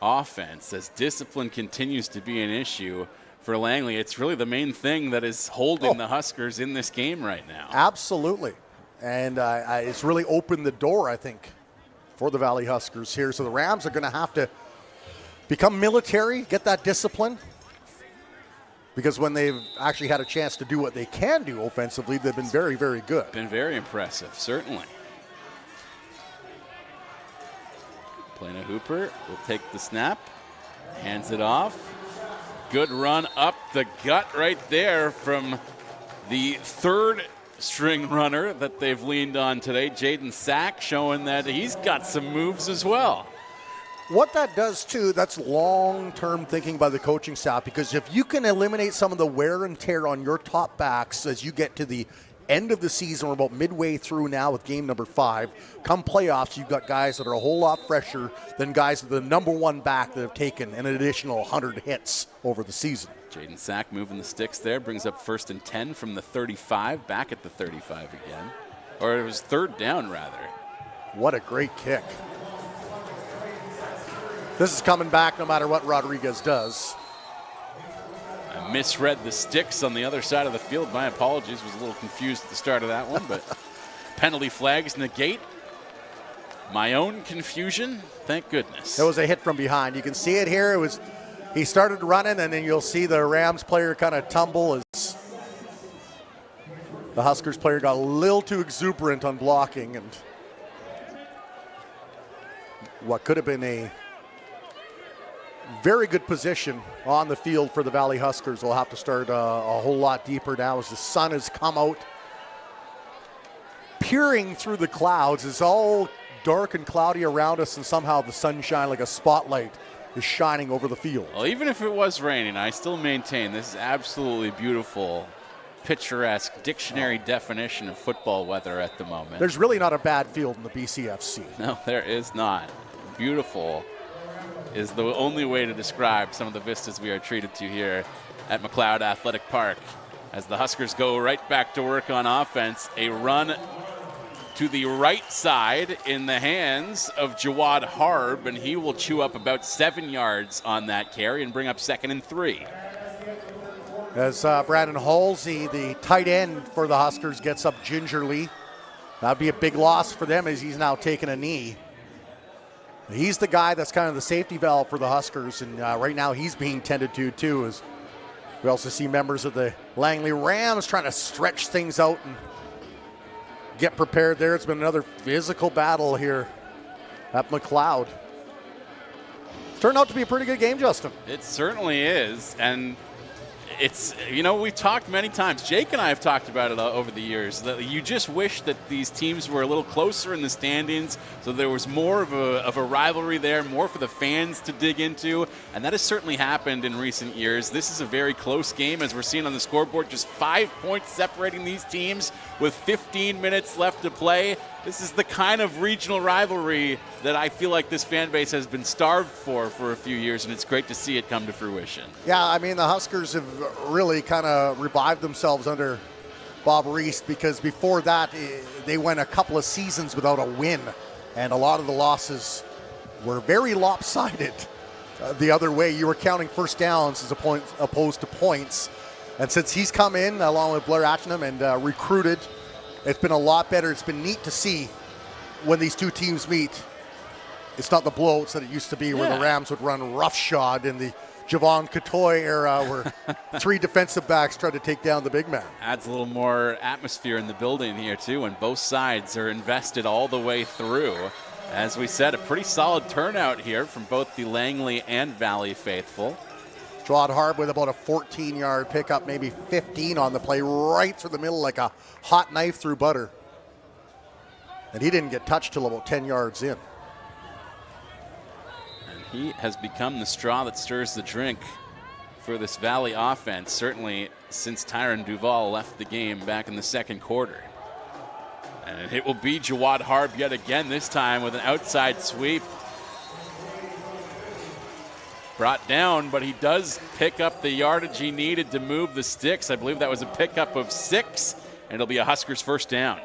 Offense, as discipline continues to be an issue for Langley. It's really the main thing that is holding the Huskers in this game right now. Absolutely. And it's really opened the door, I think, for the Valley Huskers here. So the Rams are going to have to become military, get that discipline. Because when they've actually had a chance to do what they can do offensively, they've been very, very good. Been very impressive, certainly. Polina Hooper will take the snap, hands it off. Good run up the gut right there from the 3rd string runner that they've leaned on today, Jaden Sack, showing that he's got some moves as well. What that does, too, that's long-term thinking by the coaching staff, because if you can eliminate some of the wear and tear on your top backs as you get to the end of the season, we're about midway through now with game number 5, come playoffs, you've got guys that are a whole lot fresher than guys that are the number 1 back that have taken an additional 100 hits over the season. Jaden Sack moving the sticks there, brings up 1st and 10 from the 35, back at the 35 again. Or it was 3rd down, rather. What a great kick. This is coming back no matter what Rodriguez does. I misread the sticks on the other side of the field. My apologies. Was a little confused at the start of that one, but penalty flags negate my own confusion. Thank goodness. It was a hit from behind. You can see it here. He started running, and then you'll see the Rams player kind of tumble as the Huskers player got a little too exuberant on blocking, and what could have been a very good position on the field for the Valley Huskers will have to start a whole lot deeper now as the sun has come out, peering through the clouds. It's all dark and cloudy around us, and somehow the sunshine, like a spotlight, is shining over the field. Well, even if it was raining, I still maintain this is absolutely beautiful, picturesque, dictionary definition of football weather at the moment. There's really not a bad field in the BCFC. No, there is not. Beautiful is the only way to describe some of the vistas we are treated to here at McLeod Athletic Park. As the Huskers go right back to work on offense, a run to the right side in the hands of Jawad Harb, and he will chew up about 7 yards on that carry and bring up 2nd and 3. As Brandon Halsey, the tight end for the Huskers, gets up gingerly. That'd be a big loss for them as he's now taking a knee. He's the guy that's kind of the safety valve for the Huskers, and right now he's being tended to, too. As we also see members of the Langley Rams trying to stretch things out and get prepared there. It's been another physical battle here at McLeod. It's turned out to be a pretty good game, Justin. It certainly is, and it's, you know, we've talked many times. Jake and I have talked about it over the years, that you just wish that these teams were a little closer in the standings, so there was more of a rivalry there, more for the fans to dig into, and that has certainly happened in recent years. This is a very close game, as we're seeing on the scoreboard, just 5 points separating these teams with 15 minutes left to play. This is the kind of regional rivalry that I feel like this fan base has been starved for a few years, and it's great to see it come to fruition. Yeah, I mean, the Huskers have really kind of revived themselves under Bob Reese, because before that, they went a couple of seasons without a win, and a lot of the losses were very lopsided. The other way, you were counting first downs as opposed to points. And since he's come in, along with Blair Atchingham, and recruited, it's been a lot better. It's been neat to see when these two teams meet it's not the blowouts that it used to be where the Rams would run roughshod in the Javon Cotoy era where 3 defensive backs tried to take down the big man. Adds a little more atmosphere in the building here, too, and both sides are invested all the way through. As we said, a pretty solid turnout here from both the Langley and Valley faithful. Jawad Harb with about a 14-yard pickup, maybe 15 on the play, right through the middle like a hot knife through butter. And he didn't get touched till about 10 yards in. He has become the straw that stirs the drink for this Valley offense, certainly since Tyron Duval left the game back in the second quarter. And it will be Jawad Harb yet again, this time with an outside sweep. Brought down, but he does pick up the yardage he needed to move the sticks. I believe that was a pickup of 6, and it'll be a Huskers first down.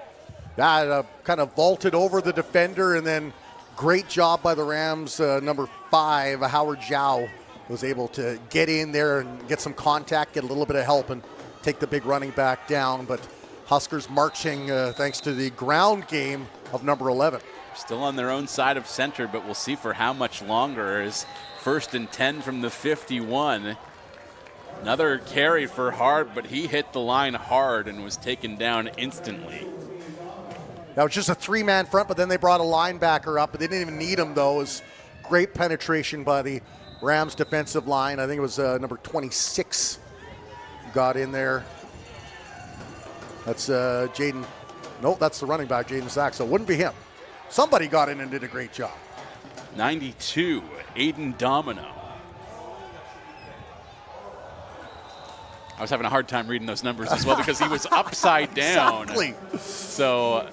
Yeah, kind of vaulted over the defender, and then great job by the Rams. Number 5, Howard Zhao, was able to get in there and get some contact, get a little bit of help, and take the big running back down. But Huskers marching thanks to the ground game of number 11. Still on their own side of center, but we'll see for how much longer. As 1st and 10 from the 51. Another carry for Harb, but he hit the line hard and was taken down instantly. That was just a 3-man front, but then they brought a linebacker up, but they didn't even need him, though. It was great penetration by the Rams defensive line. I think it was number 26 got in there. That's Jaden. Nope, that's the running back, Jaden Sack, so it wouldn't be him. Somebody got in and did a great job. 92, Aiden Domino. I was having a hard time reading those numbers as well because he was upside down. Exactly. So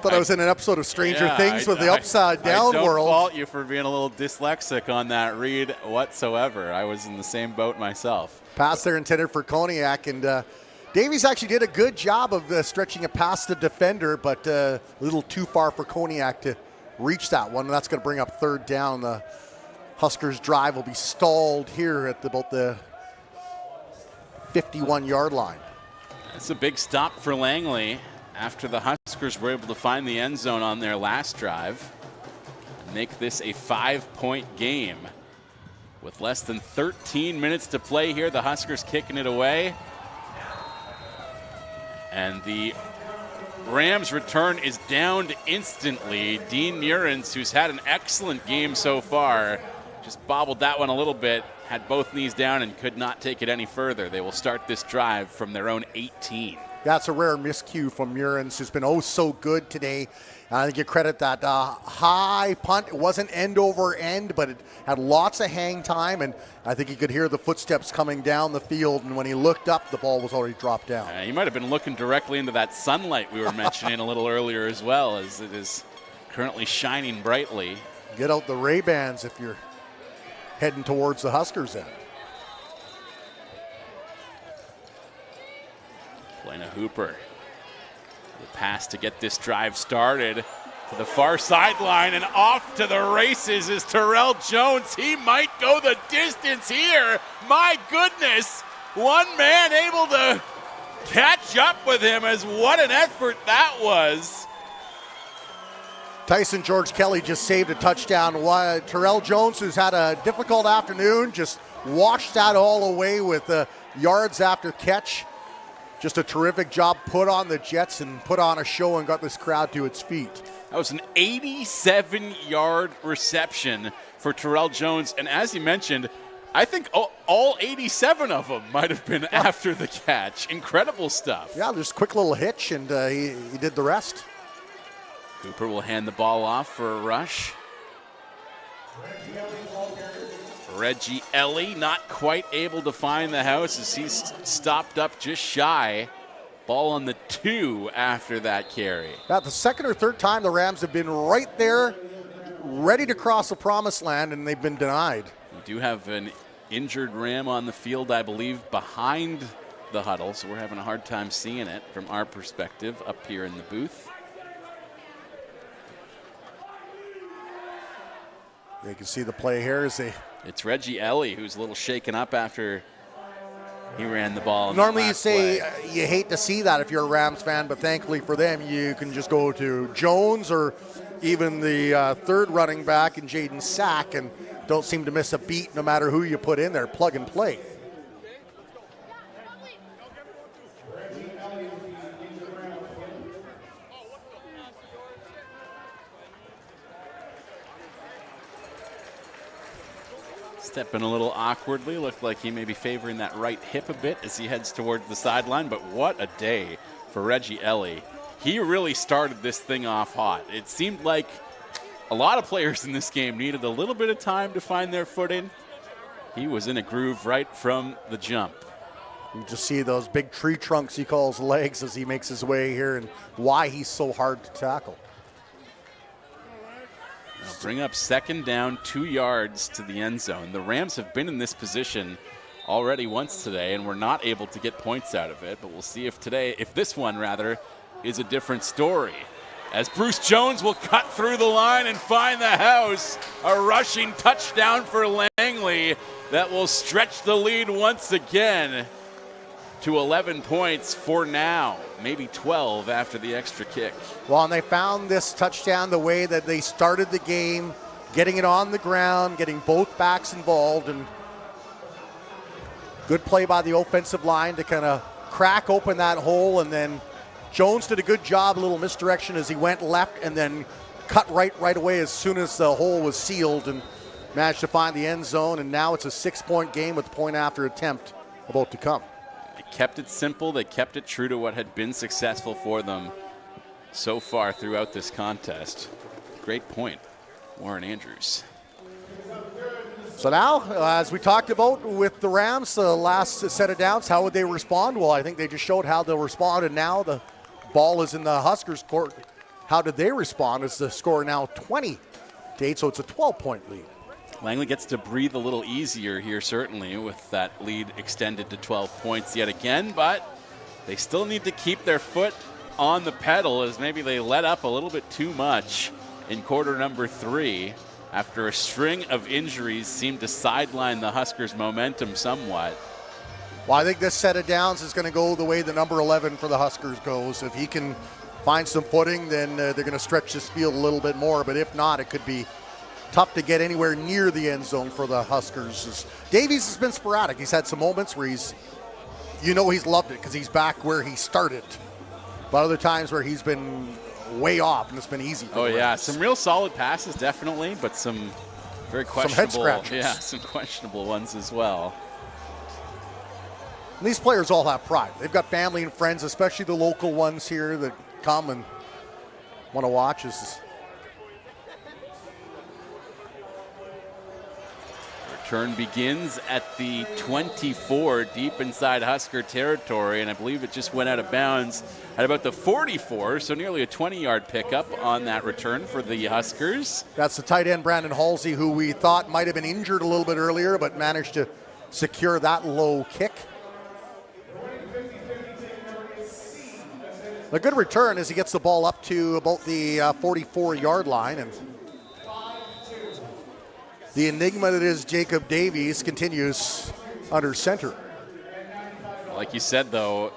thought I was in an episode of Stranger Things with the upside down world. I don't fault you for being a little dyslexic on that read whatsoever. I was in the same boat myself. Pass there intended for Koniak, and Davies actually did a good job of stretching it past the defender, but a little too far for Koniak to reach that one. And that's going to bring up 3rd down. The Huskers' drive will be stalled here at about the 51-yard line. It's a big stop for Langley after the Huskers were able to find the end zone on their last drive and make this a 5-point game. With less than 13 minutes to play here, the Huskers kicking it away. And the Rams' return is downed instantly. Dean Murins, who's had an excellent game so far, just bobbled that one a little bit, had both knees down and could not take it any further. They will start this drive from their own 18. That's a rare miscue from Murins, who's been so good today. I think you credit that high punt. It wasn't end over end, but it had lots of hang time, and I think he could hear the footsteps coming down the field, and when he looked up, the ball was already dropped down. He might have been looking directly into that sunlight we were mentioning a little earlier as well, as it is currently shining brightly. Get out the Ray-Bans if you're heading towards the Huskers end. Lena Hooper. The pass to get this drive started to the far sideline, and off to the races is Terrell Jones. He might go the distance here. My goodness. One man able to catch up with him, as what an effort that was. Tyson George Kelly just saved a touchdown. Terrell Jones, who's had a difficult afternoon, just washed that all away with yards after catch. Just a terrific job put on the Jets and put on a show and got this crowd to its feet. That was an 87-yard reception for Terrell Jones. And as you mentioned, I think all 87 of them might have been after the catch. Incredible stuff. Yeah, just a quick little hitch, and he did the rest. Cooper will hand the ball off for a rush. Reggie Ellie not quite able to find the house as he's stopped up just shy. Ball on the 2 after that carry. The second or third time the Rams have been right there, ready to cross the promised land, and they've been denied. We do have an injured Ram on the field, I believe, behind the huddle, so we're having a hard time seeing it from our perspective up here in the booth. You can see the play here as they... It's Reggie Ellie who's a little shaken up after he ran the ball. Normally you say you hate to see that if you're a Rams fan, but thankfully for them, you can just go to Jones or even the third running back in Jaden Sack, and don't seem to miss a beat no matter who you put in there. Plug and play. Stepping a little awkwardly, looked like he may be favoring that right hip a bit as he heads towards the sideline, but what a day for Reggie Ellie. He really started this thing off hot. It seemed like a lot of players in this game needed a little bit of time to find their footing. He was in a groove right from the jump. You just see those big tree trunks he calls legs as he makes his way here, and why he's so hard to tackle. They'll bring up second down, 2 yards to the end zone. The Rams have been in this position already once today and were not able to get points out of it, but we'll see if this one is a different story. As Bruce Jones will cut through the line and find the house. A rushing touchdown for Langley that will stretch the lead once again to 11 points for now, maybe 12 after the extra kick. Well, and they found this touchdown the way that they started the game, getting it on the ground, getting both backs involved, and good play by the offensive line to kind of crack open that hole, and then Jones did a good job, a little misdirection as he went left and then cut right away as soon as the hole was sealed and managed to find the end zone, and now it's a 6-point game with point after attempt about to come. Kept it simple. They kept it true to what had been successful for them so far throughout this contest. Great point, Warren Andrews. So now, as we talked about with the Rams, the last set of downs, how would they respond? Well, I think they just showed how they'll respond, and now the ball is in the Huskers' court. How did they respond? Is the score now 20-8, so it's a 12-point lead. Langley gets to breathe a little easier here, certainly, with that lead extended to 12 points yet again, but they still need to keep their foot on the pedal as maybe they let up a little bit too much in quarter number 3 after a string of injuries seemed to sideline the Huskers' momentum somewhat. Well, I think this set of downs is going to go the way the number 11 for the Huskers goes. If he can find some footing, then they're going to stretch this field a little bit more, but if not, it could be tough to get anywhere near the end zone for the Huskers. Davies has been sporadic. He's had some moments where he's loved it because he's back where he started. But other times where he's been way off and it's been easy for the Rams. Some real solid passes, definitely, but some very questionable. Some head scratchers. Yeah, some questionable ones as well. And these players all have pride. They've got family and friends, especially the local ones here that come and want to watch us. Return begins at the 24, deep inside Husker territory, and I believe it just went out of bounds at about the 44, so nearly a 20-yard pickup on that return for the Huskers. That's the tight end, Brandon Halsey, who we thought might have been injured a little bit earlier, but managed to secure that low kick. A good return as he gets the ball up to about the 44-yard line, and the enigma that is Jacob Davies continues under center. Like you said, though,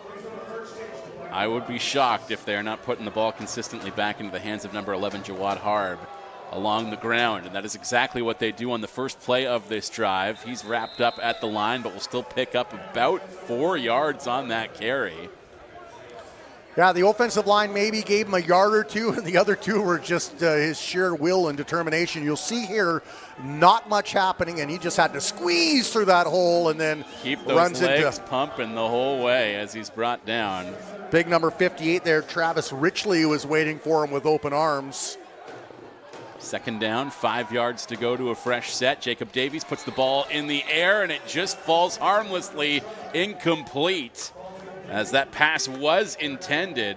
I would be shocked if they're not putting the ball consistently back into the hands of number 11, Jawad Harb, along the ground. And that is exactly what they do on the first play of this drive. He's wrapped up at the line, but will still pick up about 4 yards on that carry. Yeah, the offensive line maybe gave him a yard or two, and the other two were just his sheer will and determination. You'll see here not much happening, and he just had to squeeze through that hole and then keep those runs legs into pumping the whole way as he's brought down. Big number 58 there, Travis Richley, was waiting for him with open arms. Second down, 5 yards to go to a fresh set. Jacob Davies puts the ball in the air, and it just falls harmlessly incomplete, as that pass was intended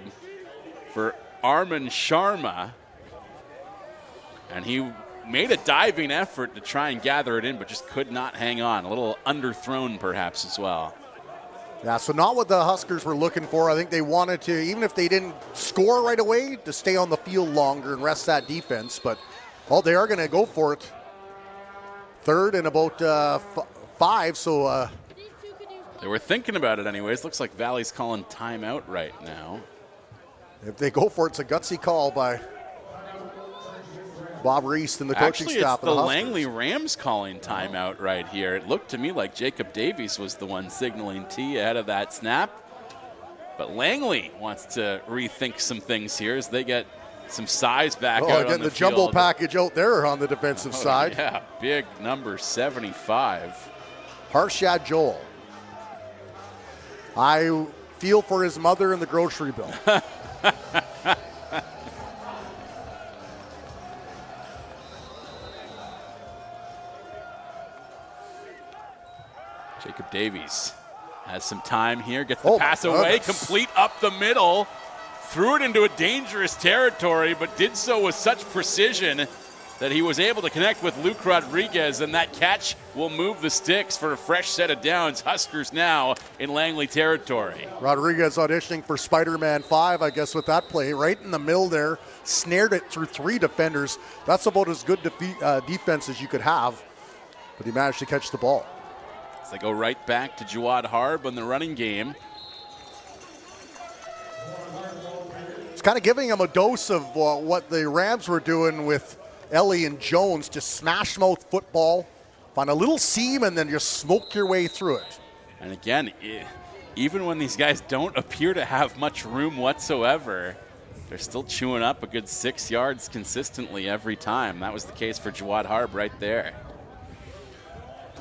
for Arman Sharma. And he made a diving effort to try and gather it in, but just could not hang on. A little underthrown, perhaps, as well. Yeah, so not what the Huskers were looking for. I think they wanted to, even if they didn't score right away, to stay on the field longer and rest that defense. But, well, they are going to go for it. Third and about 5, so... They were thinking about it anyways. Looks like Valley's calling timeout right now. If they go for it, it's a gutsy call by Bob Reese and the coaching Actually, staff it's of the the Huskers. Langley Rams calling timeout right here. It looked to me like Jacob Davies was the one signaling T ahead of that snap. But Langley wants to rethink some things here as they get some size back out Getting on the field. jumbo package out there on the defensive side. Yeah, big number 75. Harshad Joel. I feel for his mother in the grocery bill. Jacob Davies has some time here, gets the pass away, complete up the middle, threw it into a dangerous territory, but did so with such precision that he was able to connect with Luke Rodriguez, and that catch will move the sticks for a fresh set of downs. Huskers now in Langley territory. Rodriguez auditioning for Spider-Man 5, I guess, with that play. Right in the middle there, snared it through 3 defenders. That's about as good defense as you could have, but he managed to catch the ball. As they go right back to Jawad Harb on the running game. It's kind of giving him a dose of what the Rams were doing with Ellie and Jones, just smash mouth football, find a little seam and then just smoke your way through it. And again, even when these guys don't appear to have much room whatsoever, they're still chewing up a good 6 yards consistently every time. That was the case for Jawad Harb right there.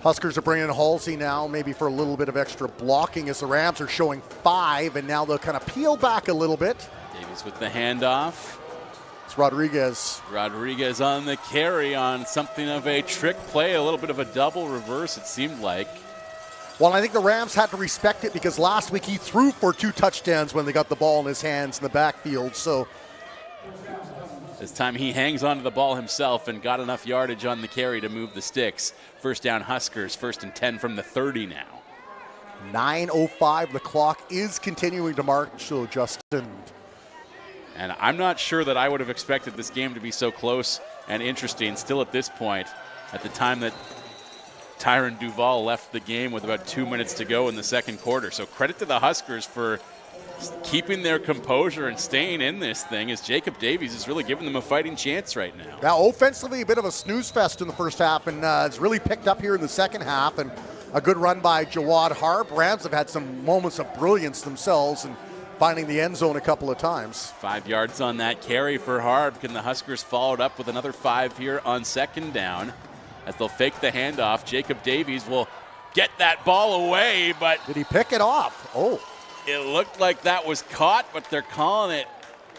Huskers are bringing in Halsey now, maybe for a little bit of extra blocking as the Rams are showing 5, and now they'll kind of peel back a little bit. Davies with the handoff. It's Rodriguez. Rodriguez on the carry on something of a trick play, a little bit of a double reverse, it seemed like. Well, I think the Rams had to respect it because last week he threw for 2 touchdowns when they got the ball in his hands in the backfield. So this time he hangs onto the ball himself and got enough yardage on the carry to move the sticks. First down Huskers, 1st and 10 from the 30 now. 9:05, the clock is continuing to march, so Justin. And I'm not sure that I would have expected this game to be so close and interesting still at this point, at the time that Tyron Duval left the game with about 2 minutes to go in the second quarter. So credit to the Huskers for keeping their composure and staying in this thing, as Jacob Davies is really giving them a fighting chance right now. Now, offensively, a bit of a snooze fest in the first half, and it's really picked up here in the second half, and a good run by Jawad Harb. Rams have had some moments of brilliance themselves and finding the end zone a couple of times. 5 yards on that carry for Harb. Can the Huskers follow it up with another 5 here on second down? As they'll fake the handoff, Jacob Davies will get that ball away, but did he pick it off? Oh. It looked like that was caught, but they're calling it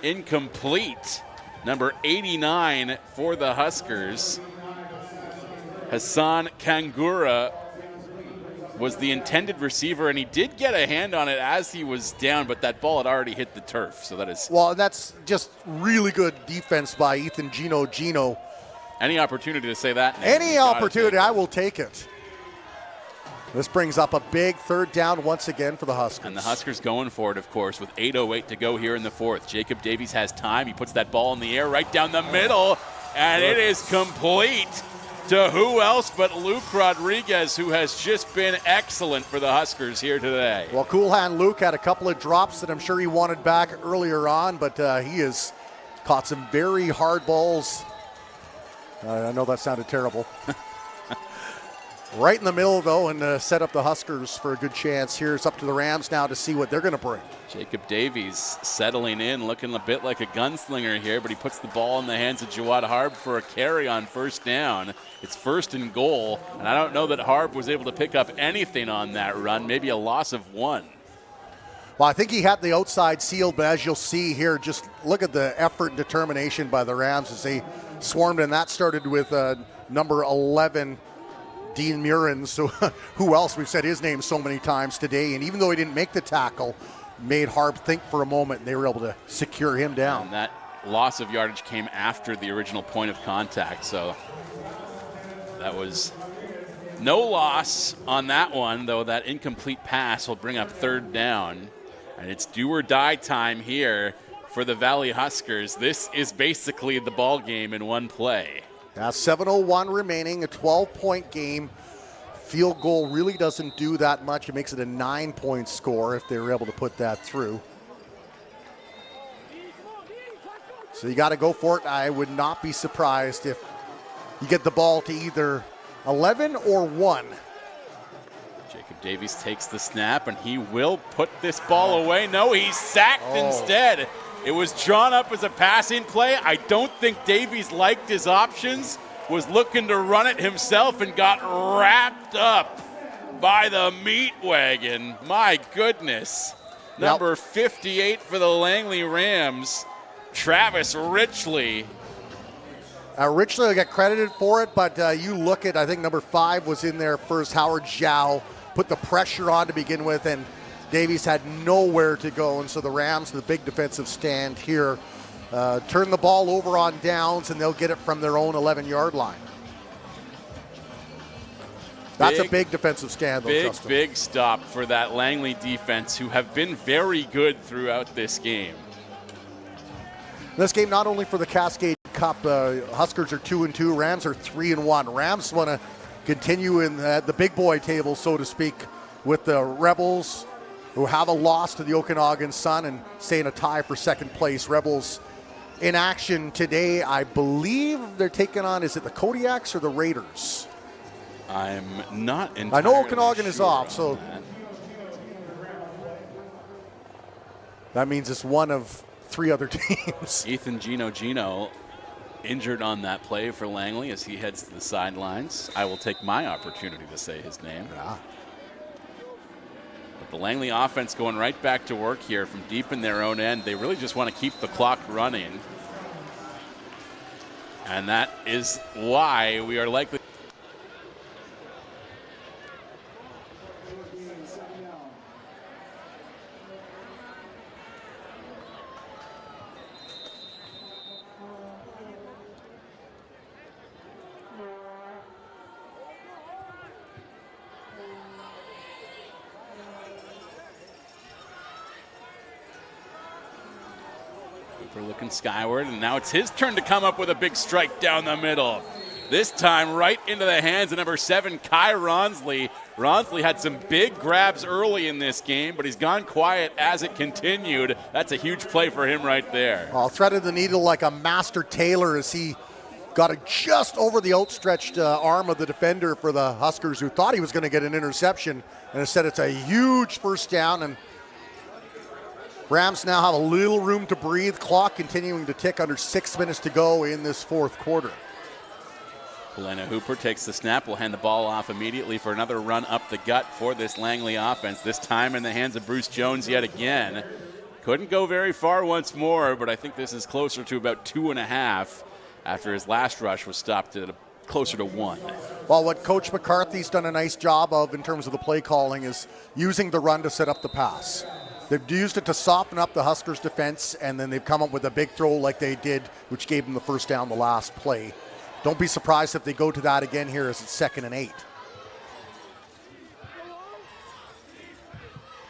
incomplete. Number 89 for the Huskers. Hassan Kangura was the intended receiver, and he did get a hand on it as he was down, but that ball had already hit the turf. So that is... Well, that's just really good defense by Ethan Gino. Any opportunity to say that? Any opportunity, I will take it. This brings up a big 3rd down once again for the Huskers. And the Huskers going for it, of course, with 8:08 to go here in the 4th. Jacob Davies has time. He puts that ball in the air right down the middle, and it is complete to who else but Luke Rodriguez, who has just been excellent for the Huskers here today. Well, Cool Hand Luke had a couple of drops that I'm sure he wanted back earlier on, but he has caught some very hard balls. I know that sounded terrible. Right in the middle, though, and set up the Huskers for a good chance. Here it's up to the Rams now to see what they're going to bring. Jacob Davies settling in, looking a bit like a gunslinger here, but he puts the ball in the hands of Jawad Harb for a carry on 1st down. It's 1st and goal, and I don't know that Harb was able to pick up anything on that run, maybe a loss of 1. Well, I think he had the outside sealed, but as you'll see here, just look at the effort and determination by the Rams as they swarmed, and that started with number 11, Dean Murin. So who else? We've said his name so many times today, and even though he didn't make the tackle, made Harb think for a moment, and they were able to secure him down. And that loss of yardage came after the original point of contact, so that was no loss on that one, though that incomplete pass will bring up 3rd down. And it's do or die time here for the Valley Huskers. This is basically the ball game in one play. Now 7:01 remaining, a 12-point game. Field goal really doesn't do that much. It makes it a 9-point score if they were able to put that through. So you got to go for it. I would not be surprised if you get the ball to either 11 or 1. Jacob Davies takes the snap, and he will put this ball away. No, he's sacked instead. It was drawn up as a passing play. I don't think Davies liked his options, was looking to run it himself, and got wrapped up by the meat wagon. My goodness. Number 58 for the Langley Rams, Travis Richley. Richley will get credited for it, but you look at, I think number 5 was in there first. Howard Zhao put the pressure on to begin with, and Davies had nowhere to go. And so the Rams, the big defensive stand here, turn the ball over on downs, and they'll get it from their own 11-yard line. That's a big defensive stand, though, Justin. Big stop for that Langley defense, who have been very good throughout this game. This game, not only for the Cascade Cup, Huskers are 2-2, Rams are 3-1. Rams want to continue in the big boy table, so to speak, with the Rebels, who have a loss to the Okanagan Sun and stay in a tie for second place. Rebels in action today. I believe they're taking on, is it the Kodiaks or the Raiders? I'm not entirely I know Okanagan sure is off, so that means it's one of 3 other teams. Ethan Gino injured on that play for Langley as he heads to the sidelines. I will take my opportunity to say his name. Yeah. But the Langley offense going right back to work here from deep in their own end. They really just want to keep the clock running. And that is why we are likely. Looking skyward, and now it's his turn to come up with a big strike down the middle. This time right into the hands of number 7, Kai Ronsley. Ronsley had some big grabs early in this game, but he's gone quiet as it continued. That's a huge play for him right there. Threaded the needle like a master tailor as he got it just over the outstretched arm of the defender for the Huskers, who thought he was going to get an interception, and instead it's a huge first down, and Rams now have a little room to breathe. Clock continuing to tick, under 6 minutes to go in this fourth quarter. Helena Hooper takes the snap, will hand the ball off immediately for another run up the gut for this Langley offense, this time in the hands of Bruce Jones yet again. Couldn't go very far once more, but I think this is closer to about 2.5 after his last rush was stopped at closer to 1. Well, what Coach McCarthy's done a nice job of in terms of the play calling is using the run to set up the pass. They've used it to soften up the Huskers' defense, and then they've come up with a big throw like they did, which gave them the first down the last play. Don't be surprised if they go to that again here as it's 2nd and 8.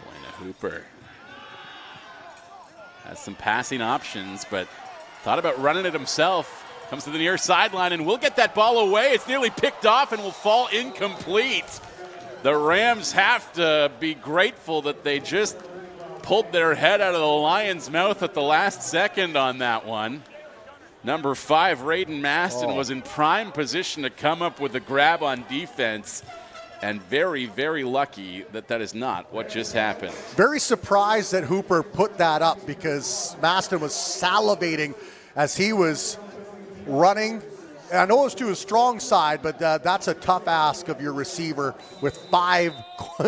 Helena Hooper has some passing options, but thought about running it himself. Comes to the near sideline and will get that ball away. It's nearly picked off and will fall incomplete. The Rams have to be grateful that they just pulled their head out of the lion's mouth at the last second on that one. Number 5, Raiden Maston, was in prime position to come up with a grab on defense, and very, very lucky that that is not what just happened. Very surprised that Hooper put that up, because Maston was salivating as he was running. And I know it's to his strong side, but that's a tough ask of your receiver with 5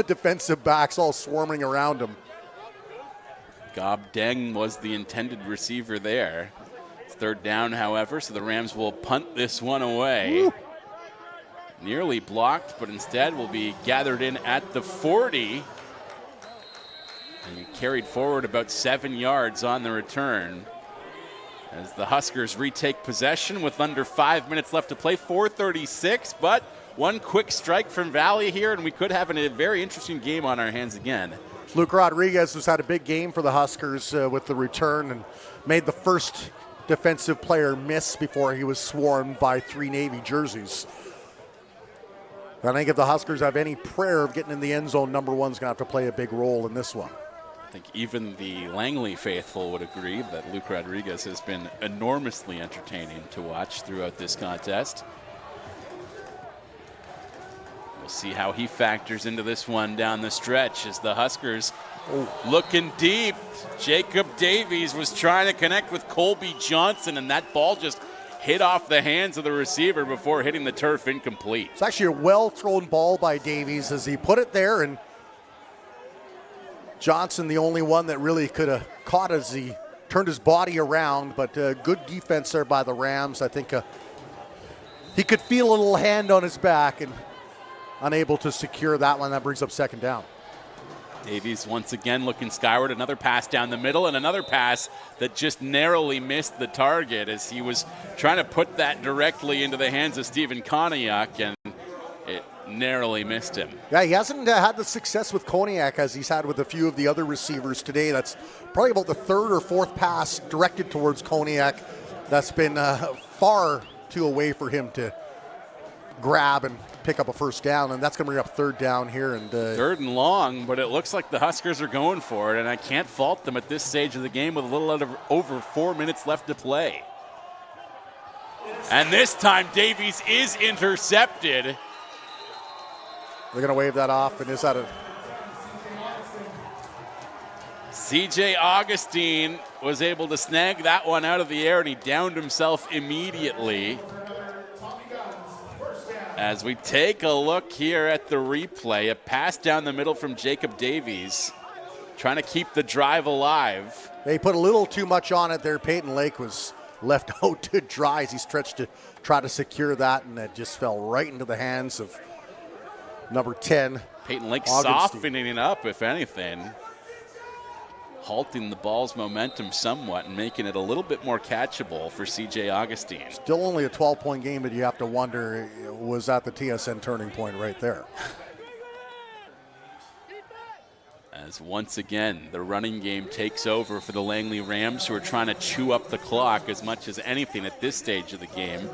defensive backs all swarming around him. Gob Deng was the intended receiver there. It's 3rd down, however, so the Rams will punt this one away. Woo. Nearly blocked, but instead will be gathered in at the 40. And carried forward about 7 yards on the return, as the Huskers retake possession with under 5 minutes left to play. 4:36, but one quick strike from Valley here, and we could have a very interesting game on our hands again. Luke Rodriguez has had a big game for the Huskers with the return, and made the first defensive player miss before he was swarmed by 3 Navy jerseys. I think if the Huskers have any prayer of getting in the end zone, number 1's going to have to play a big role in this one. I think even the Langley faithful would agree that Luke Rodriguez has been enormously entertaining to watch throughout this contest. We'll see how he factors into this one down the stretch as the Huskers looking deep. Jacob Davies was trying to connect with Colby Johnson, and that ball just hit off the hands of the receiver before hitting the turf incomplete. It's actually a well-thrown ball by Davies as he put it there, and Johnson the only one that really could have caught as he turned his body around, but good defense there by the Rams. I think he could feel a little hand on his back and unable to secure that one. That brings up second down. Davies once again looking skyward, another pass down the middle, and another pass that just narrowly missed the target as he was trying to put that directly into the hands of Stephen Koniak, and it narrowly missed him. Yeah, he hasn't had the success with Koniak as he's had with a few of the other receivers today. That's probably about the third or fourth pass directed towards Koniak that's been far too away for him to grab and pick up a first down, and that's going to bring up third down here. And third and long, but it looks like the Huskers are going for it, and I can't fault them at this stage of the game with a little over 4 minutes left to play. And this time Davies is intercepted. They're going to wave that off, and is that a... CJ Augustine was able to snag that one out of the air, and he downed himself immediately. As we take a look here at the replay, a pass down the middle from Jacob Davies, trying to keep the drive alive. They put a little too much on it there. Peyton Lake was left out to dry as he stretched to try to secure that, and it just fell right into the hands of number 10. Peyton Lake Augustine. softening it up, if anything, halting the ball's momentum somewhat and making it a little bit more catchable for CJ Augustine. Still only a 12-point game, but you have to wonder, was that the TSN turning point right there? As once again, the running game takes over for the Langley Rams, who are trying to chew up the clock as much as anything at this stage of the game.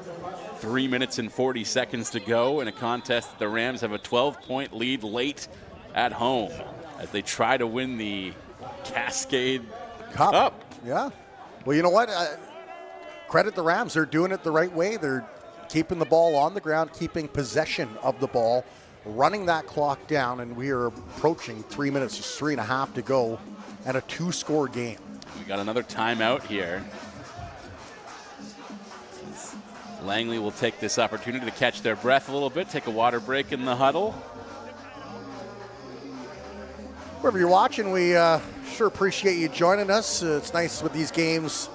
3 minutes and 40 seconds to go in a contest that the Rams have a 12-point lead late at home as they try to win the Cascade Cup. Yeah. Well, you know what? Credit the Rams. They're doing it the right way. They're keeping the ball on the ground, keeping possession of the ball, running that clock down, and we are approaching 3 minutes, just 3.5 to go, and a 2-score game. We got another timeout here. Langley will take this opportunity to catch their breath a little bit, take a water break in the huddle. Wherever you're watching, we sure appreciate you joining us. It's nice with these games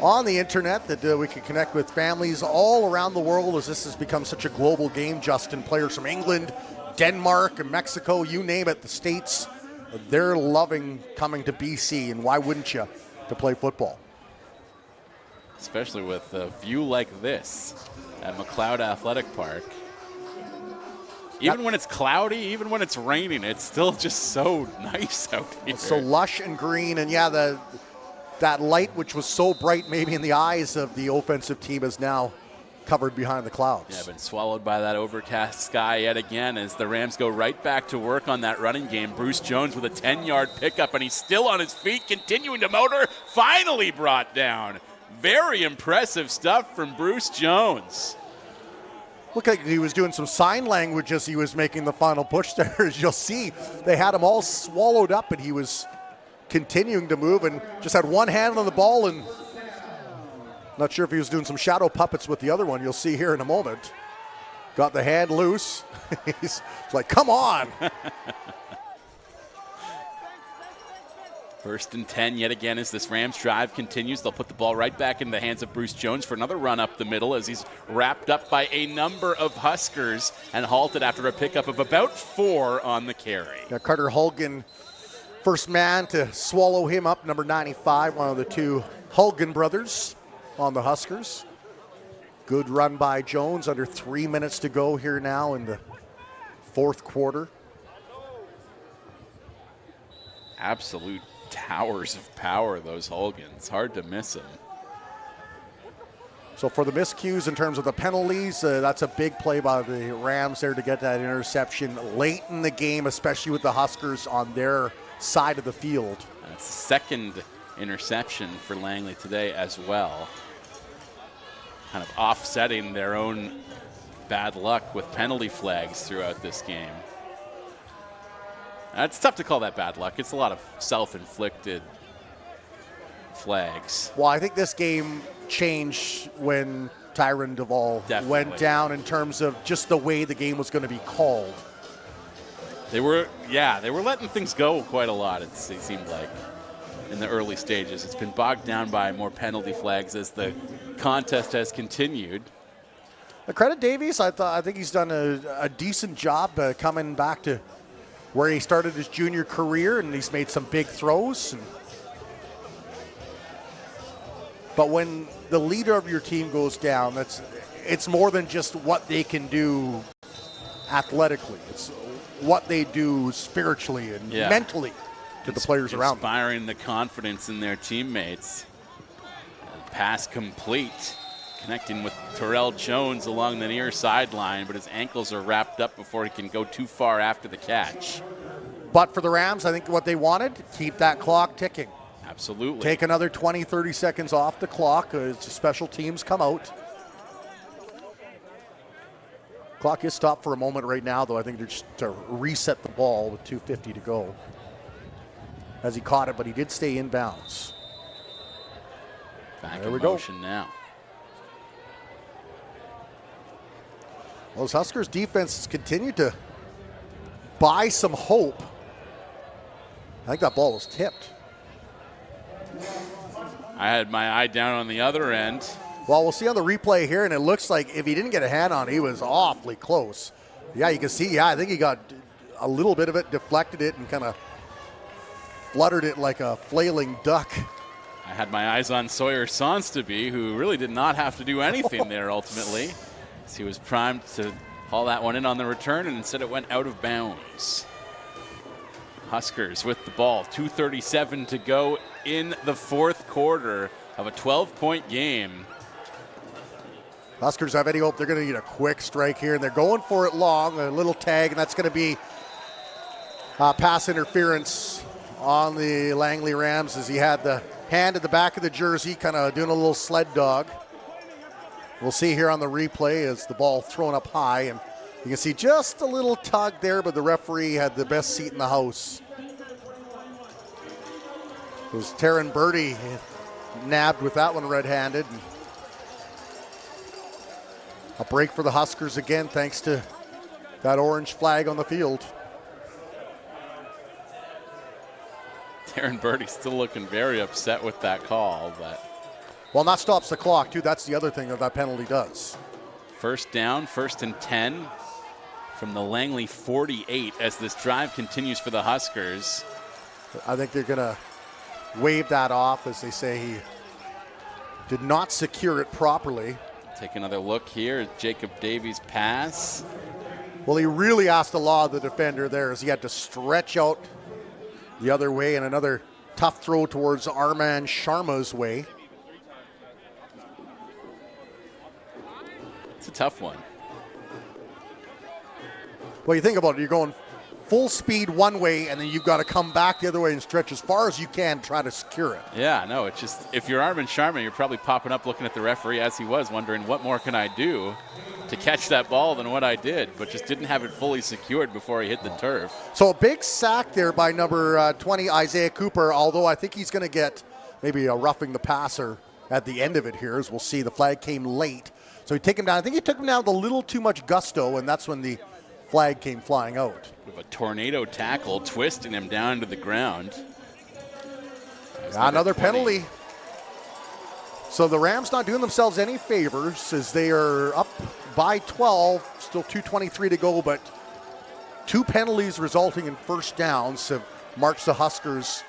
on the internet that we can connect with families all around the world, as this has become such a global game, Justin. Players from England, Denmark, and Mexico, you name it, the States, they're loving coming to BC, and why wouldn't you, to play football? Especially with a view like this at McLeod Athletic Park. Even when it's cloudy, even when it's raining, it's still just so nice out here. It's so lush and green, and yeah, that light, which was so bright maybe in the eyes of the offensive team, is now covered behind the clouds. Yeah, been swallowed by that overcast sky yet again as the Rams go right back to work on that running game. Bruce Jones with a 10-yard pickup, and he's still on his feet, continuing to motor, finally brought down. Very impressive stuff from Bruce Jones. Looked like he was doing some sign language as he was making the final push there. As you'll see, they had him all swallowed up, and he was continuing to move and just had one hand on the ball, and not sure if he was doing some shadow puppets with the other one. You'll see here in a moment. Got the hand loose. He's like, come on. First and 10 yet again as this Rams drive continues. They'll put the ball right back in the hands of Bruce Jones for another run up the middle as he's wrapped up by a number of Huskers and halted after a pickup of about 4 on the carry. Now Carter Hulgan, first man to swallow him up, number 95, one of the two Hulgan brothers on the Huskers. Good run by Jones, under 3 minutes to go here now in the fourth quarter. Absolute towers of power, those Hulgans. Hard to miss them. So for the miscues in terms of the penalties, that's a big play by the Rams there to get that interception late in the game, especially with the Huskers on their side of the field. That's the second interception for Langley today as well. Kind of offsetting their own bad luck with penalty flags throughout this game. It's tough to call that bad luck. It's a lot of self-inflicted flags. Well, I think this game changed when Tyron Duvall went down in terms of just the way the game was going to be called. They were letting things go quite a lot, it seemed like, in the early stages. It's been bogged down by more penalty flags as the contest has continued. Credit Davies, I think he's done a decent job coming back to where he started his junior career, and he's made some big throws. But when the leader of your team goes down, it's more than just what they can do athletically. It's what they do spiritually and mentally to the players around them. Inspiring the confidence in their teammates. Pass complete. Connecting with Terrell Jones along the near sideline, but his ankles are wrapped up before he can go too far after the catch. But for the Rams, I think what they wanted, keep that clock ticking. Absolutely. Take another 20, 30 seconds off the clock as the special teams come out. Clock is stopped for a moment right now, though. I think they're just to reset the ball with 2:50 to go. As he caught it, but he did stay in bounds. Back there in we go. motion now. Well, this Huskers defense has continued to buy some hope. I think that ball was tipped. I had my eye down on the other end. Well, we'll see on the replay here, and it looks like if he didn't get a hand on it, he was awfully close. Yeah, you can see, I think he got a little bit of it, deflected it, and kind of fluttered it like a flailing duck. I had my eyes on Sawyer Sonstaby, who really did not have to do anything there ultimately. He was primed to haul that one in on the return, and instead it went out of bounds. Huskers with the ball, 2:37 to go in the fourth quarter of a 12-point game. Huskers have any hope. They're going to need a quick strike here, and they're going for it long, a little tag, and that's going to be pass interference on the Langley Rams as he had the hand at the back of the jersey, kind of doing a little sled dog. We'll see here on the replay as the ball thrown up high, and you can see just a little tug there, but the referee had the best seat in the house. It was Taryn Birdie nabbed with that one red-handed. A break for the Huskers again, thanks to that orange flag on the field. Taryn Birdie still looking very upset with that call, but... Well, and that stops the clock, too. That's the other thing that penalty does. First down, 1st and 10 from the Langley 48 as this drive continues for the Huskers. I think they're going to wave that off as they say he did not secure it properly. Take another look here at Jacob Davies' pass. Well, he really asked a lot of the defender there as he had to stretch out the other way, and another tough throw towards Arman Sharma's way. It's a tough one. Well, you think about it, you're going full speed one way, and then you've got to come back the other way and stretch as far as you can, try to secure it. Yeah, no, it's just, if you're Arman Sharma, you're probably popping up looking at the referee as he was, wondering what more can I do to catch that ball than what I did, but just didn't have it fully secured before he hit the turf. So a big sack there by number 20, Isaiah Cooper, although I think he's going to get maybe a roughing the passer at the end of it here, as we'll see. The flag came late. So he took him down. I think he took him down with a little too much gusto, and that's when the flag came flying out. With a tornado tackle, twisting him down to the ground. Another penalty. So the Rams not doing themselves any favors as they are up by 12, still 2:23 to go, but 2 penalties resulting in first downs have marched the Huskers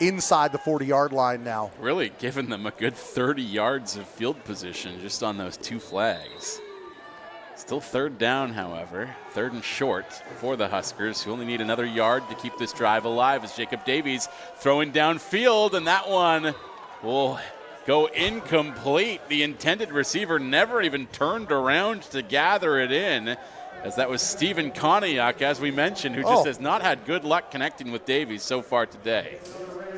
inside the 40-yard line now. Really giving them a good 30 yards of field position just on those 2 flags. Still 3rd down, however. 3rd and short for the Huskers, who only need another yard to keep this drive alive as Jacob Davies throwing downfield, and that one will go incomplete. The intended receiver never even turned around to gather it in. as that was Stephen Koniak, as we mentioned, who just has not had good luck connecting with Davies so far today.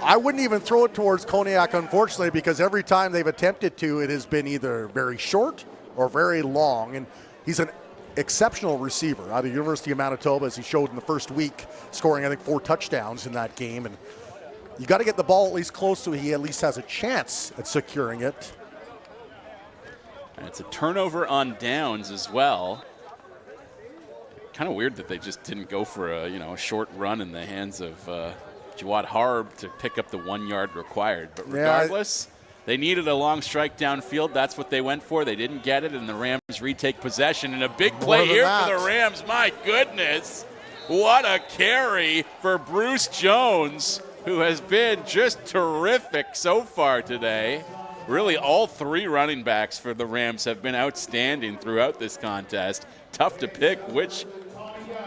I wouldn't even throw it towards Koniak, unfortunately, because every time they've attempted to, it has been either very short or very long. And he's an exceptional receiver out of the University of Manitoba, as he showed in the first week, scoring, I think, 4 touchdowns in that game. And you got to get the ball at least close so he at least has a chance at securing it. And it's a turnover on downs as well. Kind of weird that they just didn't go for a short run in the hands of Jawad Harb to pick up the 1 yard required. But regardless, they needed a long strike downfield. That's what they went for. They didn't get it, and the Rams retake possession. And a big play here for the Rams. My goodness. What a carry for Bruce Jones, who has been just terrific so far today. Really, all 3 running backs for the Rams have been outstanding throughout this contest. Tough to pick which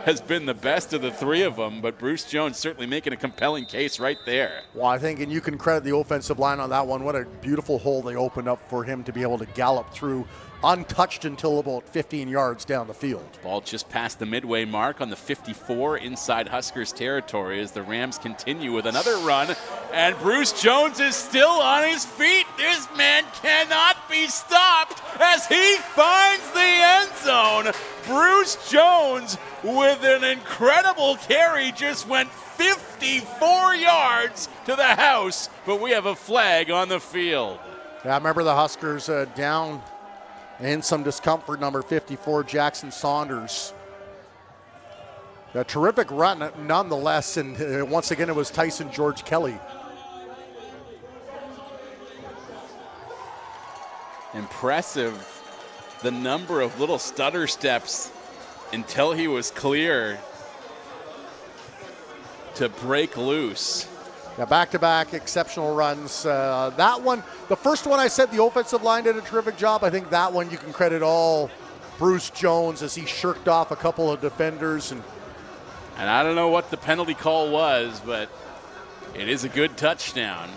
has been the best of the 3 of them, but Bruce Jones certainly making a compelling case right there. Well, I think, and you can credit the offensive line on that one. What a beautiful hole they opened up for him to be able to gallop through untouched until about 15 yards down the field. Ball just past the midway mark on the 54 inside Huskers territory as the Rams continue with another run, and Bruce Jones is still on his feet. This man cannot be stopped as he finds the end zone. Bruce Jones with an incredible carry just went 54 yards to the house, but we have a flag on the field. Yeah, I remember the Huskers down in some discomfort, number 54, Jackson Saunders. A terrific run nonetheless, and once again it was Tyson George Kelly. Impressive, the number of little stutter steps until he was clear to break loose. Yeah, back-to-back exceptional runs. That one, the first one I said the offensive line did a terrific job. I think that one you can credit all Bruce Jones as he shirked off a couple of defenders. And I don't know what the penalty call was, but it is a good touchdown.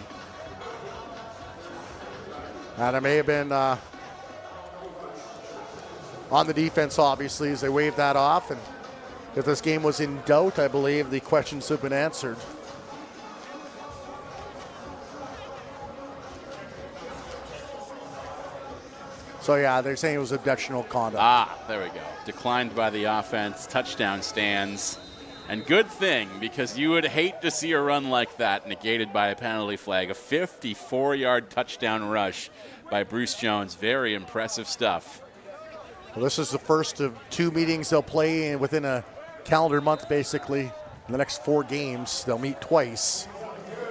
And it may have been on the defense, obviously, as they waved that off. And if this game was in doubt, I believe the questions have been answered. So, yeah, they're saying it was objectionable conduct. There we go. Declined by the offense. Touchdown stands. And good thing, because you would hate to see a run like that negated by a penalty flag. A 54-yard touchdown rush by Bruce Jones. Very impressive stuff. Well, this is the first of 2 meetings they'll play within a calendar month, basically. In the next 4 games, they'll meet twice.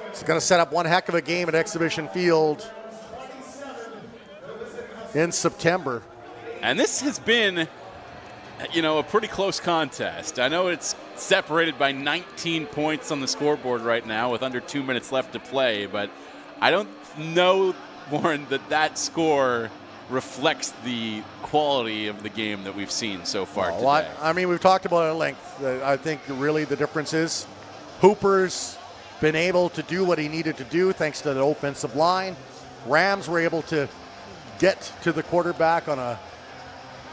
It's going to set up one heck of a game at Exhibition Field in September. And this has been, a pretty close contest. I know it's separated by 19 points on the scoreboard right now with under 2 minutes left to play, but I don't know, Warren, that score reflects the quality of the game that we've seen so far today. Well, I mean, we've talked about it at length. I think really the difference is Hooper's been able to do what he needed to do thanks to the offensive line. Rams were able to get to the quarterback on a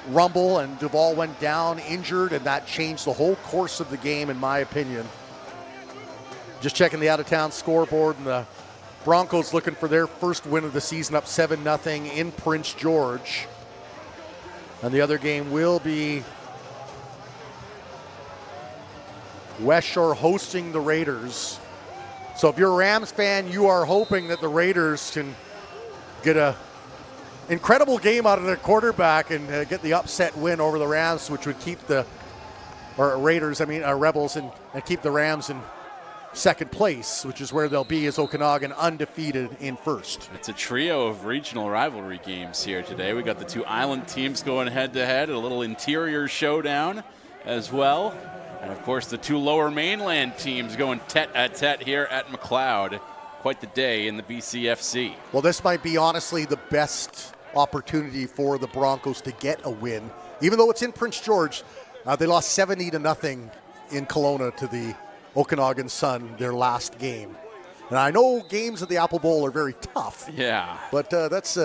rumble, and Duvall went down injured, and that changed the whole course of the game, in my opinion. Just checking the out-of-town scoreboard, and the Broncos looking for their first win of the season, up 7-0 in Prince George. And the other game will be West Shore hosting the Raiders. So if you're a Rams fan, you are hoping that the Raiders can get a incredible game out of their quarterback and get the upset win over the Rams, which would keep Rebels, and keep the Rams in second place, which is where they'll be as Okanagan undefeated in first. It's a trio of regional rivalry games here today. We got the 2 island teams going head-to-head, a little interior showdown as well. And, of course, the 2 lower mainland teams going tete-a-tete here at McLeod. Quite the day in the BCFC. Well, this might be honestly the best opportunity for the Broncos to get a win. Even though it's in Prince George, they lost 70-0 in Kelowna to the Okanagan Sun, their last game. And I know games at the Apple Bowl are very tough. Yeah. But that's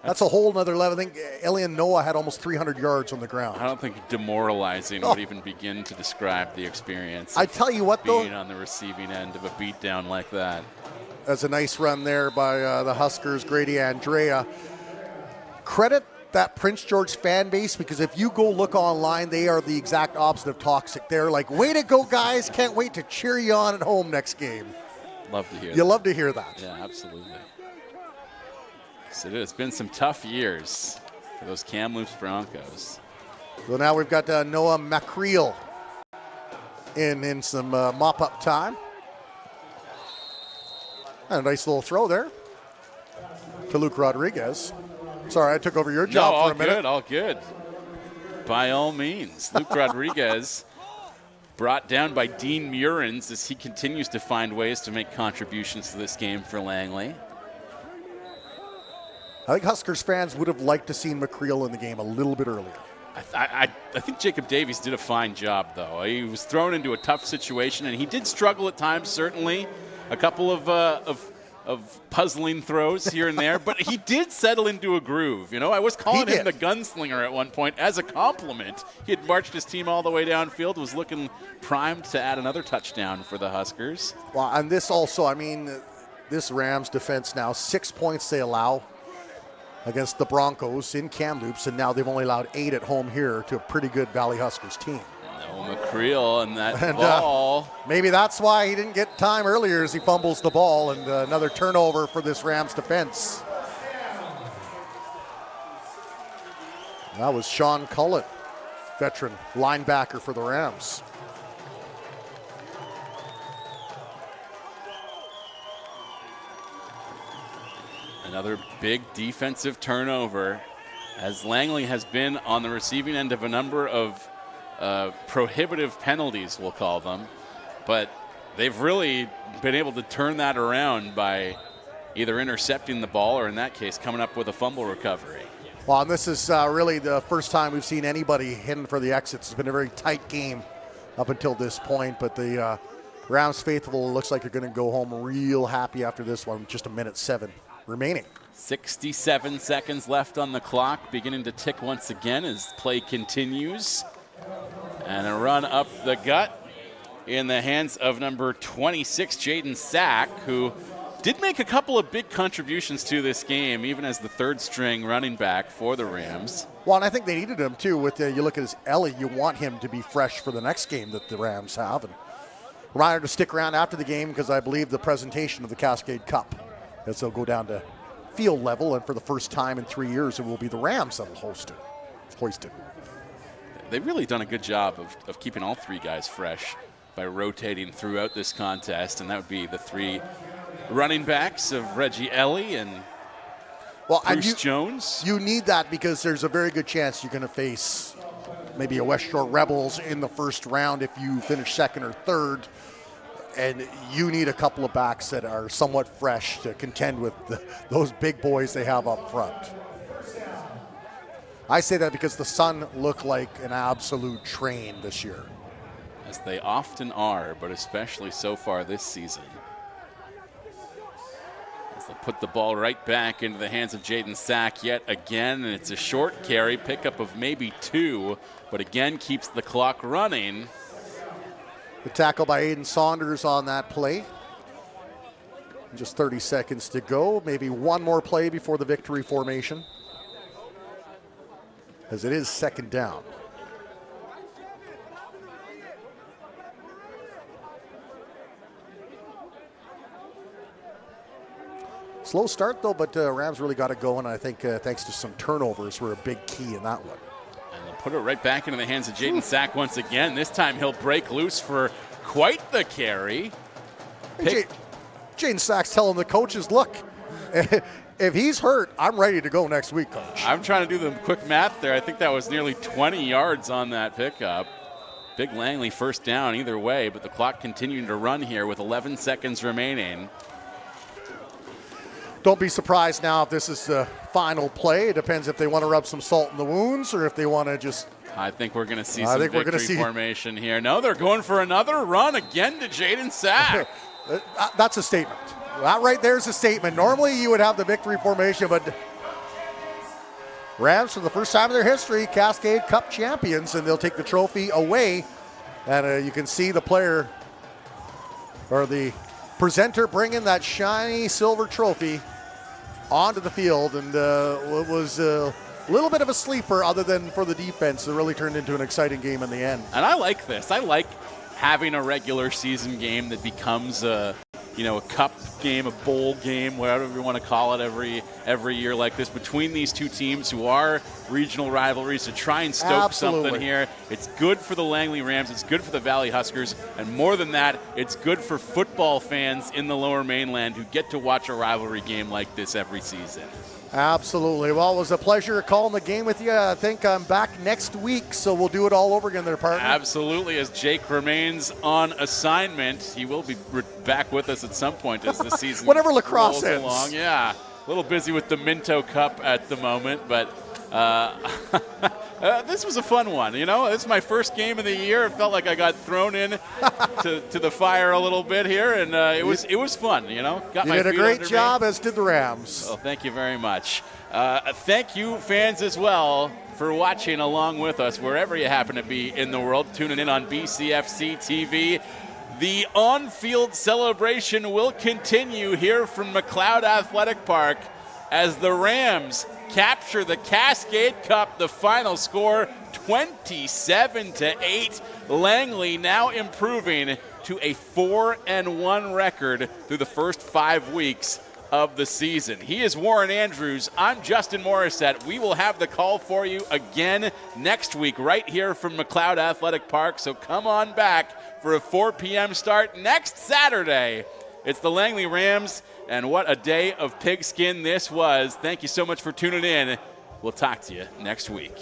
That's a whole nother level. I think Elian Noah had almost 300 yards on the ground. I don't think demoralizing would even begin to describe the experience. I tell you what, though, being on the receiving end of a beatdown like that. That's a nice run there by the Huskers, Grady Andrea. Credit that Prince George fan base, because if you go look online, they are the exact opposite of toxic. They're like, way to go, guys. Can't wait to cheer you on at home next game. Love to hear that. You love to hear that. Yeah, absolutely. So it's been some tough years for those Kamloops Broncos. So now we've got Noah McCreel in some mop-up time. And a nice little throw there to Luke Rodriguez. Sorry, I took over your job for a minute. All good. By all means. Luke Rodriguez brought down by Dean Murins as he continues to find ways to make contributions to this game for Langley. I think Huskers fans would have liked to see McCreel in the game a little bit earlier. I think Jacob Davies did a fine job, though. He was thrown into a tough situation, and he did struggle at times, certainly. A couple of puzzling throws here and there, but he did settle into a groove. You know, I was calling him the gunslinger at one point as a compliment. He had marched his team all the way downfield, was looking primed to add another touchdown for the Huskers. Well, and this also, I mean, this Rams defense now, 6 points they allow against the Broncos in Kamloops, and now they've only allowed 8 at home here to a pretty good Valley Huskers team. No McCreel and that ball. Maybe that's why he didn't get time earlier as he fumbles the ball, and another turnover for this Rams defense. That was Sean Cullett, veteran linebacker for the Rams. Another big defensive turnover, as Langley has been on the receiving end of a number of prohibitive penalties, we'll call them. But they've really been able to turn that around by either intercepting the ball or, in that case, coming up with a fumble recovery. Well, and this is really the first time we've seen anybody hitting for the exits. It's been a very tight game up until this point, but the Rams faithful looks like they're going to go home real happy after this one, just a minute 7 remaining. 67 seconds left on the clock, beginning to tick once again as play continues. And a run up the gut in the hands of number 26, Jaden Sack, who did make a couple of big contributions to this game, even as the third string running back for the Rams. Well, and I think they needed him too. With you look at his Ellie, you want him to be fresh for the next game that the Rams have. And reminder to stick around after the game, because I believe the presentation of the Cascade Cup, as they'll go down to field level, and for the first time in 3 years, it will be the Rams that will hoist it. They've really done a good job of keeping all three guys fresh by rotating throughout this contest, and that would be the three running backs of Reggie Ellie and Bruce Jones. You need that because there's a very good chance you're going to face maybe a West Shore Rebels in the first round if you finish second or third, and you need a couple of backs that are somewhat fresh to contend with those big boys they have up front. I say that because the Sun looked like an absolute train this year. As they often are, but especially so far this season. As they put the ball right back into the hands of Jaden Sack yet again, and it's a short carry, pickup of maybe 2, but again keeps the clock running. The tackle by Aiden Saunders on that play. Just 30 seconds to go. Maybe one more play before the victory formation, as it is second down. Slow start, though, but Rams really got it going. I think thanks to some turnovers were a big key in that one. And they'll put it right back into the hands of Jaden Sack once again. This time he'll break loose for quite the carry. Jaden Sack's telling the coaches, look, if he's hurt, I'm ready to go next week, Coach. I'm trying to do the quick math there. I think that was nearly 20 yards on that pickup. Big Langley first down either way, but the clock continuing to run here with 11 seconds remaining. Don't be surprised now if this is the final play. It depends if they want to rub some salt in the wounds or if they want to just... I think we're going to see some victory formation here. No, they're going for another run again to Jaden Sack. That's a statement. That right there is a statement. Normally you would have the victory formation, but Rams, for the first time in their history, Cascade Cup champions, and they'll take the trophy away. And you can see the player, or the presenter, bringing that shiny silver trophy onto the field. And it was a little bit of a sleeper other than for the defense. It really turned into an exciting game in the end. And I like this. I like having a regular season game that becomes a cup game, a bowl game, whatever you want to call it, every year like this, between these two teams who are regional rivalries, to try and stoke something here. It's good for the Langley Rams. It's good for the Valley Huskers. And more than that, it's good for football fans in the Lower Mainland who get to watch a rivalry game like this every season. Absolutely. Well, it was a pleasure calling the game with you. I think I'm back next week, so we'll do it all over again there, partner. Absolutely. As Jake remains on assignment, he will be back with us at some point as the season whenever lacrosse ends. Along. Yeah, a little busy with the Minto Cup at the moment, but this was a fun one. It's my first game of the year. It felt like I got thrown in to the fire a little bit here, and it was fun. Got you my did a feet great under job, me. as did the Rams. Well, thank you very much. Thank you, fans, as well, for watching along with us wherever you happen to be in the world, tuning in on BCFC TV. The on-field celebration will continue here from McLeod Athletic Park as the Rams capture the Cascade Cup. The final score, 27-8. Langley now improving to a 4-1 record through the first 5 weeks of the season. He is Warren Andrews. I'm Justin Morissette. We will have the call for you again next week right here from McLeod Athletic Park. So come on back for a 4 p.m. start next Saturday. It's the Langley Rams, and what a day of pigskin this was. Thank you so much for tuning in. We'll talk to you next week.